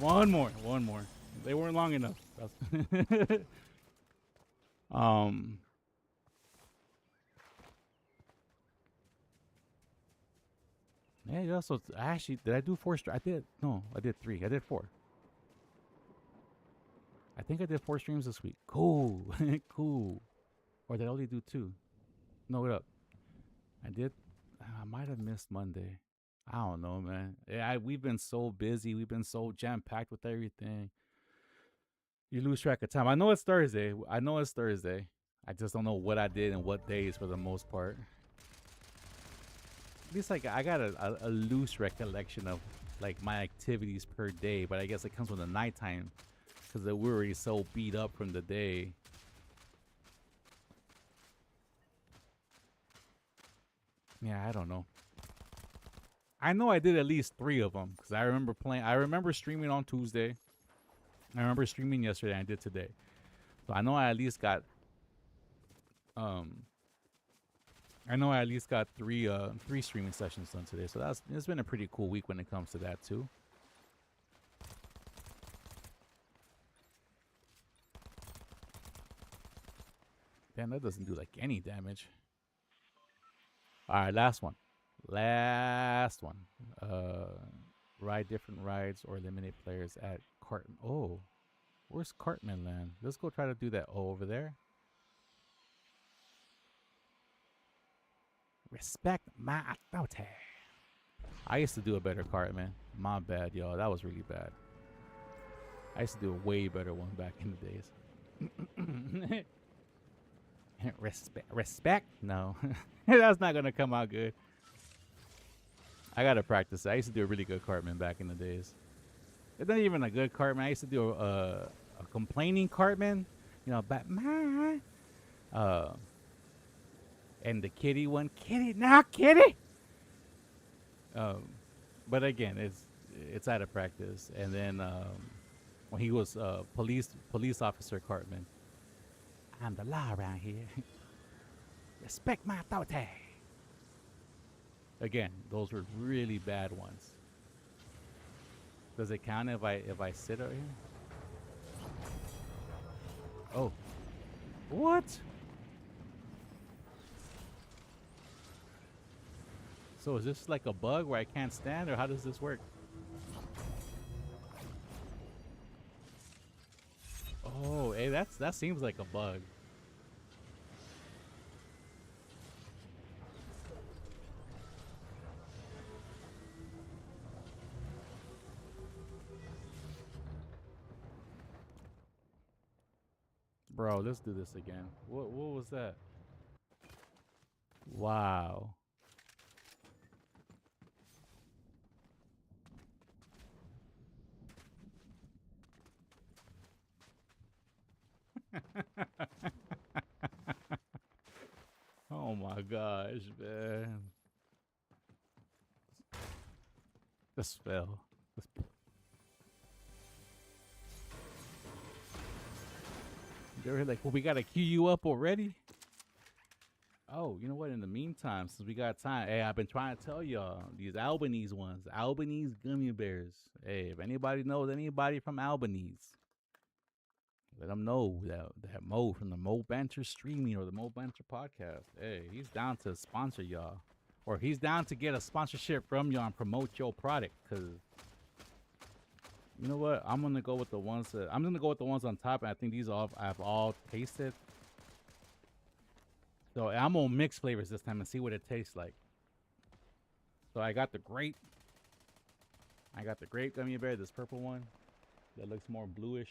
Speaker 5: One more. They weren't long enough. Yeah. Also, actually, did I do 4 I did. No, I did 3. I did 4. I think I did 4 streams this week. Cool, cool. Or did I only do 2? No, wait up. I did. I might have missed Monday. I don't know, man. Yeah, we've been so busy. We've been so jam-packed with everything. You lose track of time. I know it's Thursday. I just don't know what I did and what days for the most part. At least like I got a loose recollection of like my activities per day, but I guess it comes with the nighttime because we're already so beat up from the day. Yeah, I don't know. I know I did at least 3 of them because I remember playing. I remember streaming on Tuesday. I remember streaming yesterday. And I did today, so I know I at least got. I know I at least got 3 streaming sessions done today. So it's been a pretty cool week when it comes to that too. Damn, that doesn't do like any damage. All right, last one. Ride different rides or eliminate players at Cartman. Oh, where's Cartman Land? Let's go try to do that. Oh, over there. Respect my authority. I used to do a better Cartman. My bad, y'all. That was really bad. I used to do a way better one back in the days. Respect? No. That's not gonna come out good. I gotta practice. I used to do a really good Cartman back in the days. It's not even a good Cartman. I used to do a complaining Cartman. You know, Batman. And the kitty one. Kitty, now kitty. But again, it's out of practice. And then when he was police officer Cartman. I'm the law around here. Respect my authority. Again, those were really bad ones. Does it count if I sit out here? Oh. What? So is this like a bug where I can't stand, or how does this work? Oh, hey, that seems like a bug. Bro, let's do this again. What was that? Wow. Oh my gosh, man. This fell. They were like, well, we gotta queue you up already? Oh, you know what? In the meantime, since we got time, hey, I've been trying to tell y'all these Albanese ones, Albanese gummy bears. Hey, if anybody knows anybody from Albanese, let them know that Mo from the Mo Banter Streaming or the Mo Banter Podcast. Hey, he's down to sponsor y'all, or he's down to get a sponsorship from y'all and promote your product. Cause you know what? I'm gonna go with the ones on top, and I think these I've all tasted. So I'm gonna mix flavors this time and see what it tastes like. So I got the grape. Gummy bear, this purple one that looks more bluish.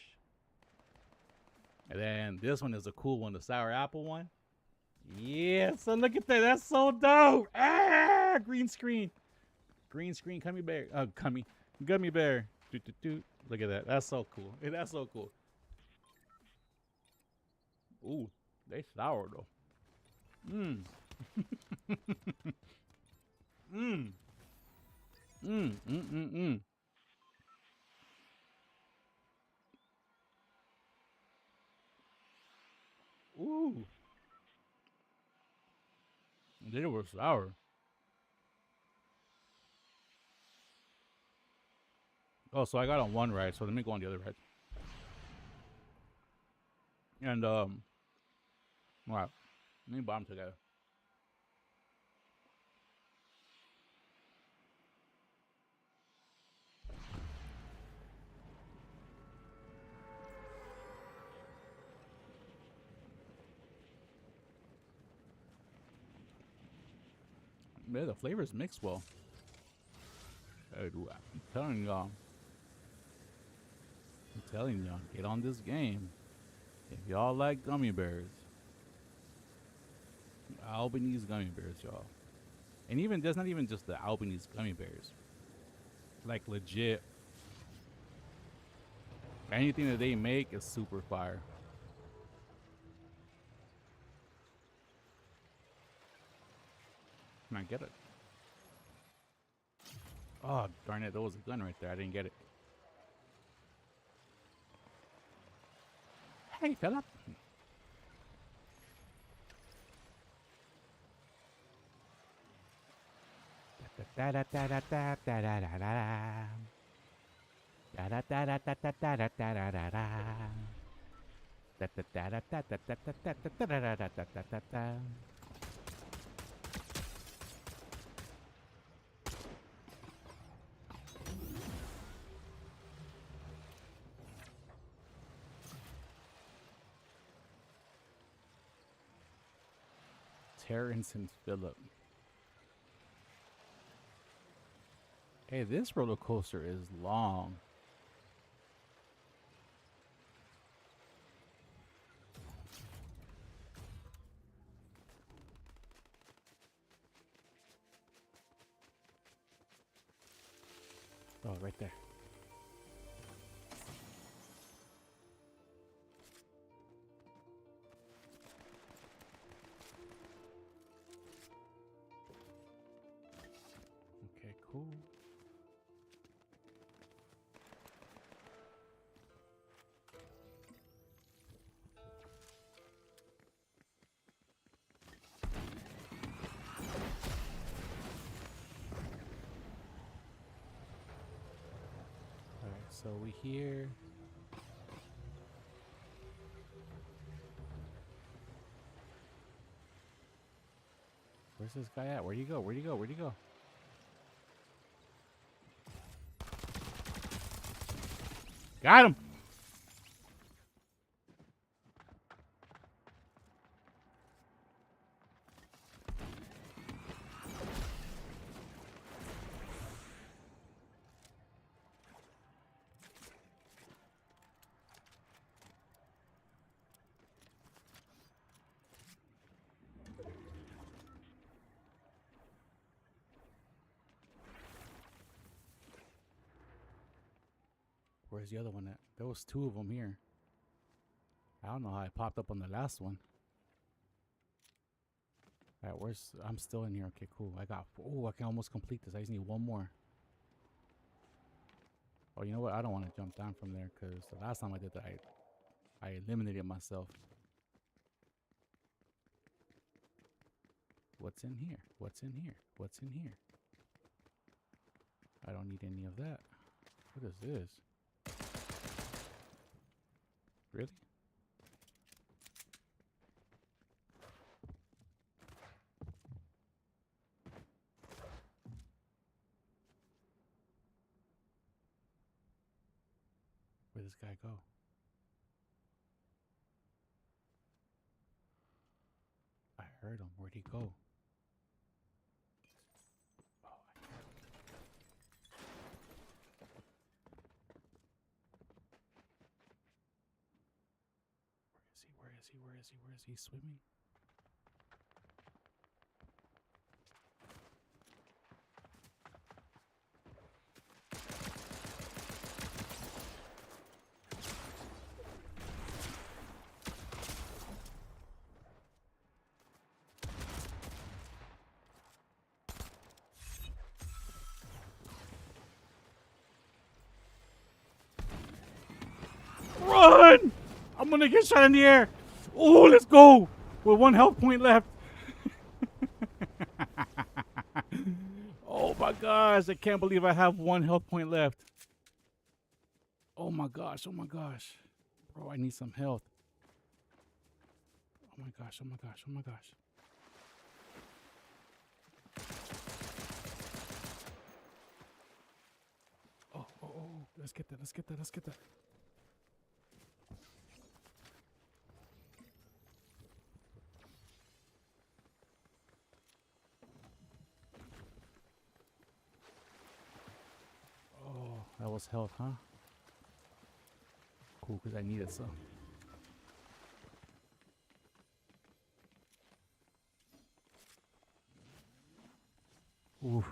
Speaker 5: And then this one is a cool one, the sour apple one. Yeah, so look at that. That's so dope. Ah, green screen gummy bear. Gummy bear. Look at that. That's so cool. That's so cool. Ooh, they sour though. Mmm. Mmm. Mmm. Mmm. Ooh. They were sour. Oh, so I got on one right, so let me go on the other right. And alright. Let me bomb together. Yeah, the flavors mix well. Hey, dude, I'm telling y'all, get on this game. If y'all like gummy bears, Albanese gummy bears, y'all. And even, there's not even just the Albanese gummy bears. Like, legit, anything that they make is super fire. Can I get it? Oh, darn it, there was a gun right there. I didn't get it. Hey, fella. Terrence and Phillip. Hey, this roller coaster is long. Oh, right there. Okay, cool. So we here. Where's this guy at? Where'd he go? Where'd he go? Where'd he go? Got him! Where's the other one at? There was two of them here. I don't know how I popped up on the last one. Alright, where's... I'm still in here. Okay, cool. I got... Oh, I can almost complete this. I just need one more. Oh, you know what? I don't want to jump down from there because the last time I did that, I eliminated myself. What's in here? What's in here? What's in here? I don't need any of that. What is this? Really? Where'd this guy go? I heard him. Where'd he go? Oh, I heard him. Where is he? Where is he? Where is he? Where is he? Swimming? Run! I'm gonna get shot in the air. Oh, let's go! With one health point left. Oh my gosh, I can't believe I have one health point left. Oh my gosh, oh my gosh. Bro, I need some health. Oh my gosh, oh my gosh, oh my gosh. Oh, oh, oh, let's get that, let's get that, let's get that. Oh, that was health, huh? Cool, because I needed some. Oof.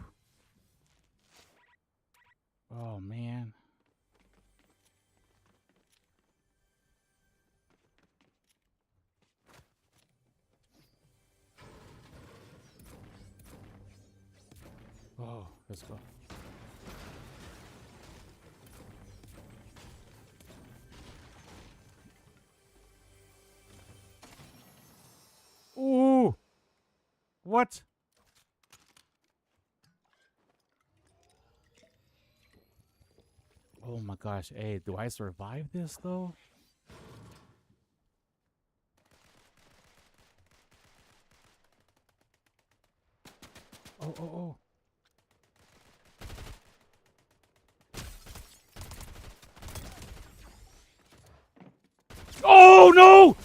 Speaker 5: Oh, man. Oh, let's go. Ooh. What? Oh my gosh. Hey, do I survive this though? Oh, oh, oh. Oh no!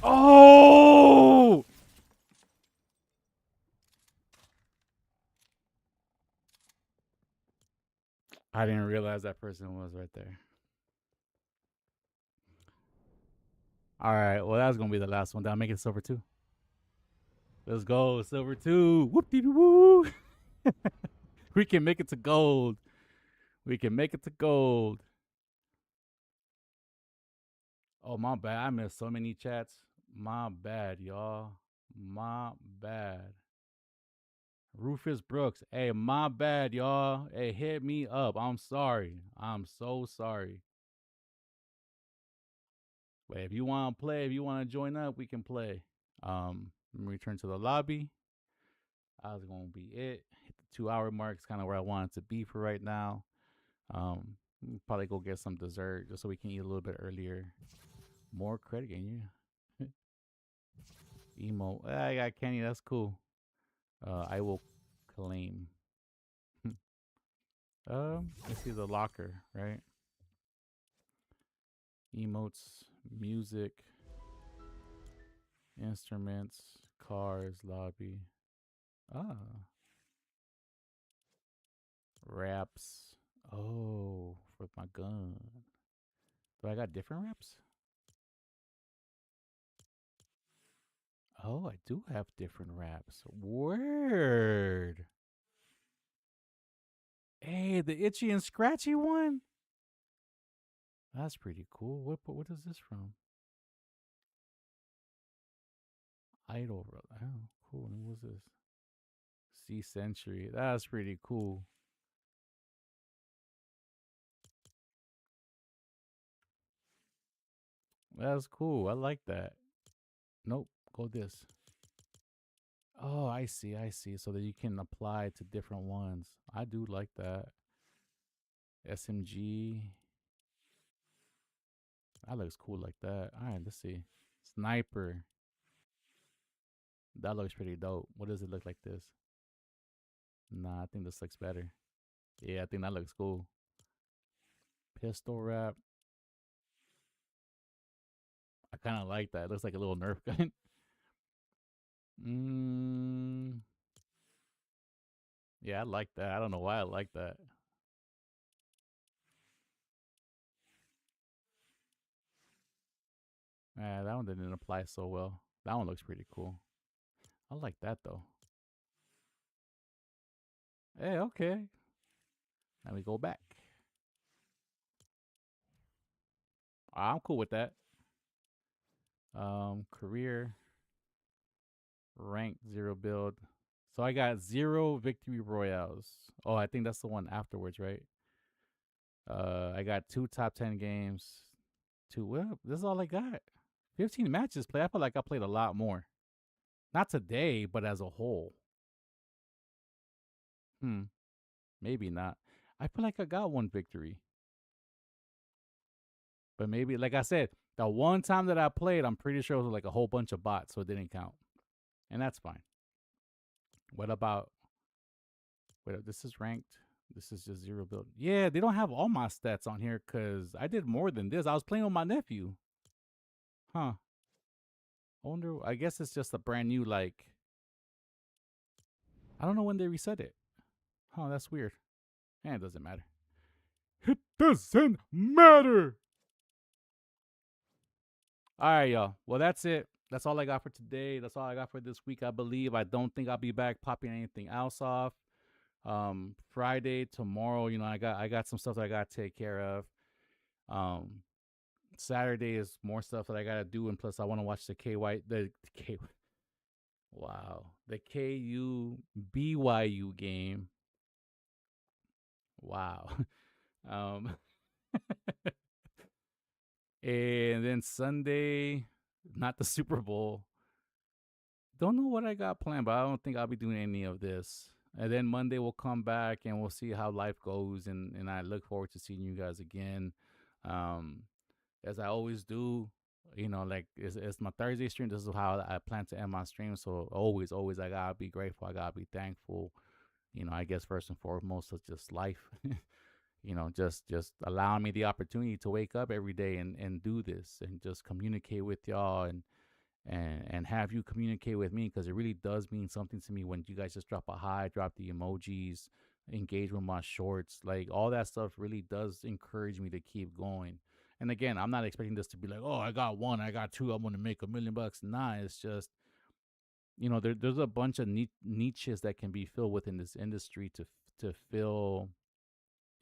Speaker 5: Oh! I didn't realize that person was right there. All right, well that's gonna be the last one. Did I make it silver 2? Let's go, silver 2. Whoop dee woo! We can make it to gold. We can make it to gold. Oh my bad. I missed so many chats. My bad, y'all. My bad. Rufus Brooks. Hey, my bad, y'all. Hey, hit me up. I'm sorry. I'm so sorry. But if you want to play, if you want to join up, we can play. Let me return to the lobby. That was gonna be it. Hit the 2-hour mark. It's kind of where I wanted to be for right now. We'll probably go get some dessert just so we can eat a little bit earlier. More credit gain, yeah. Emo. I got Kenny. That's cool. I will claim. Let's see the locker, right? Emotes, music, instruments, cars, lobby. Ah, wraps. Oh, for my gun. Do I got different wraps? Oh, I do have different wraps. Word. Hey, the itchy and scratchy one. That's pretty cool. What is this from? Idol. Oh, cool. What's this? Sea Century. That's pretty cool. That's cool. I like that. Nope. Go this. Oh, I see. I see. So that you can apply to different ones. I do like that. SMG. That looks cool like that. All right, let's see. Sniper. That looks pretty dope. What does it look like this? Nah, I think this looks better. Yeah, I think that looks cool. Pistol wrap. I kind of like that. It looks like a little Nerf gun. mm, yeah, I like that. I don't know why I like that. That one didn't apply so well. That one looks pretty cool. I like that though. Hey, okay. Now we go back. I'm cool with that. Career, rank, zero build. So I got 0 victory royales. Oh, I think that's the one afterwards, right? I got 2 top 10 games. Well, this is all I got. 15 matches played. I feel like I played a lot more. Not today, but as a whole. Maybe not. I feel like I got 1 victory. But maybe, like I said, the one time that I played, I'm pretty sure it was like a whole bunch of bots, so it didn't count. And that's fine. What about, wait, this is ranked. This is just 0 build. Yeah, they don't have all my stats on here because I did more than this. I was playing with my nephew. Huh. I wonder, I guess it's just a brand new, like, I don't know when they reset it. Huh, that's weird. It doesn't matter. It doesn't matter. All right, y'all. Well, that's it. That's all I got for today. That's all I got for this week, I believe. I don't think I'll be back popping anything else off. Friday, tomorrow, I got some stuff that I gotta take care of. Saturday is more stuff that I gotta do, and plus I want to watch the the KU BYU game. Wow. um, and then Sunday, not the Super Bowl. Don't know what I got planned, but I don't think I'll be doing any of this. And then Monday we'll come back and we'll see how life goes, and I look forward to seeing you guys again. As I always do, like it's my Thursday stream. This is how I plan to end my stream. So always, I gotta be grateful. I gotta be thankful. I guess first and foremost, it's just life. just allowing me the opportunity to wake up every day and do this and just communicate with y'all and have you communicate with me, because it really does mean something to me when you guys just drop a hi, drop the emojis, engage with my shorts. Like, all that stuff really does encourage me to keep going. And again, I'm not expecting this to be like, oh, I got 1, I got 2, I'm gonna make $1 million. Nah, it's just, there's a bunch of niches that can be filled within this industry to fill,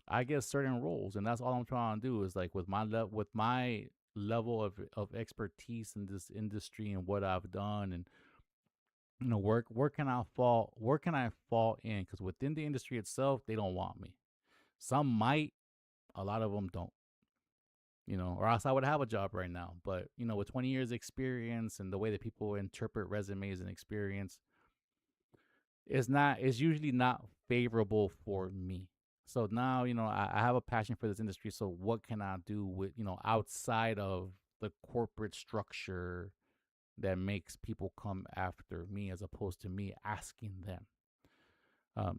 Speaker 5: I guess, certain roles. And that's all I'm trying to do is, like, with my level of expertise in this industry and what I've done, and where can I fall in, because within the industry itself they don't want me. Some might, a lot of them don't, or else I would have a job right now. But with 20 years experience and the way that people interpret resumes and experience, it's usually not favorable for me. So now, I have a passion for this industry. So what can I do with, outside of the corporate structure that makes people come after me as opposed to me asking them?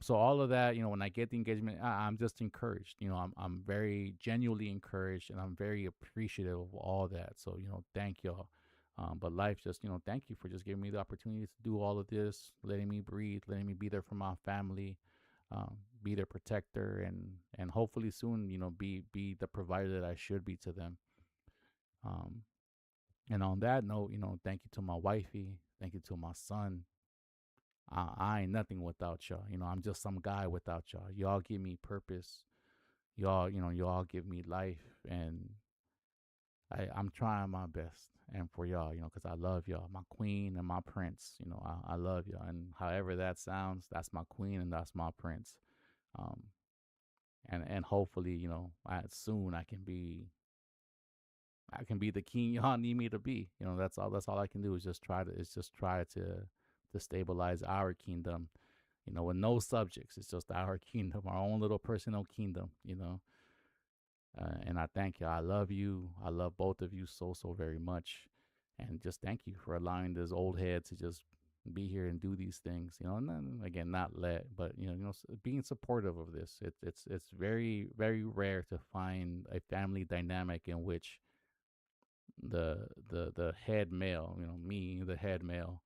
Speaker 5: So all of that, when I get the engagement, I'm just encouraged. I'm very genuinely encouraged, and I'm very appreciative of all that. So thank y'all. But life just, thank you for just giving me the opportunity to do all of this, letting me breathe, letting me be there for my family, be their protector, and hopefully soon, be the provider that I should be to them. Um, and on that note, thank you to my wifey, thank you to my son. I ain't nothing without y'all. I'm just some guy without y'all. Y'all give me purpose. Y'all give me life, and I'm trying my best. And for y'all, because I love y'all, my queen and my prince. I love y'all, and however that sounds, that's my queen and that's my prince. Um, and hopefully, soon I can be the king y'all need me to be. That's all I can do is just try to stabilize our kingdom, with no subjects. It's just our kingdom, our own little personal kingdom. And I thank you. I love you. I love both of you so, so very much. And just thank you for allowing this old head to just be here and do these things, and then again, not let, but, being supportive of this. It's very, very rare to find a family dynamic in which the head male, me, the head male,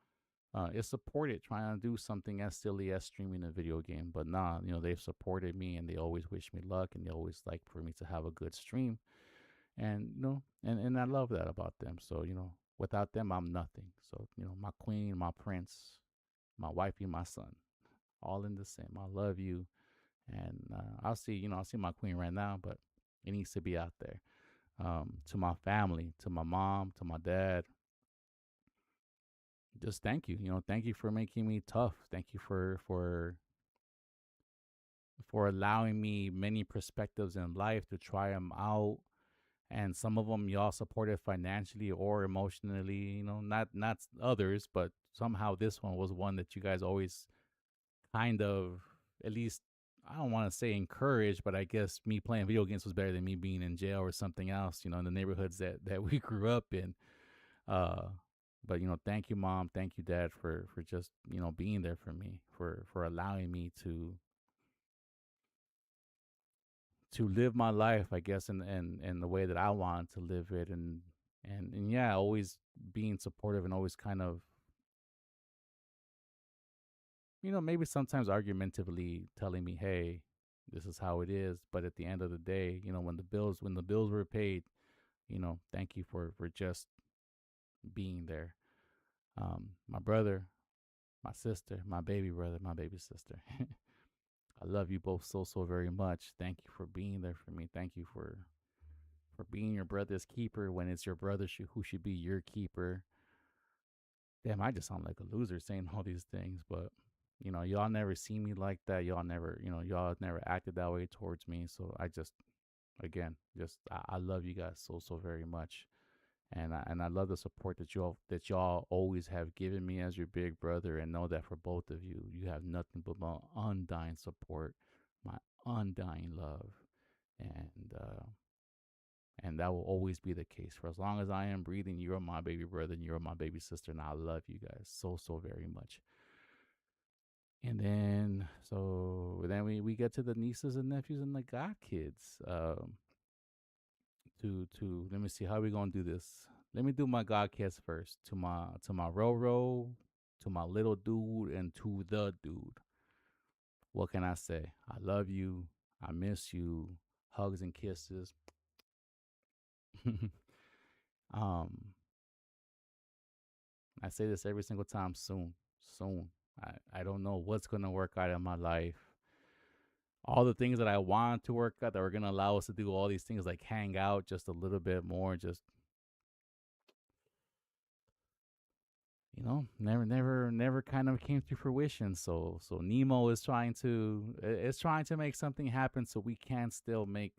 Speaker 5: is supported trying to do something as silly as streaming a video game. But nah, they've supported me, and they always wish me luck, and they always like for me to have a good stream. And and I love that about them. So without them, I'm nothing. So my queen, my prince, my wifey, my son, all in the same. I love you, and I'll see my queen right now, but it needs to be out there. To my family, to my mom, to my dad, just thank you. Thank you for making me tough. Thank you for allowing me many perspectives in life to try them out. And some of them y'all supported financially or emotionally. Not others, but somehow this one was one that you guys always kind of, at least, I don't want to say encouraged, but I guess me playing video games was better than me being in jail or something else. In the neighborhoods that we grew up in. Uh, but thank you, mom. Thank you, dad, for just being there for me, for allowing me to live my life, I guess, in the way that I want to live it, and yeah, always being supportive and always kind of, maybe sometimes argumentatively telling me, hey, this is how it is. But at the end of the day, when the bills were paid, thank you for just being there. My brother, my sister, my baby brother, my baby sister. I love you both so, so very much. Thank you for being there for me. Thank you for being your brother's keeper when it's your brother who should be your keeper. Damn, I just sound like a loser saying all these things, but y'all never see me like that. Y'all never acted that way towards me. So I just, again, I love you guys so, so very much. And I love the support that y'all always have given me as your big brother, and know that for both of you, you have nothing but my undying support, my undying love, and and that will always be the case for as long as I am breathing. You're my baby brother, and you're my baby sister, and I love you guys so, so very much. And then we get to the nieces and nephews and the god kids. To let me see how we gonna do this. Let me do my god kids first. To my Roro, to my little dude, and to the dude. What can I say? I love you. I miss you. Hugs and kisses. um, I say this every single time. Soon, soon. I don't know what's gonna work out in my life. All the things that I want to work out that are gonna allow us to do all these things, like hang out just a little bit more, just never kind of came to fruition. So Nemo is trying to make something happen so we can still make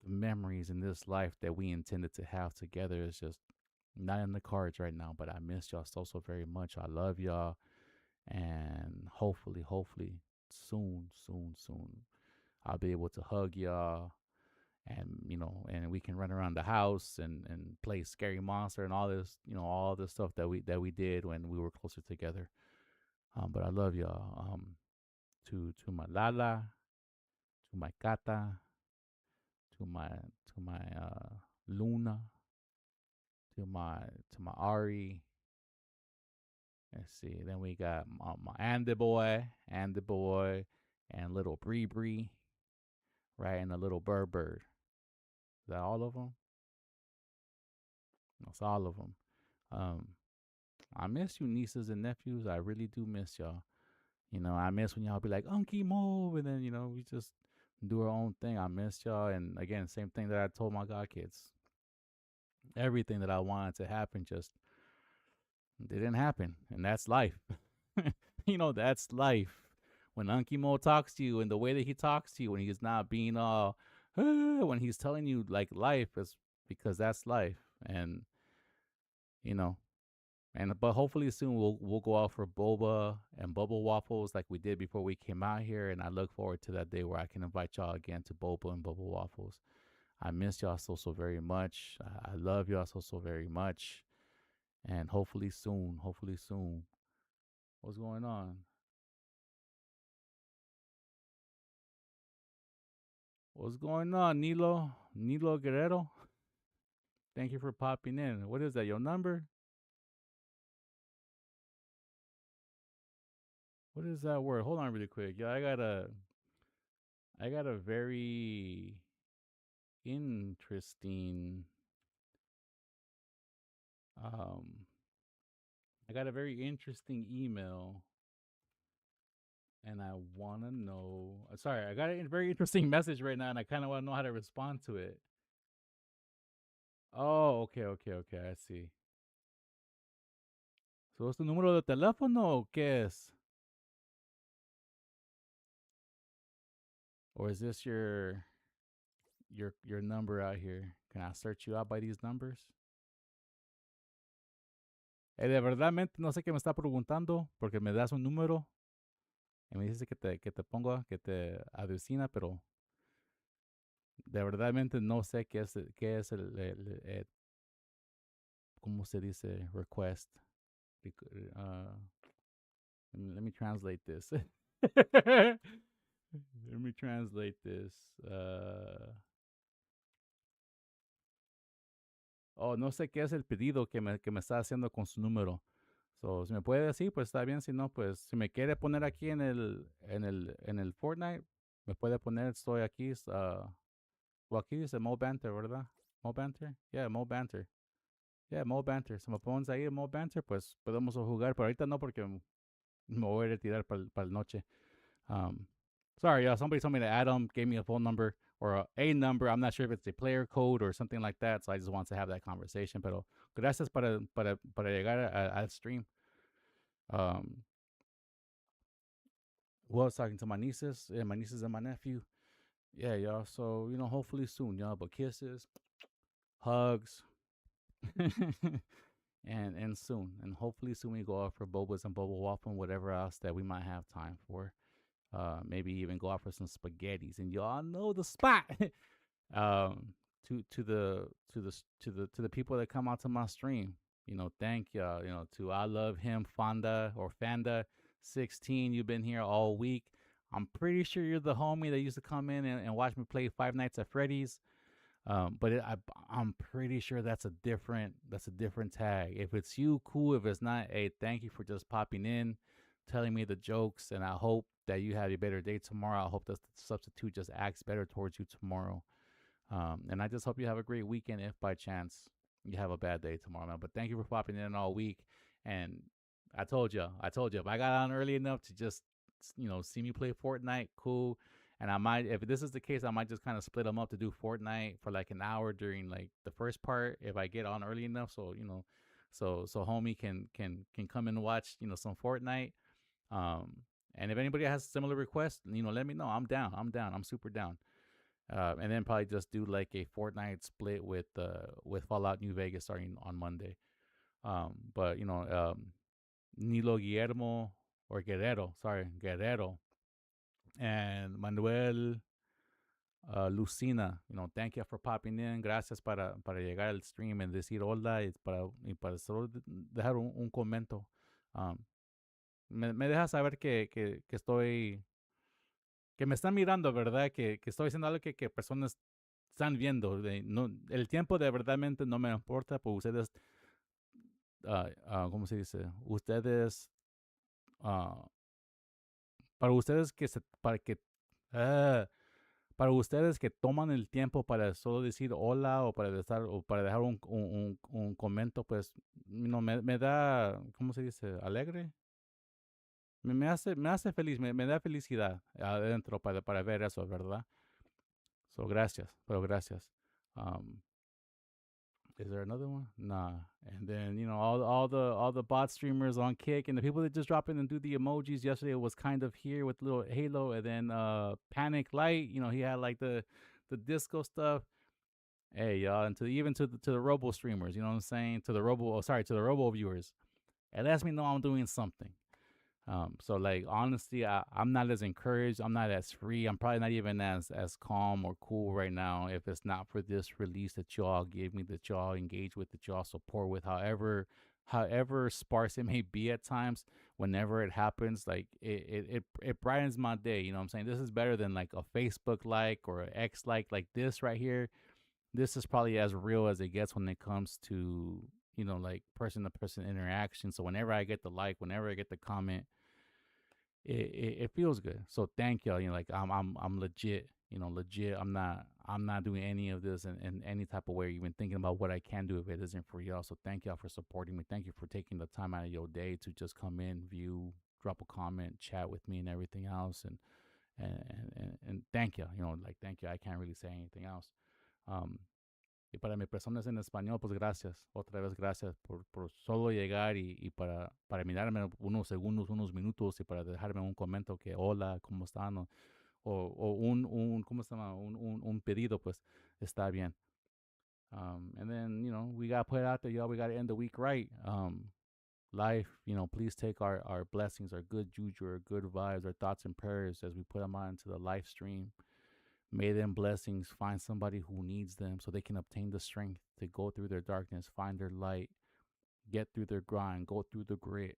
Speaker 5: the memories in this life that we intended to have together. It's just not in the cards right now, but I miss y'all so, so very much. I love y'all, and hopefully soon, I'll be able to hug y'all, and and we can run around the house and play scary monster and all this, all this stuff that we did when we were closer together. But I love y'all. To my Lala, to my Kata, to my Luna, to my Ari. Let's see. Then we got my and the boy, and little Bree Bree, right, and a little Bird. Is that all of them? That's all of them. Um, I miss you, nieces and nephews. I really do miss y'all. I miss when y'all be like, Unky Move, and then, we just do our own thing. I miss y'all. And again, same thing that I told my god kids. Everything that I wanted to happen just didn't happen. And that's life. That's life. When Unky Mo talks to you and the way that he talks to you, when he's not being all, when he's telling you like life, is because that's life. And, you know, but hopefully soon we'll go out for boba and bubble waffles like we did before we came out here, and I look forward to that day where I can invite y'all again to boba and bubble waffles. I miss y'all so very much. I love y'all so very much, and hopefully soon. Hopefully soon. What's going on? What's going on, Nilo? Nilo Guerrero? Thank you for popping in. What is that? Your number? What is that word? Hold on really quick. Yeah, I got a very interesting um I got a very interesting email, and I want to know. Sorry, I got a very interesting message right now, and I kind of want to know how to respond to it. Oh, okay, okay, okay. I see. So, ¿es tu número de teléfono o qué es? Or is this your number out here? Can I search you out by these numbers? De verdad, no sé qué me está preguntando porque me das un número y me dice que te ponga, que te aducina, pero de verdad no sé qué es ¿cómo se dice? Request. Uh, let me translate this. Let me translate this. No sé qué es el pedido que me está haciendo con su número. So, si me puede decir, pues está bien. Si no, pues si me quiere poner aquí en el Fortnite, me puede poner, estoy aquí. O aquí dice Mo Banter, ¿verdad? Mo Banter. Yeah, Mo Banter. Yeah, Mo Banter. Si me pones ahí Mo Banter, pues podemos jugar. Pero ahorita no, porque me voy a retirar para la noche. Um, Sorry, somebody told me that Adam gave me a phone number or a number. I'm not sure if it's a player code or something like that. So I just want to have that conversation. Pero gracias para llegar al stream. Um, was talking to my nieces, my nieces and my nephew. Yeah, y'all. So hopefully soon, y'all. But kisses, hugs, and soon, and hopefully soon we go out for bobas and bubble waffle and whatever else that we might have time for. Maybe even go out for some spaghettis, and y'all know the spot. um, to the people that come out to my stream, thank y'all. To I love him, Fonda or Fanda 16. You've been here all week. I'm pretty sure you're the homie that used to come in and watch me play Five Nights at Freddy's. But I'm pretty sure that's a different tag. If it's you, cool. If it's not, hey, thank you for just popping in, telling me the jokes, and I hope that you have a better day tomorrow. I hope that the substitute just acts better towards you tomorrow. And I just hope you have a great weekend if by chance you have a bad day tomorrow, man. But thank you for popping in all week. And I told you, if I got on early enough to just, see me play Fortnite, cool. And I might, if this is the case, I might just kind of split them up to do Fortnite for like an hour during like the first part if I get on early enough. So, so homie can come and watch, some Fortnite. Um, and if anybody has similar requests, let me know. I'm down. I'm super down. And then probably just do like a Fortnite split with Fallout New Vegas starting on Monday. But Nilo Guillermo or Guerrero, sorry, Guerrero, and Manuel Lucina, thank you for popping in. Gracias para llegar al stream and decir hola y para solo dejar un comento. Um, me deja saber que estoy, que me están mirando, ¿verdad? Que estoy haciendo algo que personas están viendo. No, el tiempo de verdadmente no me importa, pues ustedes, ¿cómo se dice? Ustedes, uh, para ustedes ah, para ustedes que toman el tiempo para solo decir hola o para dejar un comento, pues me da, ¿cómo se dice? Alegre. Me hace feliz, me da felicidad adentro para ver eso, ¿verdad? So, gracias, pero gracias. Um, is there another one? Nah. And then all the bot streamers on Kick and the people that just drop in and do the emojis. Yesterday it was kind of here with little Halo, and then Panic Light. He had like the disco stuff. Hey y'all, and to the Robo streamers. You know what I'm saying? To the Robo viewers. It lets me know I'm doing something. So like honestly, I'm not as encouraged. I'm not as free. I'm probably not even as calm or cool right now if it's not for this release that y'all give me, that y'all engage with, that y'all support with. However sparse it may be at times, whenever it happens, like it brightens my day. You know what I'm saying? This is better than like a Facebook like or an X like this right here. This is probably as real as it gets when it comes to like person to person interaction. So whenever I get the like, whenever I get the comment, it feels good. So thank y'all. Like I'm legit. Legit. I'm not doing any of this in any type of way. Even thinking about what I can do if it isn't for y'all. So thank y'all for supporting me. Thank you for taking the time out of your day to just come in, view, drop a comment, chat with me, and everything else. And thank you. Like thank you. I can't really say anything else. Um, Y para mis personas en español, pues gracias. Otra vez gracias por solo llegar y para mirarme unos segundos, unos minutos y para dejarme un comentario que hola, ¿cómo están? O ¿cómo se llama? Un pedido, pues está bien. And then, we got to put it out there, y'all. We got to end the week right. Life, please take our blessings, our good juju, our good vibes, our thoughts and prayers as we put them out into the live stream. May them blessings find somebody who needs them so they can obtain the strength to go through their darkness, find their light, get through their grind, go through the grit,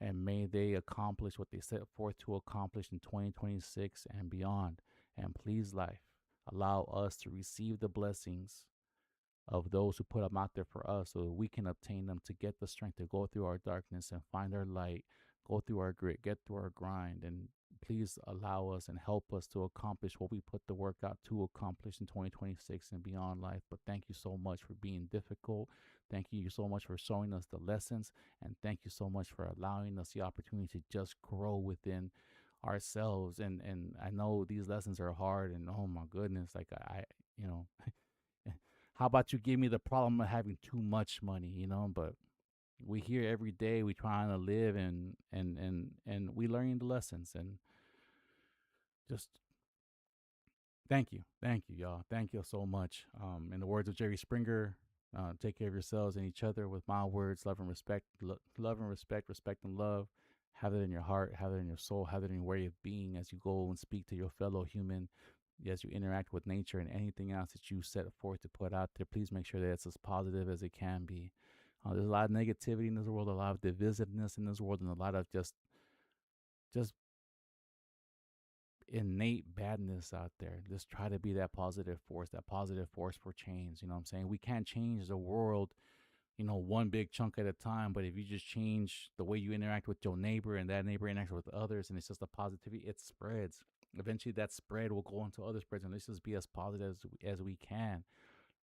Speaker 5: and may they accomplish what they set forth to accomplish in 2026 and beyond. And please, life, allow us to receive the blessings of those who put them out there for us so that we can obtain them to get the strength to go through our darkness and find our light, go through our grit, get through our grind, and please allow us and help us to accomplish what we put the work out to accomplish in 2026 and beyond life. But thank you so much for being difficult. Thank you so much for showing us the lessons. And thank you so much for allowing us the opportunity to just grow within ourselves. And I know these lessons are hard and oh my goodness, like I how about you give me the problem of having too much money, but we here every day, we trying to live and we learning the lessons and just thank you, y'all, thank you so much. In the words of Jerry Springer, take care of yourselves and each other with my words, love and respect, respect and love. Have it in your heart, have it in your soul, have it in your way of being as you go and speak to your fellow human, as you interact with nature and anything else that you set forth to put out there. Please make sure that it's as positive as it can be. There's a lot of negativity in this world, a lot of divisiveness in this world, and a lot of just innate badness out there. Just try to be that positive force for change. You know what I'm saying? We can't change the world, one big chunk at a time. But if you just change the way you interact with your neighbor and that neighbor interacts with others, and it's just a positivity, it spreads. Eventually that spread will go into other spreads, and let's just be as positive as we can.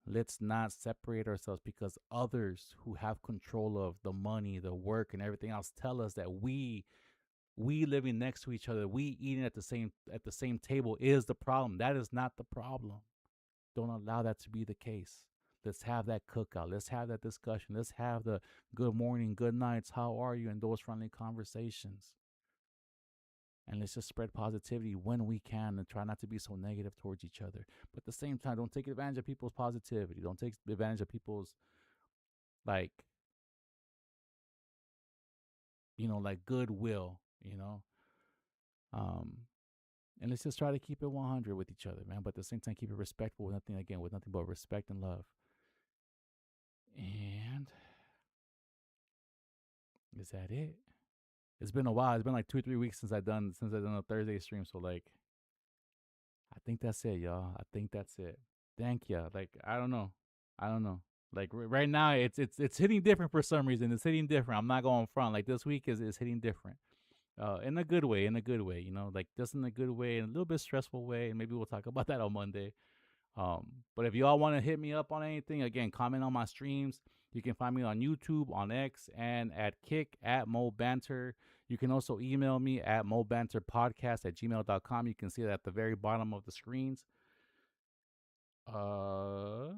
Speaker 5: Let's not separate ourselves because others who have control of the money, the work, and everything else tell us that we living next to each other, we eating at the same table is the problem. That is not the problem. Don't allow that to be the case. Let's have that cookout. Let's have that discussion. Let's have the good morning, good nights, how are you, and those friendly conversations. And let's just spread positivity when we can and try not to be so negative towards each other. But at the same time, don't take advantage of people's positivity. Don't take advantage of people's like goodwill, Um And let's just try to keep it 100 with each other, man. But at the same time, keep it respectful with nothing but respect and love. And is that it? It's been a while. It's been like 2 or 3 weeks since I've done a Thursday stream. So like, I think that's it, y'all. I think that's it. Thank you. Like, I don't know. Like right now, it's hitting different for some reason. It's hitting different. I'm not going front. Like this week is hitting different. In a good way. You know, like just in a good way, in a little bit stressful way, and maybe we'll talk about that on Monday. But if y'all want to hit me up on anything, again, comment on my streams. You can find me on YouTube, on X, and at Kick at Mo Banter. You can also email me at mobanterpodcast@gmail.com. You can see that at the very bottom of the screens. Oh,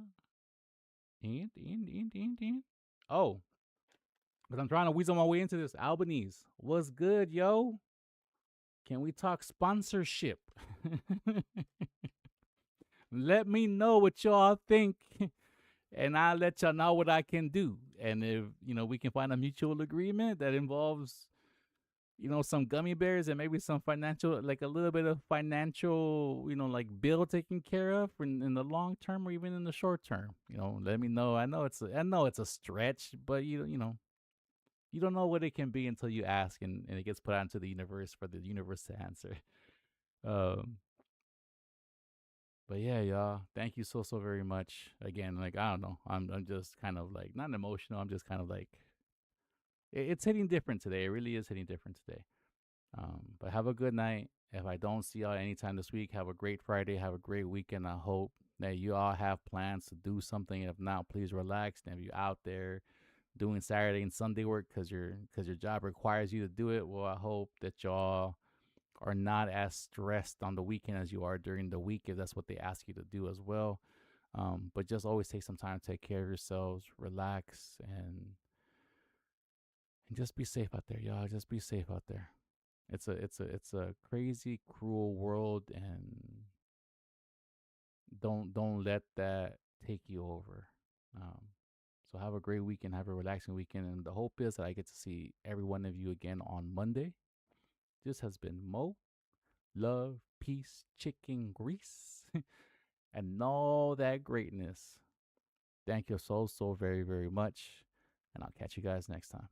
Speaker 5: because I'm trying to weasel my way into this. Albanese, what's good, yo? Can we talk sponsorship? Let me know what y'all think, and I'll let y'all know what I can do. And if we can find a mutual agreement that involves some gummy bears and maybe some financial, like a little bit of financial, like bill taken care of in the long term or even in the short term. Let me know. I know it's a stretch, but you don't know what it can be until you ask, and it gets put out into the universe for the universe to answer. Um, but yeah, y'all, thank you so very much again. Like I don't know, I'm just kind of like not emotional. I'm just kind of like it's hitting different today. It really is hitting different today. But have a good night. If I don't see y'all anytime this week, have a great Friday. Have a great weekend. I hope that you all have plans to do something. If not, please relax. And if you're out there doing Saturday and Sunday work because your job requires you to do it, well, I hope that y'all are not as stressed on the weekend as you are during the week if that's what they ask you to do as well. But just always take some time to take care of yourselves, relax, and just be safe out there, y'all. Just be safe out there. It's a crazy, cruel world, and don't let that take you over. So have a great weekend, have a relaxing weekend, and the hope is that I get to see every one of you again on Monday. This has been Mo, love, peace, chicken grease, and all that greatness. Thank you so very much, and I'll catch you guys next time.